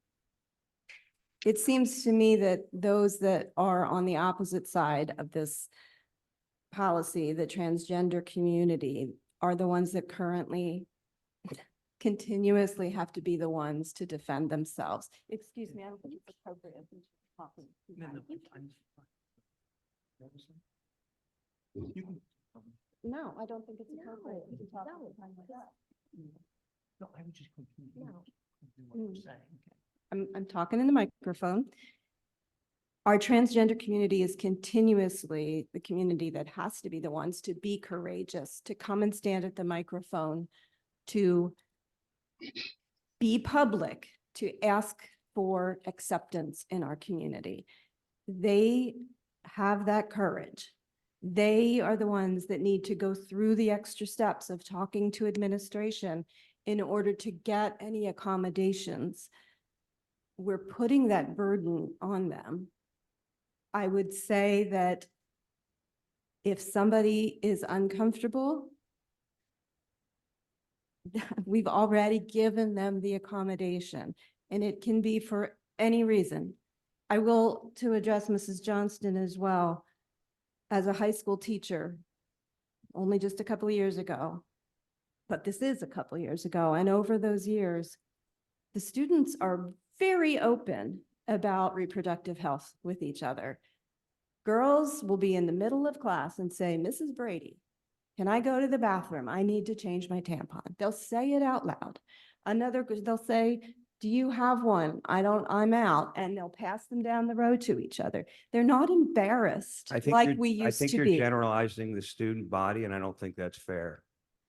It seems to me that those that are on the opposite side of this policy, the transgender community, are the ones that currently continuously have to be the ones to defend themselves. Excuse me, I don't think it's appropriate. No, I don't think it's appropriate. to talk behind my back. No, I was just confused. No. What you're saying. I'm talking in the microphone. Our transgender community is continuously the community that has to be the ones to be courageous, to come and stand at the microphone, to be public, to ask for acceptance in our community. They have that courage. They are the ones that need to go through the extra steps of talking to administration in order to get any accommodations. We're putting that burden on them. I would say that if somebody is uncomfortable, we've already given them the accommodation, and it can be for any reason. I will, to address Mrs. Johnston as well, as a high school teacher, only just a couple of years ago, but this is a couple of years ago, and over those years, the students are very open about reproductive health with each other. Girls will be in the middle of class and say, Mrs. Brady, can I go to the bathroom? I need to change my tampon. They'll say it out loud. They'll say, do you have one? I'm out. And they'll pass them down the road to each other. They're not embarrassed I think like you're- we I used think to you're be. generalizing the student body, and I don't think that's fair.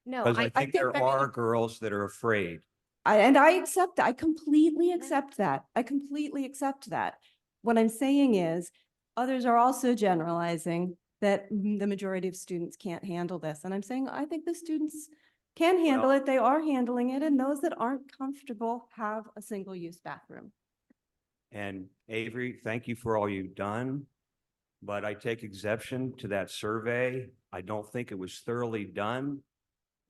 No, Because I think there that- are girls that are afraid. And I accept that. I completely accept that. I completely accept that. What I'm saying is, others are also generalizing that the majority of students can't handle this. And I'm saying, I think the students can handle it. They are handling it. And those that aren't comfortable have a single-use bathroom. And Avery, thank you for all you've done. But I take exception to that survey. I don't think it was thoroughly done.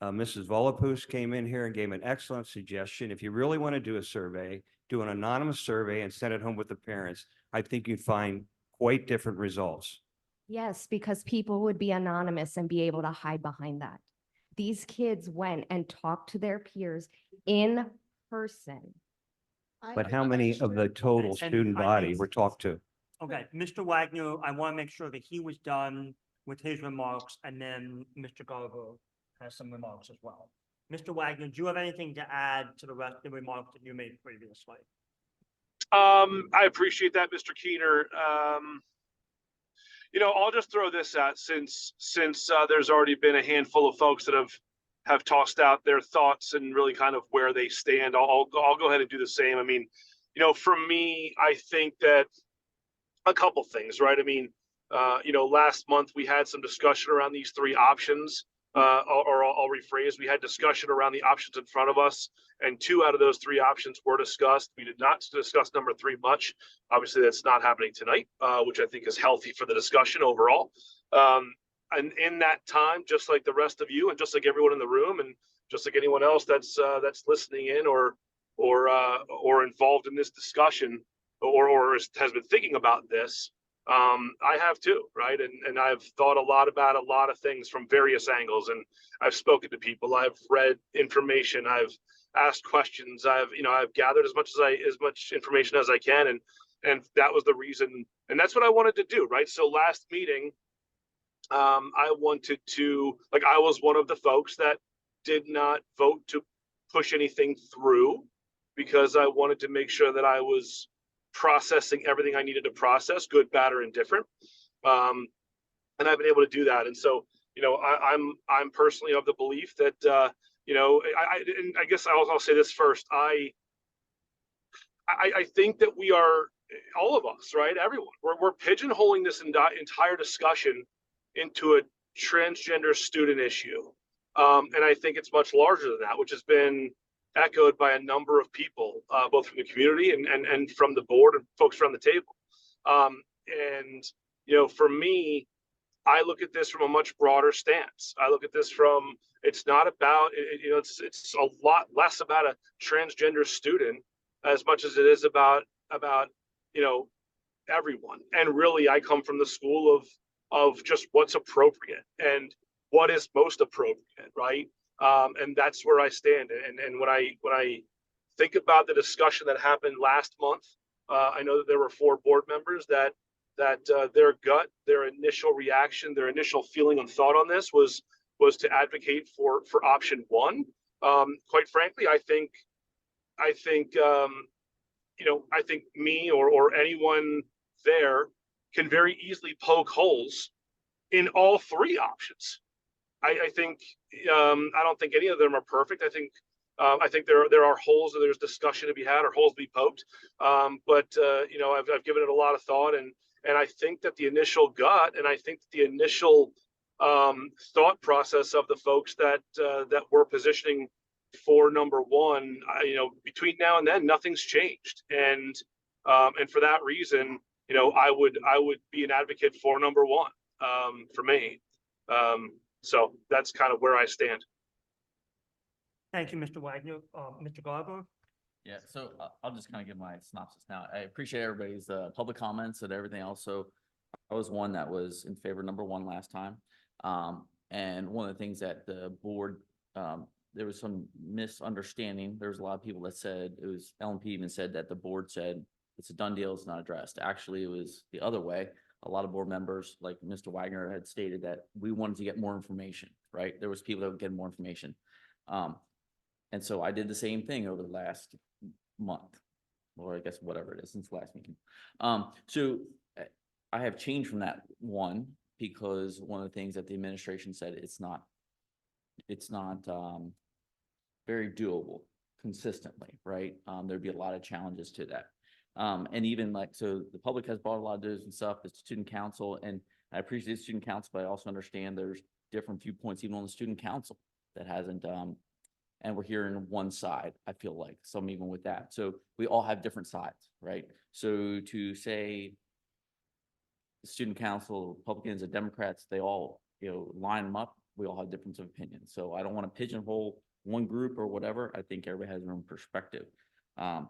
Mrs. Volapus came in here and gave an excellent suggestion. If you really want to do a survey, do an anonymous survey and send it home with the parents. I think you'd find quite different results. Yes, because people would be anonymous and be able to hide behind that. These kids went and talked to their peers in person. But how many of the total And student I body think- were talked to? Okay, Mr. Wagner, I want to make sure that he was done with his remarks, and then Mr. Garber has some remarks as well. Mr. Wagner, do you have anything to add to the rest of the remarks that you made previously? I appreciate that, Mr. Keener. I'll just throw this out since there's already been a handful of folks that have tossed out their thoughts and really kind of where they stand. I'll go ahead and do the same. I mean, for me, I think that a couple things, right? I mean, last month we had some discussion around these three options. Or I'll rephrase, we had discussion around the options in front of us, and 2 out of those 3 options were discussed. We did not discuss number 3 much. Obviously, that's not happening tonight, which I think is healthy for the discussion overall. And in that time, just like the rest of you, and just like everyone in the room, and just like anyone else that's listening in or involved in this discussion, or has been thinking about this, I have too, right? And I've thought a lot about a lot of things from various angles, and I've spoken to people, I've read information, I've asked questions, I've gathered as much information as I can, and that was the reason, and that's what I wanted to do, right? So last meeting, I wanted to, I was one of the folks that did not vote to push anything through because I wanted to make sure that I was processing everything I needed to process, good, bad, or indifferent. And I've been able to do that. And so, I'm personally of the belief that, and I guess I'll say this first. I think that we are, all of us, right? Everyone, we're pigeonholing this entire discussion into a transgender student issue. And I think it's much larger than that, which has been echoed by a number of people, both from the community and from the board and folks around the table. And, for me, I look at this from a much broader stance. I look at this from, it's not about, it's a lot less about a transgender student as much as it is about, everyone. And really, I come from the school of just what's appropriate and what is most appropriate, right? And that's where I stand. And when I think about the discussion that happened last month, I know that there were 4 board members that their initial reaction, their initial feeling and thought on this was to advocate for option 1. Quite frankly, I think I think me or anyone there can very easily poke holes in all three options. I think, I don't think any of them are perfect. I think there are holes and there's discussion to be had or holes to be poked. I've given it a lot of thought, and I think that the initial gut, and I think the initial thought process of the folks that we're positioning for number one, between now and then, nothing's changed. And for that reason, I would be an advocate for number one, for me. So that's kind of where I stand. Thank you, Mr. Wagner. Mr. Garber? Yeah, so I'll just kind of give my synopsis now. I appreciate everybody's public comments and everything else. So I was one that was in favor of number one last time. And one of the things that the board, there was some misunderstanding. There was a lot of people that said, it was LMP even said that the board said it's a done deal, it's not addressed. Actually, it was the other way. A lot of board members, like Mr. Wagner, had stated that we wanted to get more information, right? There was people that would get more information. And so I did the same thing over the last month, or I guess whatever it is, since last meeting. So I have changed from that one, because one of the things that the administration said, it's not very doable consistently, right? There'd be a lot of challenges to that. And even so the public has brought a lot of those and stuff, the student council, and I appreciate the student council, but I also understand there's different viewpoints even on the student council that hasn't, and we're hearing one side, I feel like, some even with that. So we all have different sides, right? So to say the student council, Republicans and Democrats, they all, line them up, we all have difference of opinion. So I don't want to pigeonhole one group or whatever. I think everybody has their own perspective. I'm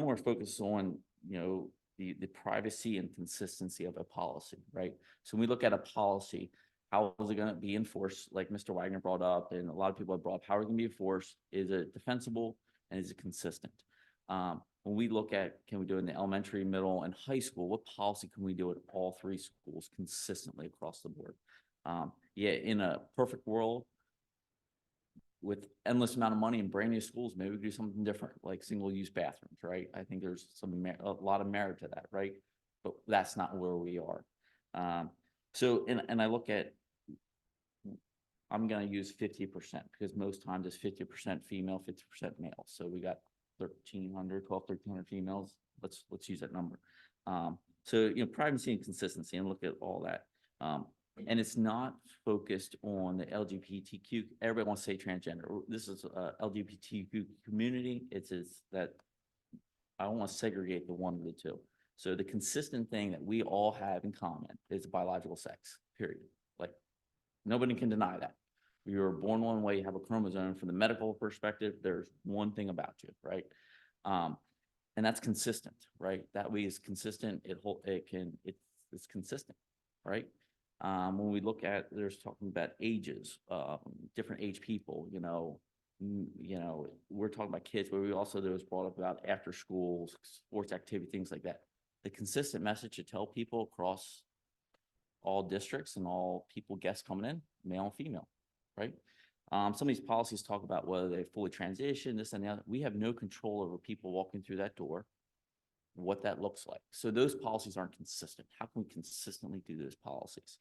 more focused on, the privacy and consistency of a policy, right? So when we look at a policy, how is it going to be enforced? Like Mr. Wagner brought up, and a lot of people have brought up, how is it going to be enforced? Is it defensible and is it consistent? When we look at, can we do it in the elementary, middle, and high school? What policy can we do at all three schools consistently across the board? In a perfect world, with endless amount of money and brand new schools, maybe we do something different, like single-use bathrooms, right? I think there's a lot of merit to that, right? But that's not where we are. And I look at, I'm gonna use 50% because most times it's 50% female, 50% male. So we got 1,300 females. Let's use that number. Privacy and consistency, and look at all that. And it's not focused on the LGBTQ. Everybody wants to say transgender. This is a LGBTQ community. It's that I don't want to segregate the one or the two. So the consistent thing that we all have in common is biological sex, period. Like, nobody can deny that. You were born one way, you have a chromosome. From the medical perspective, there's one thing about you, right? And that's consistent, right? That way is consistent. It's consistent, right? When we look at, there's talking about ages, different age people, we're talking about kids, but we also, there was brought up about after school, sports activity, things like that. The consistent message to tell people across all districts and all people, guests coming in, male and female, right? Some of these policies talk about whether they fully transition, this and the other. We have no control over people walking through that door, what that looks like. So those policies aren't consistent. How can we consistently do those policies?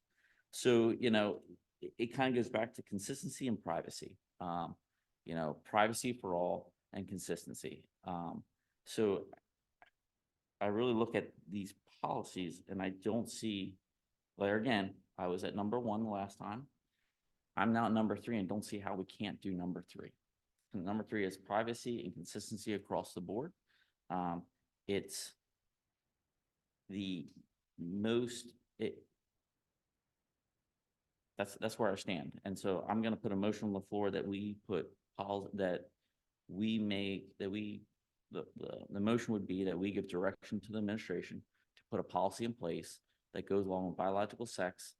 So, it kind of goes back to consistency and privacy, privacy for all and consistency. So I really look at these policies and I don't see, like, again, I was at number one the last time. I'm now at number three and don't see how we can't do number three. And number three is privacy and consistency across the board. It's the most, that's where I stand. And so I'm going to put a motion on the floor that we put the motion would be that we give direction to the administration to put a policy in place that goes along with biological sex,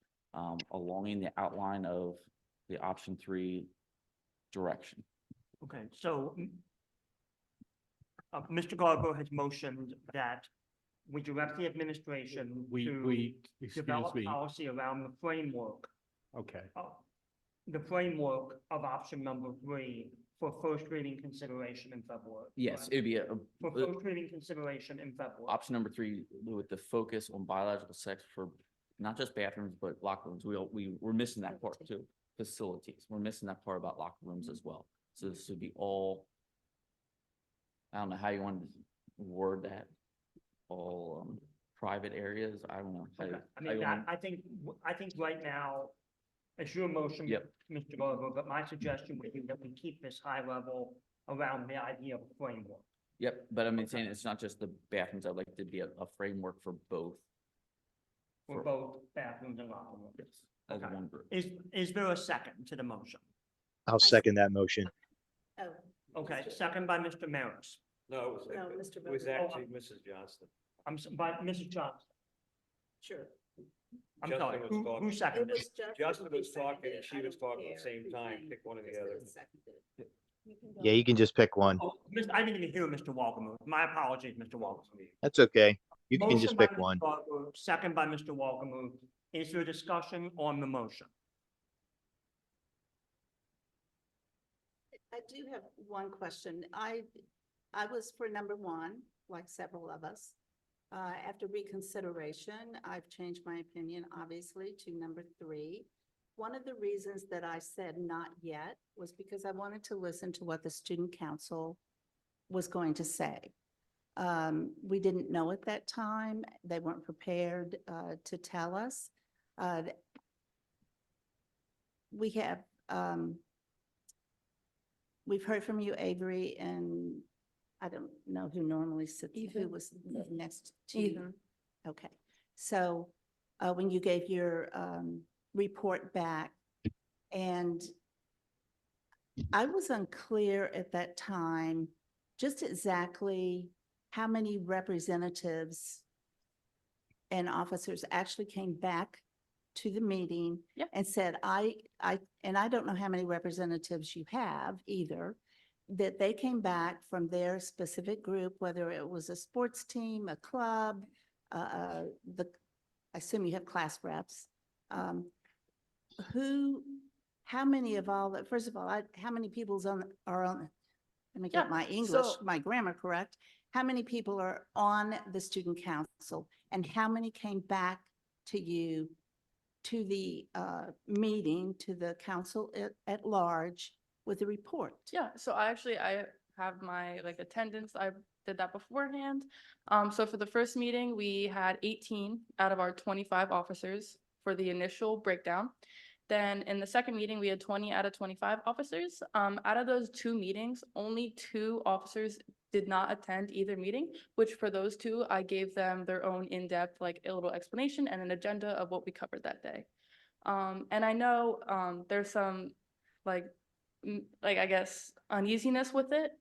along the outline of the option 3 direction. Okay, so Mr. Garber has motioned that we direct the administration to develop policy around the framework. Okay. The framework of option number 3 for first reading consideration in February. Yes, correct? it'd be For first reading consideration in February. option number 3 with the focus on biological sex for not just bathrooms, but locker rooms. We're missing that part too. Facilities. We're missing that part about locker rooms as well. So this would be all, I don't know how you want to word that. All private areas. I don't know. how Okay, you- I how mean, you that, wanna- I think right now, it's your motion, Yep. Mr. Garber, but my suggestion would be that we keep this high level around the idea of a framework. Yep, but I'm saying it's not just the bathrooms. I'd like to be a framework for both. For both bathrooms and locker rooms. Yes, as Okay. one group. Is there a second to the motion? I'll second that motion. Oh, Okay, second by Mr. Maris. No, No, Mr. it was Bowman. actually Mrs. Johnston. By Mrs. Johnson. sure. I'm Justin sorry, was who talking. It seconded? was Justin. Justin who was talking seconded and it. she I was don't talking at the care same whose time. name Pick one or the Kristen other. seconded. You can go. Yeah, you can just pick one. Oh, I didn't even hear Mr. Walker. My apologies, Mr. Walker. That's okay. You can Motion just by pick Mr. one. Walker, second by Mr. Walker. Is there discussion on the motion? I do have one question. I was for number one, like several of us. After reconsideration, I've changed my opinion, obviously, to number 3. One of the reasons that I said not yet was because I wanted to listen to what the student council was going to say. We didn't know at that time. They weren't prepared to tell us. We have, we've heard from you, Avery, and I don't know who normally sits, who Ethan. was next to you. Ethan. Okay, so when you gave your report back, and I was unclear at that time just exactly how many representatives and officers actually came back to the meeting Yep. and said, and I don't know how many representatives you have either, that they came back from their specific group, whether it was a sports team, a club, I assume you have class reps. How many of all that, first of all, how many people's are on, let me Yeah, get my English, so- my grammar correct. How many people are on the student council and how many came back to you to the meeting, to the council at large with a report? Yeah, so I have my like attendance. I did that beforehand. So for the first meeting, we had 18 out of our 25 officers for the initial breakdown. Then in the second meeting, we had 20 out of 25 officers. Out of those 2 meetings, only 2 officers did not attend either meeting, which for those 2, I gave them their own in-depth, like a little explanation and an agenda of what we covered that day. And I know there's some like I guess uneasiness with it.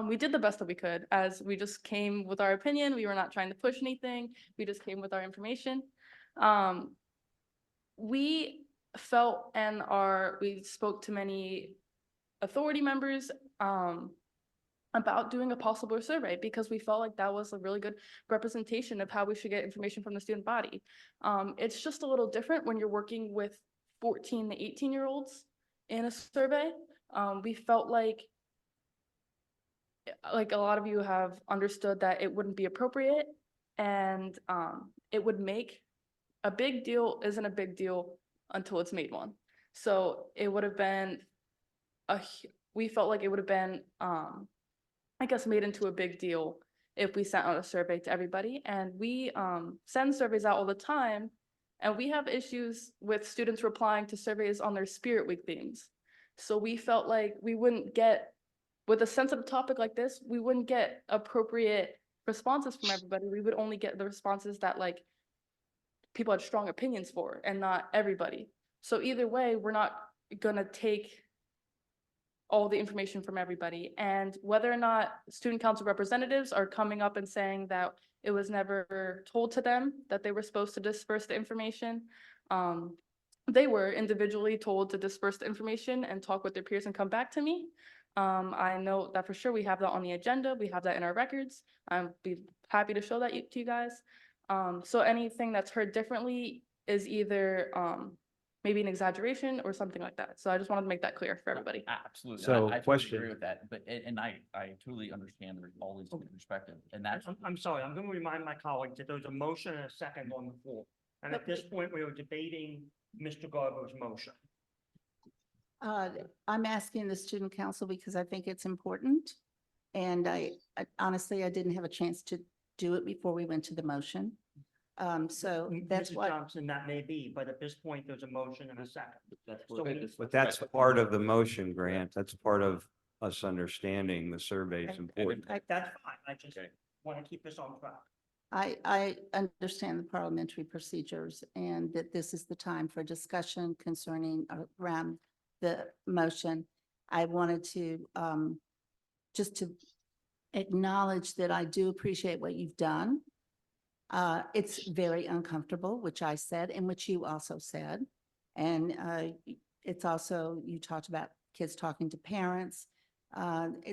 We did the best that we could, as we just came with our opinion. We were not trying to push anything. We just came with our information. We felt we spoke to many authority members about doing a possible survey because we felt like that was a really good representation of how we should get information from the student body. It's just a little different when you're working with 14 to 18-year-olds in a survey. We felt like a lot of you have understood that it wouldn't be appropriate, and it would make a big deal isn't a big deal until it's made one. So it would have been we felt like it would have been I guess made into a big deal if we sent out a survey to everybody. And we send surveys out all the time, and we have issues with students replying to surveys on their Spirit Week themes. So we felt like we wouldn't get, with a sensitive topic like this, we wouldn't get appropriate responses from everybody. We would only get the responses that like people had strong opinions for, and not everybody. So either way, we're not gonna take all the information from everybody. And whether or not student council representatives are coming up and saying that it was never told to them that they were supposed to disperse the information, they were individually told to disperse the information and talk with their peers and come back to me. I know that for sure. We have that on the agenda. We have that in our records. I'd be happy to show that to you guys. So anything that's heard differently is either maybe an exaggeration or something like that. So I just wanted to make that clear for everybody. Absolutely. So, I totally question. agree with that, but, and I totally understand all these different perspectives, and that's. I'm sorry, I'm going to remind my colleagues that there's a motion and a second on the floor. And at this point, we are debating Mr. Garbo's motion. I'm asking the student council because I think it's important. And I honestly, I didn't have a chance to do it before we went to the motion. So that's Mrs. what, Johnson, that may be, but at this point, there's a motion and a second. So we- But that's part of the motion, Grant. That's part of us understanding the survey is important. That's fine. I just want to keep this on track. I understand the parliamentary procedures and that this is the time for discussion concerning around the motion. I wanted to, just to acknowledge that I do appreciate what you've done. It's very uncomfortable, which I said, and which you also said. And it's also, you talked about kids talking to parents.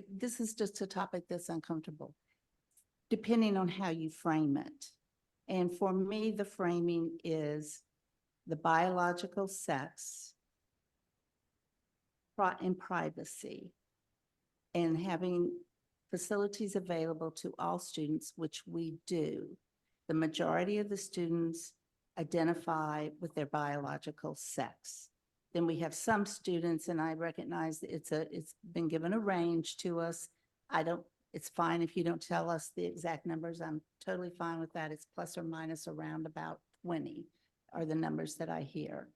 This is just a topic that's uncomfortable, depending on how you frame it. And for me, the framing is the biological sex and privacy, and having facilities available to all students, which we do. The majority of the students identify with their biological sex. Then we have some students, and I recognize that it's been given a range to us. It's fine if you don't tell us the exact numbers. I'm totally fine with that. It's plus or minus around about 20 are the numbers that I hear.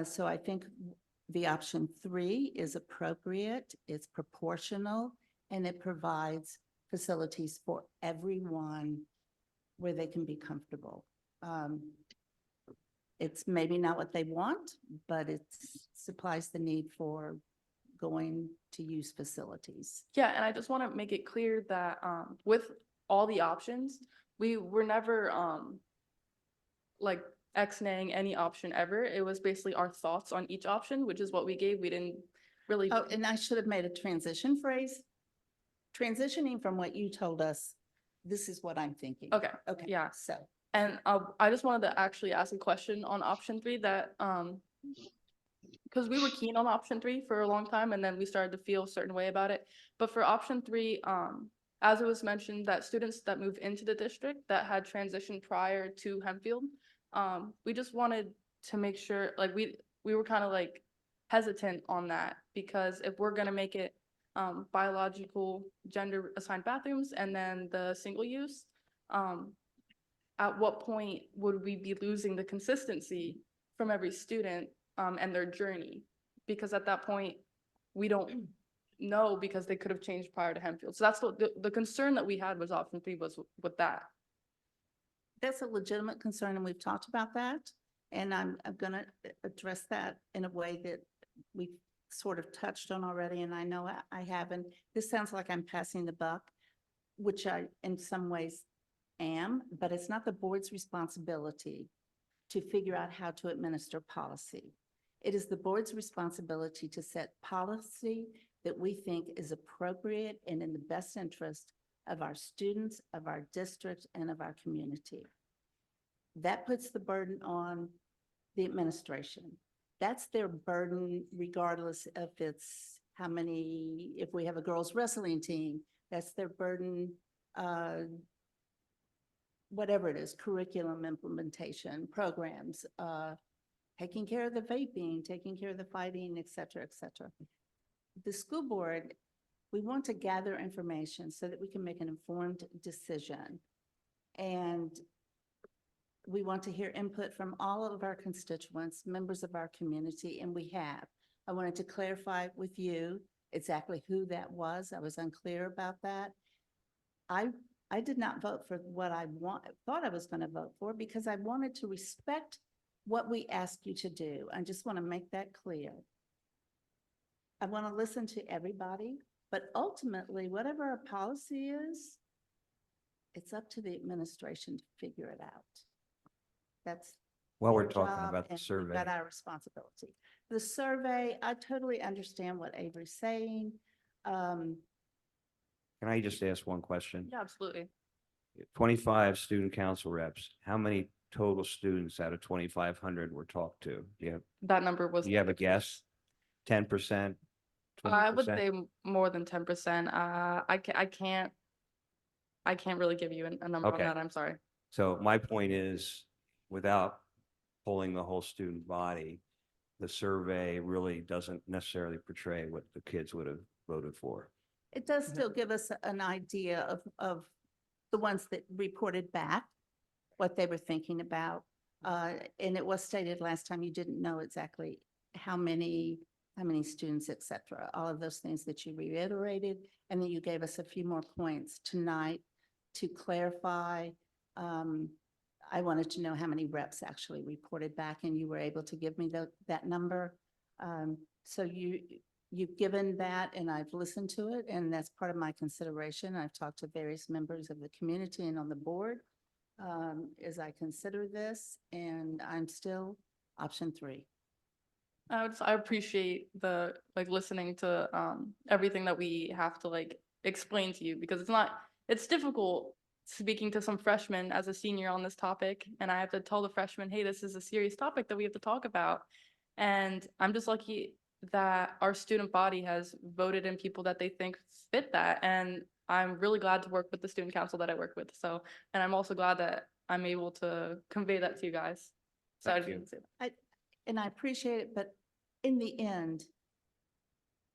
So I think the option 3 is appropriate, it's proportional, and it provides facilities for everyone where they can be comfortable. It's maybe not what they want, but it supplies the need for going to use facilities. Yeah, and I just want to make it clear that with all the options, we were never like X-naying any option ever. It was basically our thoughts on each option, which is what we gave. We didn't really. Oh, and I should have made a transition phrase. Transitioning from what you told us, this is what I'm thinking. Okay. Okay. Yeah. So. And I just wanted to actually ask a question on option 3 that because we were keen on option 3 for a long time, and then we started to feel a certain way about it. But for option 3, as it was mentioned, that students that moved into the district that had transitioned prior to Hempfield, we just wanted to make sure, like we were kind of like hesitant on that, because if we're gonna make it biological gender assigned bathrooms and then the single use, at what point would we be losing the consistency from every student and their journey? Because at that point, we don't know, because they could have changed prior to Hempfield. So that's what the concern that we had was option 3 was with that. That's a legitimate concern, and we've talked about that. And I'm gonna address that in a way that we sort of touched on already, and I know I haven't. This sounds like I'm passing the buck, which I in some ways am, but it's not the board's responsibility to figure out how to administer policy. It is the board's responsibility to set policy that we think is appropriate and in the best interest of our students, of our district, and of our community. That puts the burden on the administration. That's their burden, regardless if it's how many, if we have a girls wrestling team, that's their burden, whatever it is, curriculum implementation, programs, taking care of the vaping, taking care of the fighting, et cetera, et cetera. The school board, we want to gather information so that we can make an informed decision. And we want to hear input from all of our constituents, members of our community, and we have. I wanted to clarify with you exactly who that was. I was unclear about that. I did not vote for what I thought I was going to vote for, because I wanted to respect what we asked you to do. I just want to make that clear. I want to listen to everybody, but ultimately, whatever our policy is, it's up to the administration to figure it out. That's Well, we're their talking job, about the and we've survey. got our responsibility. The survey, I totally understand what Avery's saying. Can I just ask one question? Yeah, absolutely. 25 student council reps, how many total students out of 2,500 were talked to? That number was. Do you have a guess? 10%? I would 20%? say more than 10%. I can't really give you a number on Okay. that. I'm sorry. So my point is, without polling the whole student body, the survey really doesn't necessarily portray what the kids would have voted for. It does still give us an idea of the ones that reported back, what they were thinking about. And it was stated last time, you didn't know exactly how many students, et cetera, all of those things that you reiterated. And then you gave us a few more points tonight to clarify. I wanted to know how many reps actually reported back, and you were able to give me that number. So you've given that, and I've listened to it, and that's part of my consideration. I've talked to various members of the community and on the board as I consider this, and I'm still option 3. I appreciate the listening to everything that we have to explain to you, because it's difficult speaking to some freshmen as a senior on this topic, and I have to tell the freshmen, hey, this is a serious topic that we have to talk about. And I'm just lucky that our student body has voted in people that they think fit that. And I'm really glad to work with the student council that I work with. So, and I'm also glad that I'm able to convey that to you guys. So I just wanted to say that. And I appreciate it, but in the end,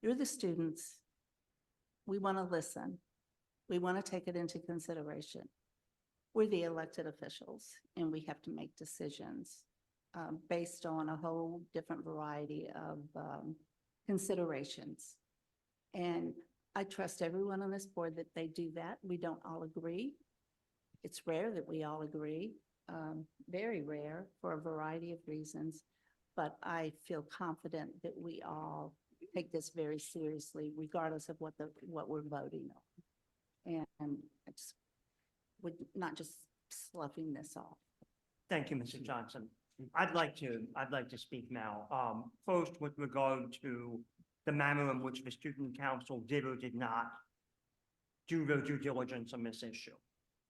you're the students. We want to listen. We want to take it into consideration. We're the elected officials, and we have to make decisions based on a whole different variety of considerations. And I trust everyone on this board that they do that. We don't all agree. It's rare that we all agree, very rare for a variety of reasons. But I feel confident that we all take this very seriously, regardless of what we're voting on. And I just would not just sloughing this off. Thank you, Mrs. Johnson. I'd like to speak now. First, with regard to the manner in which the student council did or did not do their due diligence on this issue.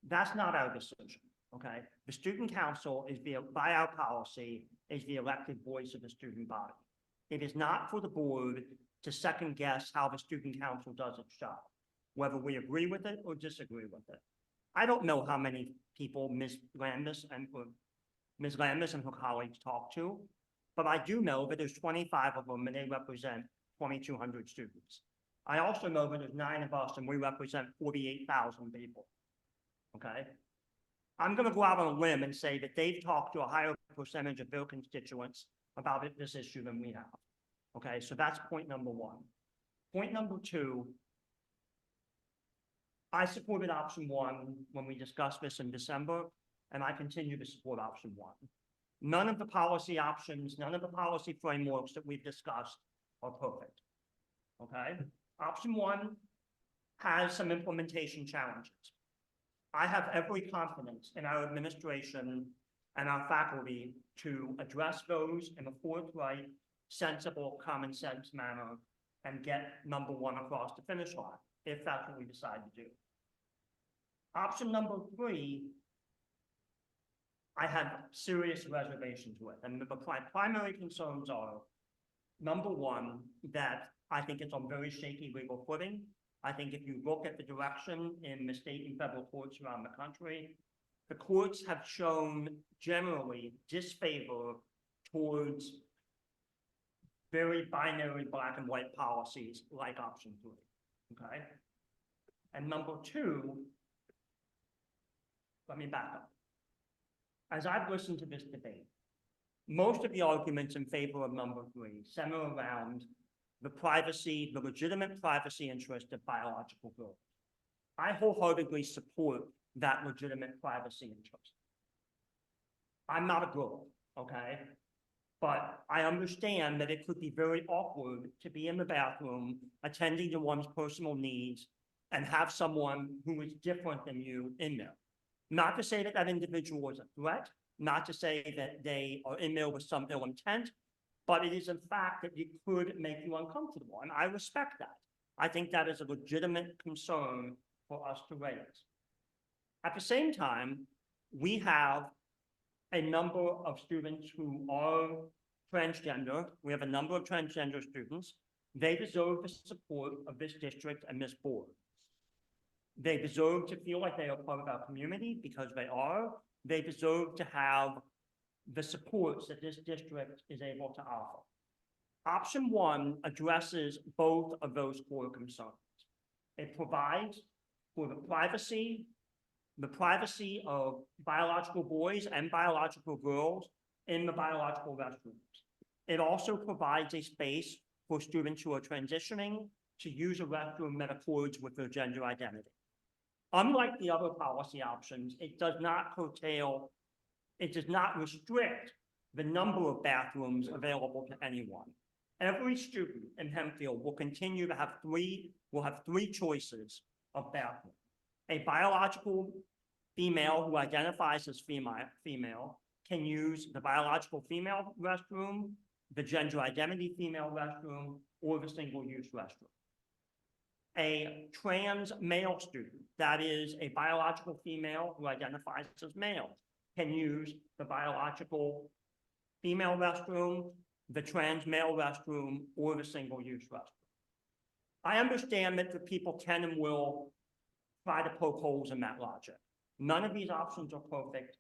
That's not our decision, okay? The student council is by our policy, is the elected voice of the student body. It is not for the board to second guess how the student council does its job, whether we agree with it or disagree with it. I don't know how many people Ms. Landis and her colleagues talk to, but I do know that there's 25 of them and they represent 2,200 students. I also know that there's 9 of us and we represent 48,000 people, okay? I'm gonna go out on a limb and say that they've talked to a higher percentage of their constituents about this issue than we have, okay? So that's point number 1. Point number 2, I supported option 1 when we discussed this in December, and I continue to support option 1. None of the policy options, none of the policy frameworks that we've discussed are perfect, okay? Option 1 has some implementation challenges. I have every confidence in our administration and our faculty to address those in a forthright, sensible, common sense manner and get number 1 across the finish line, if that's what we decide to do. Option number 3, I have serious reservations with, and the primary concerns are, number 1, that I think it's on very shaky legal footing. I think if you look at the direction in the state and federal courts around the country, the courts have shown generally disfavor towards very binary black and white policies like option 3, okay? And number 2, let me back up. As I've listened to this debate, most of the arguments in favor of number 3 center around the legitimate privacy interest of biological girls. I wholeheartedly support that legitimate privacy interest. I'm not a girl, okay? But I understand that it could be very awkward to be in the bathroom attending to one's personal needs and have someone who is different than you in there. Not to say that that individual is a threat, not to say that they are in there with some ill intent, but it is a fact that it could make you uncomfortable, and I respect that. I think that is a legitimate concern for us to raise. At the same time, we have a number of students who are transgender. We have a number of transgender students. They deserve the support of this district and this board. They deserve to feel like they are part of our community because they are. They deserve to have the supports that this district is able to offer. Option one addresses both of those core concerns. It provides for the privacy of biological boys and biological girls in the biological restrooms. It also provides a space for students who are transitioning to use a restroom that accords with their gender identity. Unlike the other policy options, it does not restrict the number of bathrooms available to anyone. Every student in Hempfield will continue to have three choices of bathroom. A biological female who identifies as female can use the biological female restroom, the gender identity female restroom, or the single-use restroom. A trans male student, that is a biological female who identifies as male, can use the biological female restroom, the trans male restroom, or the single-use restroom. I understand that the people can and will try to poke holes in that logic. None of these options are perfect.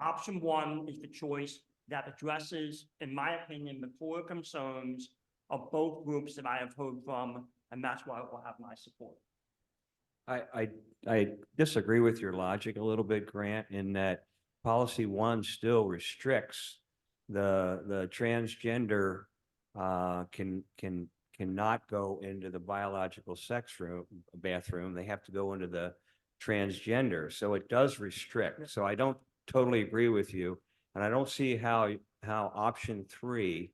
Option one is the choice that addresses, in my opinion, the core concerns of both groups that I have heard from, and that's why it will have my support. I disagree with your logic a little bit, Grant, in that policy one still restricts the transgender cannot go into the biological bathroom. They have to go into the transgender. So it does restrict. So I don't totally agree with you. And I don't see how option three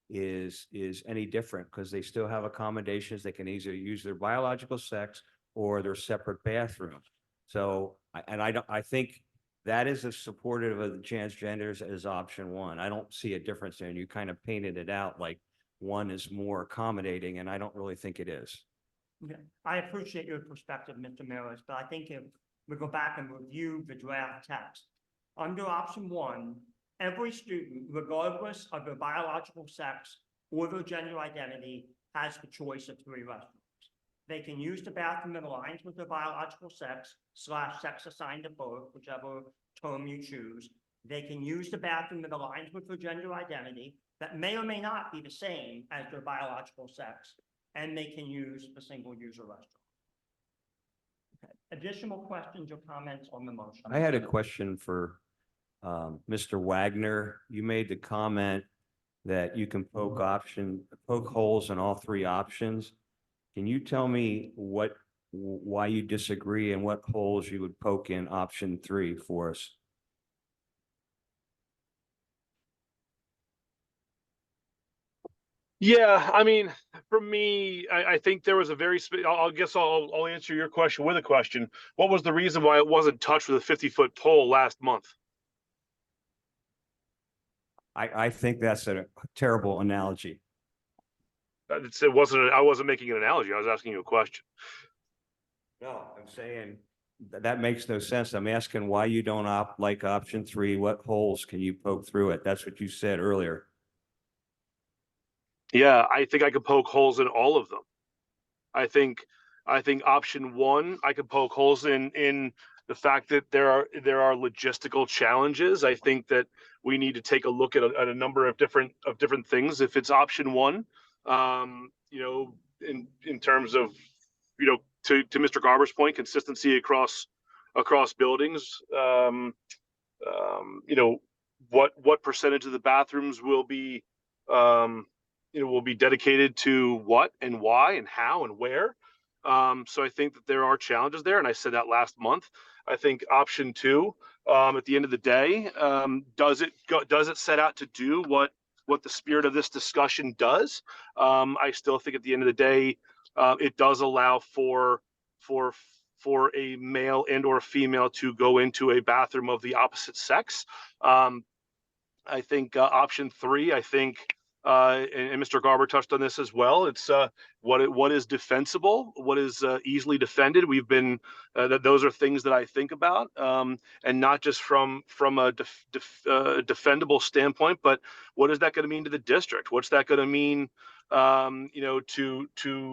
is any different because they still have accommodations. They can either use their biological sex or their separate bathroom. So, I think that is as supportive of the transgenders as option one. I don't see a difference there. And you kind of painted it out like one is more accommodating, and I don't really think it is. Okay. I appreciate your perspective, Mr. Maris, but I think if we go back and review the draft text, under option one, every student, regardless of their biological sex or their gender identity, has the choice of three restrooms. They can use the bathroom that aligns with their biological sex / sex assigned at birth, whichever term you choose. They can use the bathroom that aligns with their gender identity that may or may not be the same as their biological sex, and they can use the single-user restroom. Okay. Additional questions or comments on the motion? I had a question for Mr. Wagner. You made the comment that you can poke holes in all three options. Can you tell me why you disagree and what holes you would poke in option three for us? Yeah, I mean, for me, I think there was a very, I'll answer your question with a question. What was the reason why it wasn't touched with a 50-foot pole last month? I think that's a terrible analogy. It wasn't, I wasn't making an analogy. I was asking you a question. No, I'm saying that makes no sense. I'm asking why you don't like option three. What holes can you poke through it? That's what you said earlier. Yeah, I think I could poke holes in all of them. I think option one, I could poke holes in the fact that there are logistical challenges. I think that we need to take a look at a number of different things. If it's option one, in terms of, to Mr. Garber's point, consistency across buildings, what percentage of the bathrooms will be dedicated to what and why and how and where. So I think that there are challenges there, and I said that last month. I think option two, at the end of the day, does it set out to do what the spirit of this discussion does? I still think at the end of the day, it does allow for a male and or female to go into a bathroom of the opposite sex. I think option three, and Mr. Garber touched on this as well. It's what is defensible, what is easily defended. We've been those are things that I think about, and not just from a defendable standpoint, but what is that going to mean to the district? What's that going to mean, to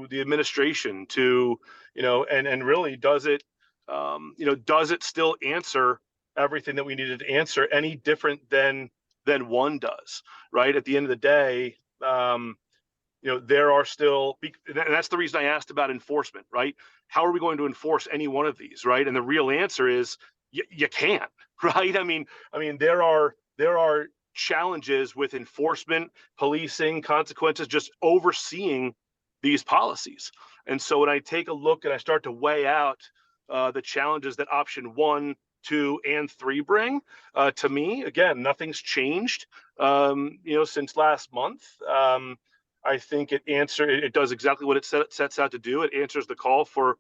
the administration, and really does it, does it still answer everything that we needed to answer any different than one does, right? At the end of the day, there are still, and that's the reason I asked about enforcement, right? How are we going to enforce any one of these, right? And the real answer is you can't, right? I mean, there are challenges with enforcement, policing, consequences, just overseeing these policies. And so when I take a look and I start to weigh out the challenges that option 1, 2, and 3 bring, to me, again, nothing's changed, since last month. I think it does exactly what it sets out to do. It answers the call for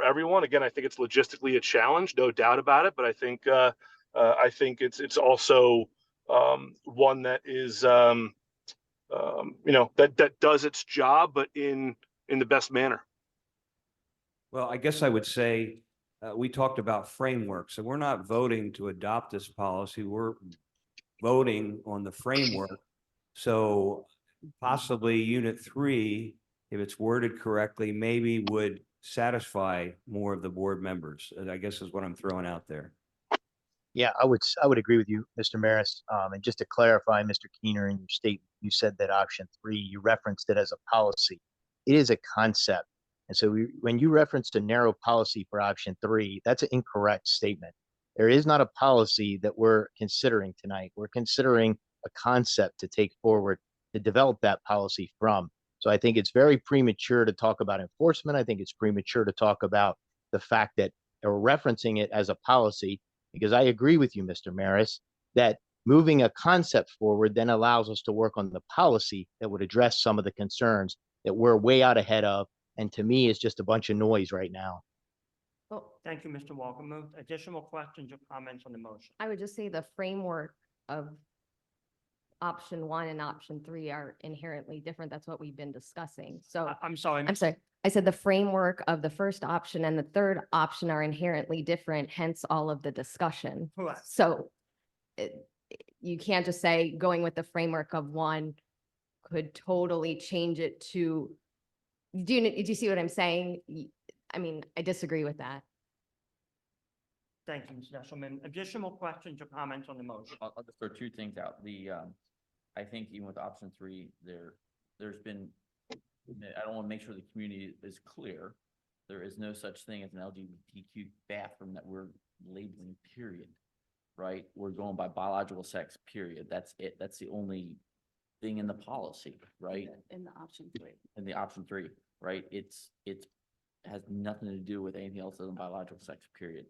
everyone. Again, I think it's logistically a challenge, no doubt about it. But I think it's also one that is that does its job, but in the best manner. Well, I guess I would say, we talked about frameworks, and we're not voting to adopt this policy. We're voting on the framework. So possibly unit 3, if it's worded correctly, maybe would satisfy more of the board members. And I guess is what I'm throwing out there. Yeah, I would agree with you, Mr. Maris. And just to clarify, Mr. Keener, in your statement, you said that option 3, you referenced it as a policy. It is a concept. And so when you referenced a narrow policy for option 3, that's an incorrect statement. There is not a policy that we're considering tonight. We're considering a concept to take forward to develop that policy from. So I think it's very premature to talk about enforcement. I think it's premature to talk about the fact that we're referencing it as a policy, because I agree with you, Mr. Maris, that moving a concept forward then allows us to work on the policy that would address some of the concerns that we're way out ahead of. And to me, it's just a bunch of noise right now. Well, thank you, Mr. Walker. Additional questions or comments on the motion? I would just say the framework of option 1 and option 3 are inherently different. That's what we've been discussing. So I'm sorry. I'm sorry. I said the framework of the first option and the third option are inherently different, hence all of the discussion. Correct. So you can't just say going with the framework of 1 could totally change it to, do you see what I'm saying? I mean, I disagree with that. Thank you, Ms. Esselman. Additional questions or comments on the motion? I'll just throw 2 things out. I think even with option 3, there's been, I don't want to make sure the community is clear. There is no such thing as an LGBTQ bathroom that we're labeling, period, right? We're going by biological sex, period. That's it. That's the only thing in the policy, right? In the option 3. In the option 3, right? It has nothing to do with anything else other than biological sex, period.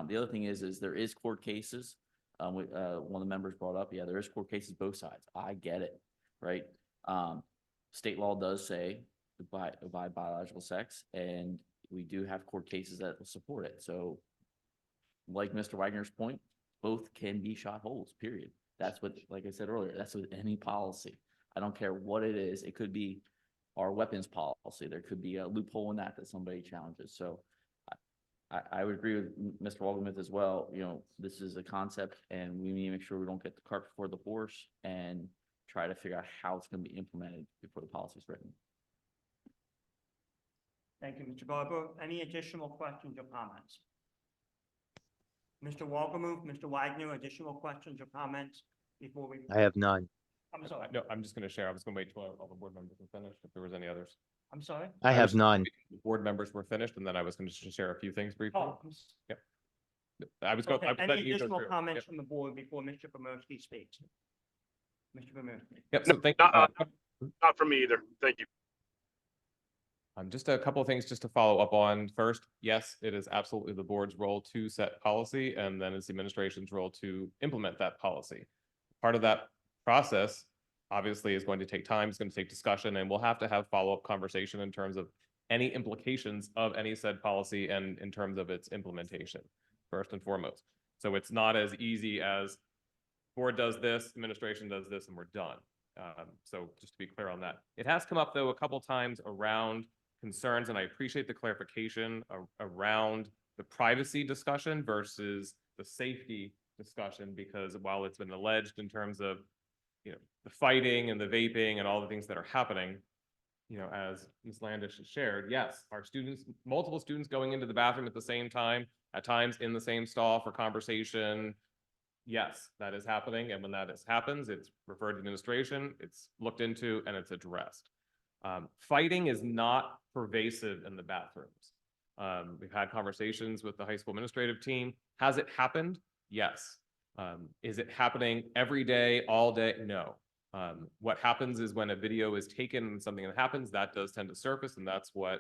The other thing is there is court cases. One of the members brought up, yeah, there is court cases, both sides. I get it, right? State law does say by biological sex, and we do have court cases that will support it. So like Mr. Wagner's point, both can be shot holes, period. That's what, like I said earlier, that's with any policy. I don't care what it is. It could be our weapons policy. There could be a loophole in that somebody challenges. So I would agree with Mr. Walgemuth as well. This is a concept, and we need to make sure we don't get the cart before the horse and try to figure out how it's going to be implemented before the policy is written. Thank you, Mr. Garber. Any additional questions or comments? Mr. Walgemuth, Mr. Wagner, additional questions or comments before we? I have none. I'm sorry. No, I'm just going to share. I was going to wait till all the board members were finished, if there was any others. I'm sorry? I have none. The board members were finished, and then I was going to share a few things briefly. Oh, Yep. I was going. okay. Any additional comments from the board before Mr. Pomorsky speaks? Mr. Pomorsky. Yep. So thank you. Not for me either. Thank you. Just a couple of things just to follow up on. First, yes, it is absolutely the board's role to set policy, and then it's the administration's role to implement that policy. Part of that process, obviously, is going to take time. It's going to take discussion, and we'll have to have follow-up conversation in terms of any implications of any said policy and in terms of its implementation, first and foremost. So it's not as easy as board does this, administration does this, and we're done. So just to be clear on that. It has come up though a couple times around concerns, and I appreciate the clarification around the privacy discussion versus the safety discussion, because while it's been alleged in terms of, the fighting and the vaping and all the things that are happening, as Ms. Landish has shared, yes, our students, multiple students going into the bathroom at the same time, at times in the same stall for conversation. Yes, that is happening. And when happens, it's referred to administration, it's looked into, and it's addressed. Fighting is not pervasive in the bathrooms. We've had conversations with the high school administrative team. Has it happened? Yes. Is it happening every day, all day? No. What happens is when a video is taken and something that happens, that does tend to surface, and that's what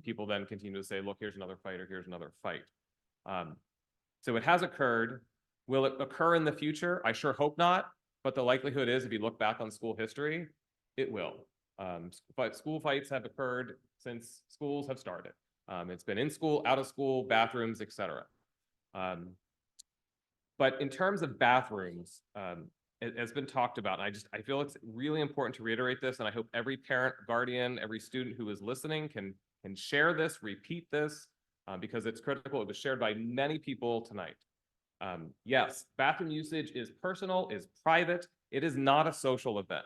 people then continue to say, look, here's another fight, or here's another fight. So it has occurred. Will it occur in the future? I sure hope not, but the likelihood is, if you look back on school history, it will. But school fights have occurred since schools have started. It's been in school, out of school, bathrooms, etc. But in terms of bathrooms, it has been talked about, and I feel it's really important to reiterate this, and I hope every parent, guardian, every student who is listening can share this, repeat this, because it's critical. It was shared by many people tonight. Yes, bathroom usage is personal, is private. It is not a social event.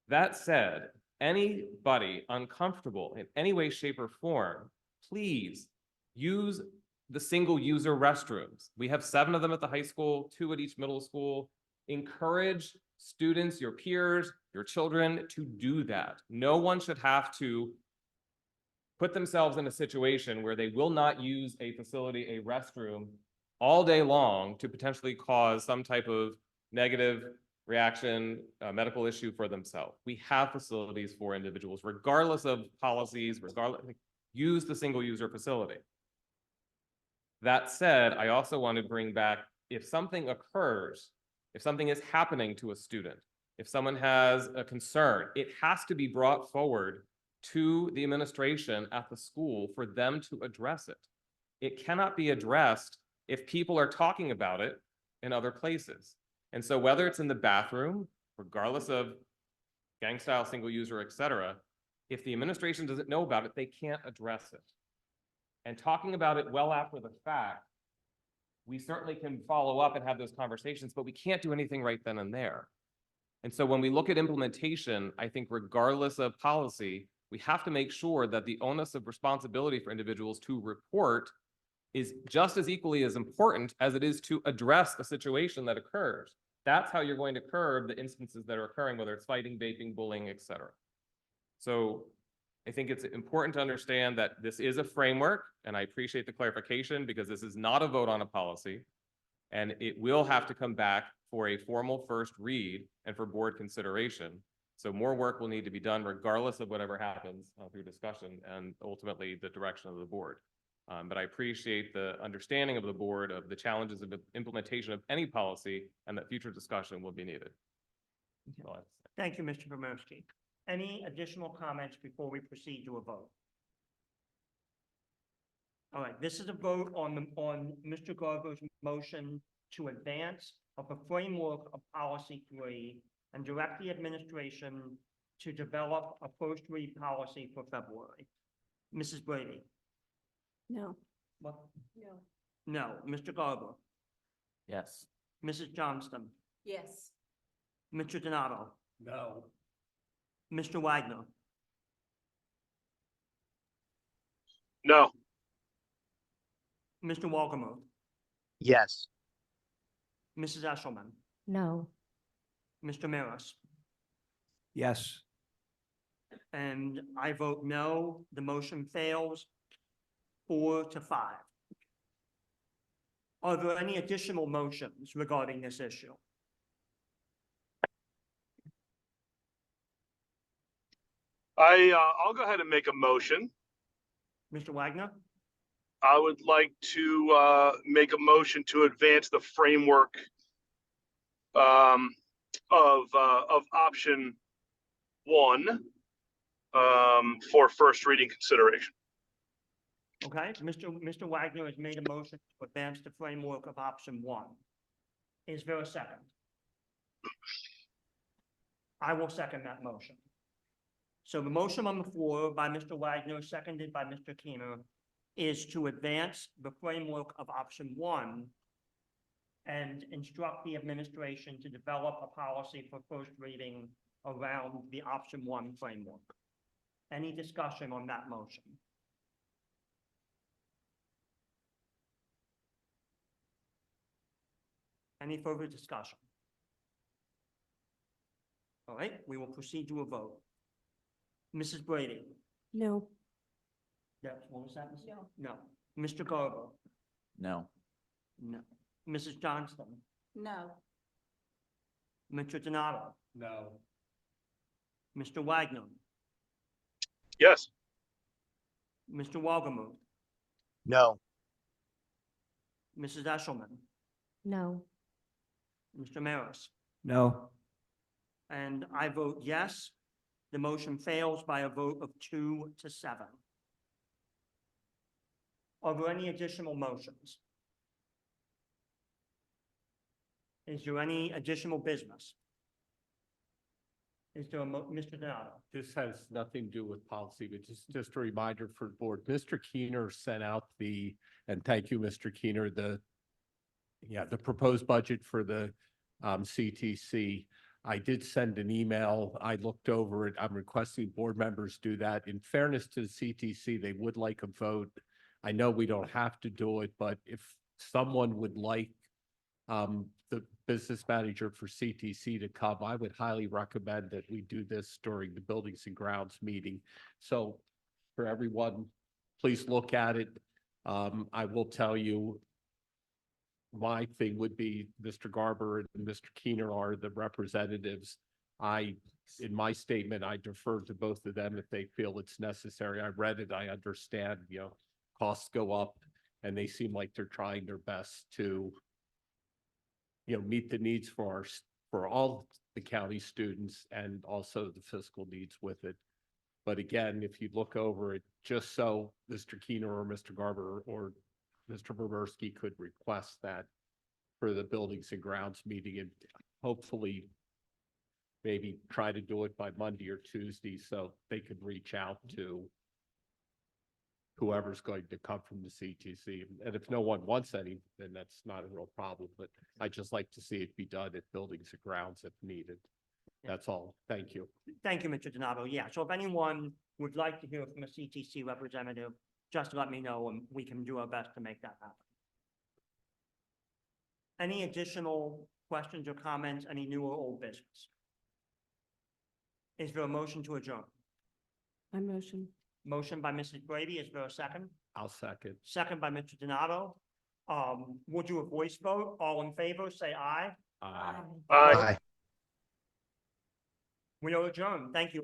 That said, anybody uncomfortable in any way, shape, or form, please use the single user restrooms. We have 7 of them at the high school, 2 at each middle school. Encourage students, your peers, your children to do that. No one should have to put themselves in a situation where they will not use a facility, a restroom, all day long to potentially cause some type of negative reaction, medical issue for themselves. We have facilities for individuals, regardless of policies, use the single user facility. That said, I also want to bring back, if something occurs, if something is happening to a student, if someone has a concern, it has to be brought forward to the administration at the school for them to address it. It cannot be addressed if people are talking about it in other places. And so whether it's in the bathroom, regardless of gang style, single user, etc., if the administration doesn't know about it, they can't address it. And talking about it well after the fact, we certainly can follow up and have those conversations, but we can't do anything right then and there. And so when we look at implementation, I think regardless of policy, we have to make sure that the onus of responsibility for individuals to report is just as equally as important as it is to address a situation that occurs. That's how you're going to curb the instances that are occurring, whether it's fighting, vaping, bullying, etc. So I think it's important to understand that this is a framework, and I appreciate the clarification because this is not a vote on a policy, and it will have to come back for a formal first read and for board consideration. So more work will need to be done regardless of whatever happens through discussion and ultimately the direction of the board. But I appreciate the understanding of the board of the challenges of the implementation of any policy and that future discussion will be needed. Thank you, Mr. Pomorski. Any additional comments before we proceed to a vote? All right, this is a vote on Mr. Garbo's motion to advance of a framework of policy 3 and direct the administration to develop a first read policy for February. Mrs. Brady? No. What? No. No. Mr. Garber? Yes. Mrs. Johnston? Yes. Mr. Donato? No. Mr. Wagner? No. Mr. Walkemuth? Yes. Mrs. Eshelman? No. Mr. Maris? Yes. And I vote no. The motion fails 4-5. Are there any additional motions regarding this issue? I'll go ahead and make a motion. Mr. Wagner? I would like to make a motion to advance the framework of option 1 for first reading consideration. Okay, Mr. Wagner has made a motion to advance the framework of option 1. Is there a second? I will second that motion. So the motion on the floor by Mr. Wagner, seconded by Mr. Keener, is to advance the framework of option one and instruct the administration to develop a policy for first reading around the option one framework. Any discussion on that motion? Any further discussion? All right, we will proceed to a vote. Mrs. Brady? No. Yeah, what was that? Mrs.? No. Mr. Garber? No. No. Mrs. Johnston? No. Mr. Donato? No. Mr. Wagner? Yes. Mr. Walgemuth? No. Mrs. Eshelman? No. Mr. Maris? No. And I vote yes. The motion fails by a vote of 2-7. Are there any additional motions? Is there any additional business? Is there Mr. Donato? This has nothing to do with policy, but just a reminder for the board. Mr. Keener sent out and thank you, Mr. Keener, the proposed budget for the CTC. I did send an email. I looked over it. I'm requesting board members do that. In fairness to the CTC, they would like a vote. I know we don't have to do it, but if someone would like the business manager for CTC to come, I would highly recommend that we do this during the Buildings and Grounds meeting. So for everyone, please look at it. I will tell you, my thing would be Mr. Garber and Mr. Keener are the representatives. In my statement, I defer to both of them if they feel it's necessary. I read it, I understand, costs go up and they seem like they're trying their best to meet the needs for all the county students and also the fiscal needs with it. But again, if you look over it, just so Mr. Keener or Mr. Garber or Mr. Boberski could request that for the Buildings and Grounds meeting and hopefully maybe try to do it by Monday or Tuesday so they could reach out to whoever's going to come from the CTC. And if no one wants any, then that's not a real problem, but I just like to see it be done at Buildings and Grounds if needed. That's all. Thank you. Thank you, Mr. Donato. Yeah, so if anyone would like to hear from a CTC representative, just let me know and we can do our best to make that happen. Any additional questions or comments, any new or old business? Is there a motion to adjourn? I motion. Motion by Mrs. Brady. Is there a second? I'll second. Second by Mr. Donato. We'll do a voice vote. All in favor, say aye. Aye. Aye. We are adjourned. Thank you.